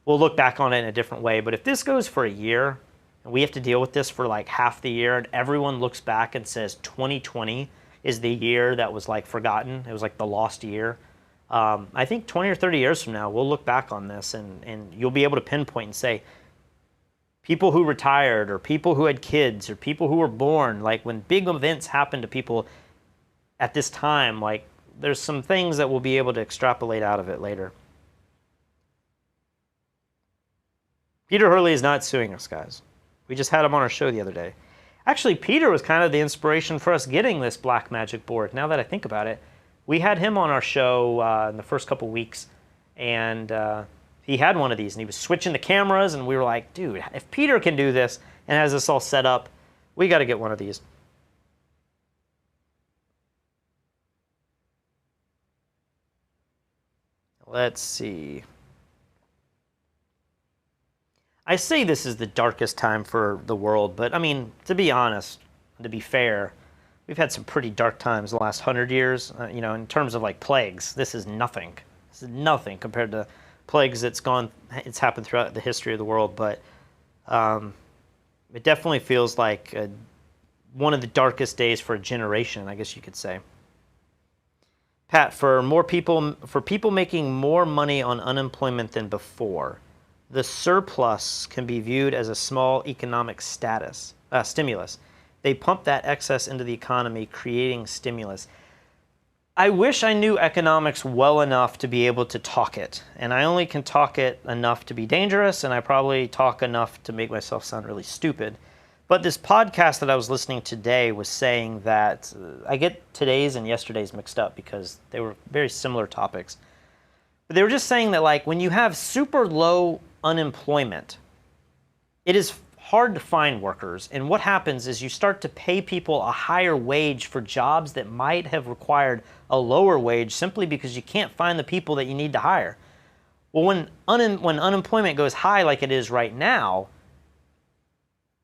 we'll look back on it in a different way. But if this goes for a year and we have to deal with this for like half the year and everyone looks back and says 2020 is the year that was like forgotten, it was like the lost year, I think 20 or 30 years from now, we'll look back on this and you'll be able to pinpoint and say, people who retired or people who had kids or people who were born, like when big events happen to people at this time, like there's some things that we'll be able to extrapolate out of it later. Peter Hurley is not suing us, guys. We just had him on our show the other day. Actually, Peter was kind of the inspiration for us getting this black magic board. Now that I think about it, we had him on our show in the first couple weeks, and He had one of these, and he was switching the cameras, and we were like, dude, if Peter can do this and has this all set up, we got to get one of these. Let's see. I say this is the darkest time for the world, but I mean, to be honest, to be fair, we've had some pretty dark times the last 100 years. You know, in terms of like plagues, this is nothing. This is nothing compared to plagues it's happened throughout the history of the world. But it definitely feels like one of the darkest days for a generation, I guess you could say. Pat, for people making more money on unemployment than before, the surplus can be viewed as a small economic stimulus. They pump that excess into the economy, creating stimulus. I wish I knew economics well enough to be able to talk it. And I only can talk it enough to be dangerous, and I probably talk enough to make myself sound really stupid. But this podcast that I was listening to today was saying that I get today's and yesterday's mixed up because they were very similar topics. But they were just saying that, like, when you have super low unemployment, it is hard to find workers. And what happens is you start to pay people a higher wage for jobs that might have required a lower wage simply because you can't find the people that you need to hire. Well, when unemployment goes high like it is right now,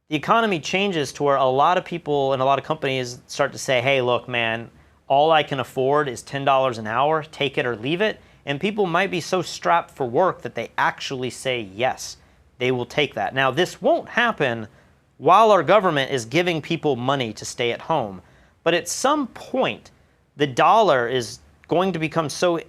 the economy changes to where a lot of people and a lot of companies start to say, hey, look, man, all I can afford is $10 an hour, take it or leave it. And people might be so strapped for work that they actually say yes, they will take that. Now, this won't happen while our government is giving people money to stay at home. But at some point, the dollar is going to become so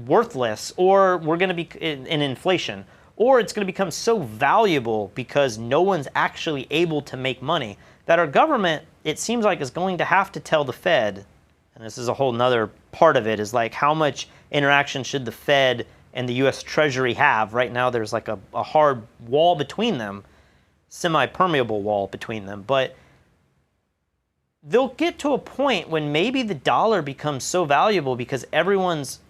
worthless, or we're going to be in inflation, or it's going to become so valuable because no one's actually able to make money that our government, it seems like, is going to have to tell the Fed, and this is a whole nother part of it, is like how much interaction should the Fed and the U.S. Treasury have. Right now there's like a hard wall between them, semi-permeable wall between them, but they'll get to a point when maybe the dollar becomes so valuable because everyone's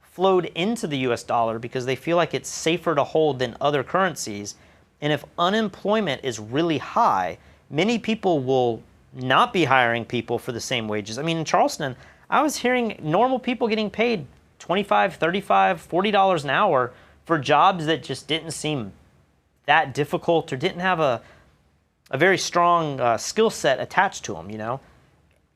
flowed into the U.S. dollar because they feel like it's safer to hold than other currencies. And if unemployment is really high, many people will not be hiring people for the same wages. I mean, in Charleston, I was hearing normal people getting paid $25, $35, $40 an hour for jobs that just didn't seem that difficult or didn't have a very strong skill set attached to them, you know?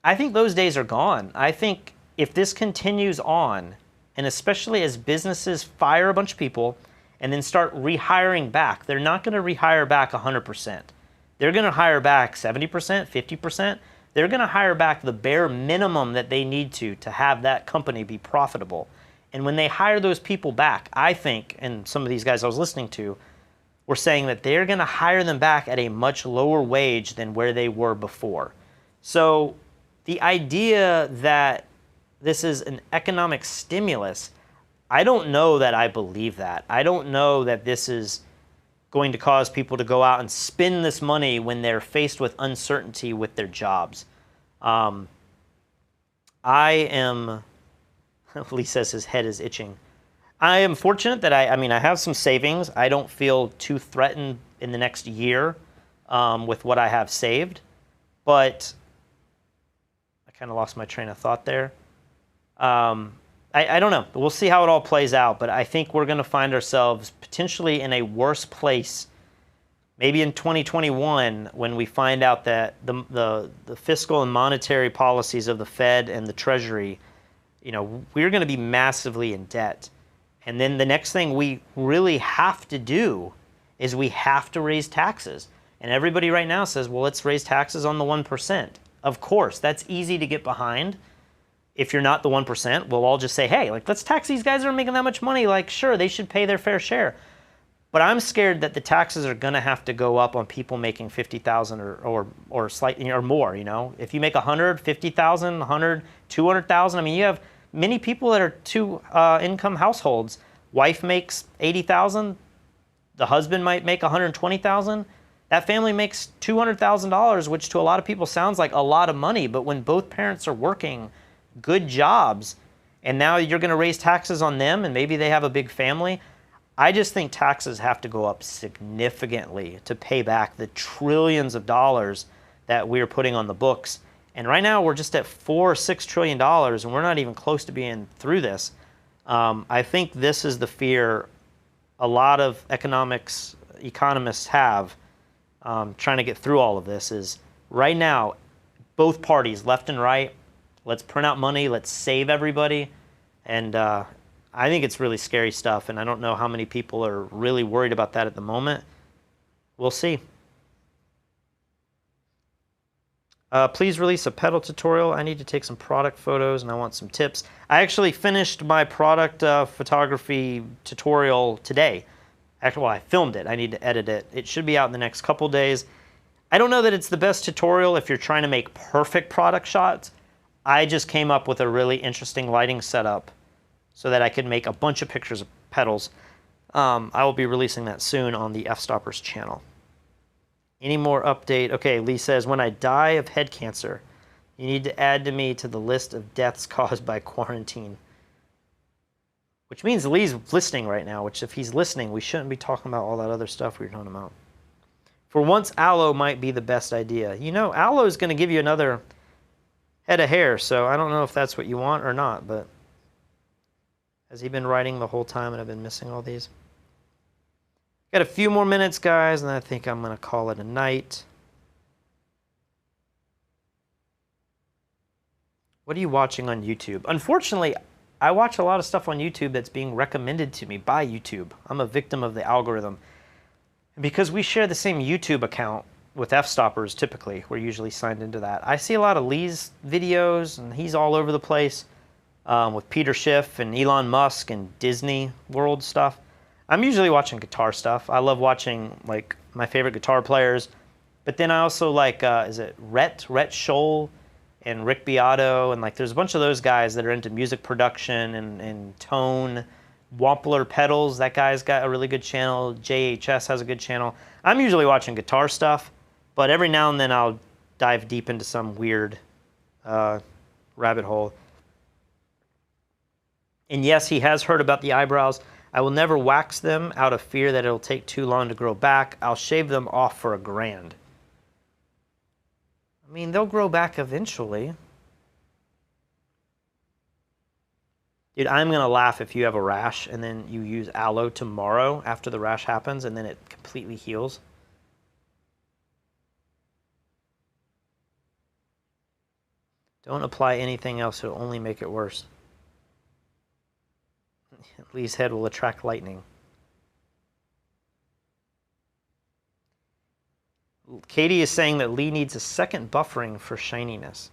I think those days are gone. I think if this continues on, and especially as businesses fire a bunch of people and then start rehiring back, they're not going to rehire back 100%. They're going to hire back 70%, 50%. They're going to hire back the bare minimum that they need to have that company be profitable. And when they hire those people back, I think, and some of these guys I was listening to were saying that they're going to hire them back at a much lower wage than where they were before. So the idea that this is an economic stimulus, I don't know that I believe that. I don't know that this is going to cause people to go out and spend this money when they're faced with uncertainty with their jobs. I am, Lee says his head is itching. I am fortunate that I have some savings. I don't feel too threatened in the next year with what I have saved, but I kind of lost my train of thought there. I don't know. We'll see how it all plays out, but I think we're going to find ourselves potentially in a worse place maybe in 2021 when we find out that the fiscal and monetary policies of the Fed and the Treasury, you know, we're going to be massively in debt. And then the next thing we really have to do is we have to raise taxes. And everybody right now says, well, let's raise taxes on the 1%. Of course, that's easy to get behind. If you're not the 1%, we'll all just say, hey, like, let's tax these guys that are making that much money. Like, sure, they should pay their fair share. But I'm scared that the taxes are going to have to go up on people making $50,000 or slightly or more, you know. If you make $100,000, $50,000, $100,000, $200,000, I mean, you have many people that are two-income households. Wife makes $80,000. The husband might make $120,000. That family makes $200,000, which to a lot of people sounds like a lot of money. But when both parents are working good jobs, and now you're going to raise taxes on them, and maybe they have a big family, I just think taxes have to go up significantly to pay back the trillions of dollars that we're putting on the books. And right now we're just at $4 or $6 trillion, and we're not even close to being through this. I think this is the fear a lot of economists have trying to get through all of this is right now, both parties, left and right, let's print out money, let's save everybody. And I think it's really scary stuff, and I don't know how many people are really worried about that at the moment. We'll see. Please release a pedal tutorial. I need to take some product photos, and I want some tips. I actually finished my product photography tutorial today. Actually, well, I filmed it. I need to edit it. It should be out in the next couple days. I don't know that it's the best tutorial if you're trying to make perfect product shots. I just came up with a really interesting lighting setup so that I could make a bunch of pictures of pedals. I will be releasing that soon on the F-Stoppers channel. Any more update? Okay, Lee says, when I die of head cancer, you need to add me to the list of deaths caused by quarantine. Which means Lee's listening right now, which if he's listening, we shouldn't be talking about all that other stuff we were talking about. For once, aloe might be the best idea. You know, aloe is going to give you another head of hair, so I don't know if that's what you want or not, but has he been writing the whole time and I've been missing all these? Got a few more minutes, guys, and I think I'm going to call it a night. What are you watching on YouTube? Unfortunately, I watch a lot of stuff on YouTube that's being recommended to me by YouTube. I'm a victim of the algorithm. And because we share the same YouTube account with F-Stoppers, typically, we're usually signed into that. I see a lot of Lee's videos, and he's all over the place with Peter Schiff and Elon Musk and Disney World stuff. I'm usually watching guitar stuff. I love watching like my favorite guitar players, but then I also like is it Rhett Scholl and Rick Beato, and like there's a bunch of those guys that are into music production and tone. Wampler Pedals, that guy's got a really good channel. JHS has a good channel. I'm usually watching guitar stuff, but every now and then I'll dive deep into some weird rabbit hole. And yes, he has heard about the eyebrows. I will never wax them out of fear that it'll take too long to grow back. I'll shave them off for $1,000. I mean, they'll grow back eventually. Dude, I'm going to laugh if you have a rash and then you use aloe tomorrow after the rash happens and then it completely heals. Don't apply anything else, it'll only make it worse. Lee's head will attract lightning. Katie is saying that Lee needs a second buffering for shininess.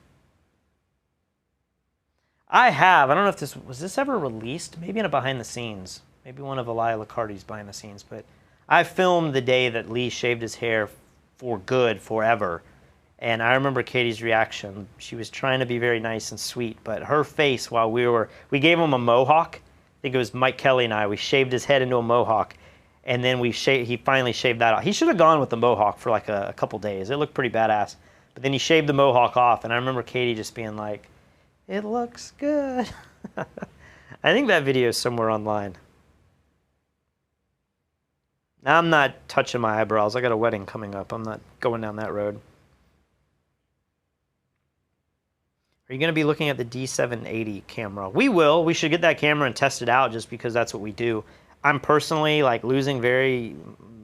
I don't know if was this ever released? Maybe in a behind the scenes. Maybe one of Elia Licardi's behind the scenes, but I filmed the day that Lee shaved his hair for good, forever. And I remember Katie's reaction. She was trying to be very nice and sweet, but her face while we gave him a mohawk. I think it was Mike Kelly and I. We shaved his head into a mohawk, and then he finally shaved that off. He should have gone with the mohawk for like a couple days. It looked pretty badass. But then he shaved the mohawk off, and I remember Katie just being like, "It looks good." I think that video is somewhere online. Now I'm not touching my eyebrows. I got a wedding coming up. I'm not going down that road. Are you going to be looking at the D780 camera? We will. We should get that camera and test it out just because that's what we do. I'm personally like losing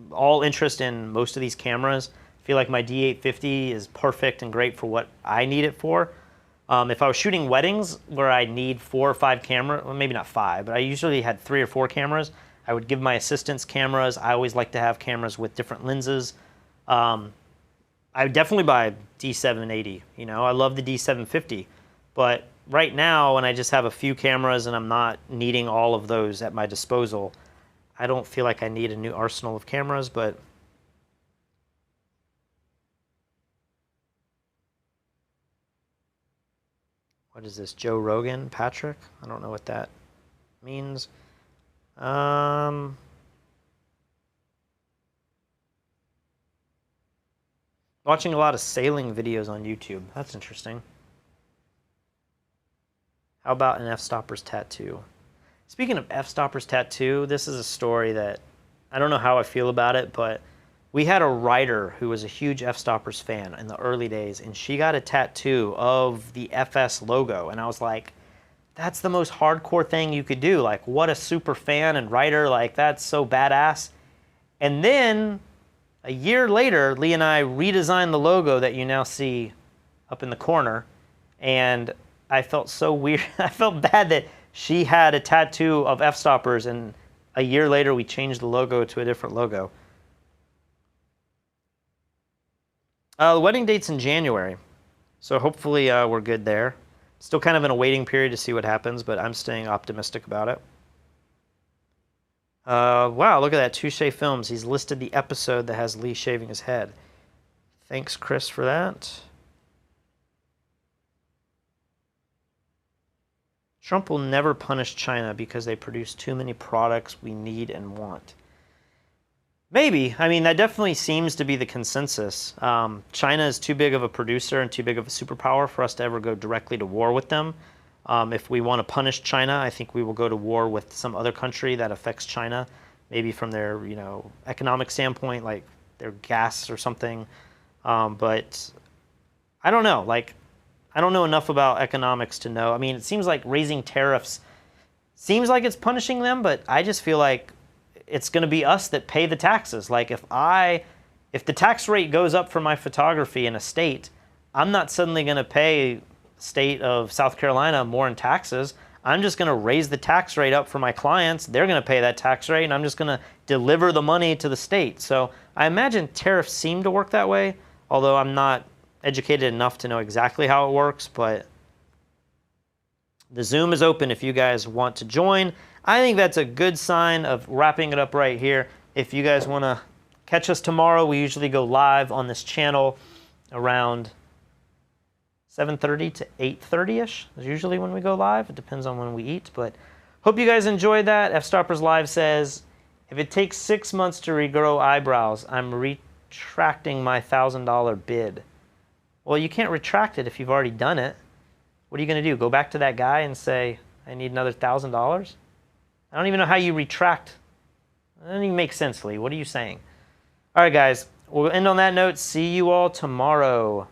all interest in most of these cameras. I feel like my D850 is perfect and great for what I need it for. If I was shooting weddings where I need 4 or 5 cameras, well, maybe not 5, but I usually had 3 or 4 cameras, I would give my assistants cameras. I always like to have cameras with different lenses. I would definitely buy a D780. You know, I love the D750. But right now, when I just have a few cameras and I'm not needing all of those at my disposal, I don't feel like I need a new arsenal of cameras, but what is this, Joe Rogan, Patrick? I don't know what that means. Watching a lot of sailing videos on YouTube. That's interesting. How about an F-Stoppers tattoo? Speaking of F-Stoppers tattoo, this is a story that I don't know how I feel about it, but we had a writer who was a huge F-Stoppers fan in the early days, and she got a tattoo of the FS logo, and I was like, that's the most hardcore thing you could do. Like, what a super fan and writer. Like, that's so badass. And then a year later, Lee and I redesigned the logo that you now see up in the corner, and I felt so weird. I felt bad that she had a tattoo of F-Stoppers, and a year later we changed the logo to a different logo. The wedding date's in January, so hopefully we're good there. Still kind of in a waiting period to see what happens, but I'm staying optimistic about it. Wow, look at that. Touche Films. He's listed the episode that has Lee shaving his head. Thanks, Chris, for that. Trump will never punish China because they produce too many products we need and want. Maybe. I mean, that definitely seems to be the consensus. China is too big of a producer and too big of a superpower for us to ever go directly to war with them. If we want to punish China, I think we will go to war with some other country that affects China, maybe from their, economic standpoint, like their gas or something. But I don't know. I don't know enough about economics to know. I mean, it seems like raising tariffs seems like it's punishing them, but I just feel like it's going to be us that pay the taxes. Like if the tax rate goes up for my photography in a state, I'm not suddenly going to pay the state of South Carolina more in taxes. I'm just going to raise the tax rate up for my clients. They're going to pay that tax rate, and I'm just going to deliver the money to the state. So I imagine tariffs seem to work that way, although I'm not educated enough to know exactly how it works. But the Zoom is open if you guys want to join. I think that's a good sign of wrapping it up right here. If you guys want to catch us tomorrow, we usually go live on this channel around 7:30 to 8:30ish is usually when we go live. It depends on when we eat, but hope you guys enjoyed that. F-Stoppers Live says, if it takes 6 months to regrow eyebrows, I'm retracting my $1,000 bid. Well, you can't retract it if you've already done it. What are you going to do? Go back to that guy and say, I need another $1,000? I don't even know how you retract. That doesn't even make sense, Lee. What are you saying? All right, guys. We'll end on that note. See you all tomorrow.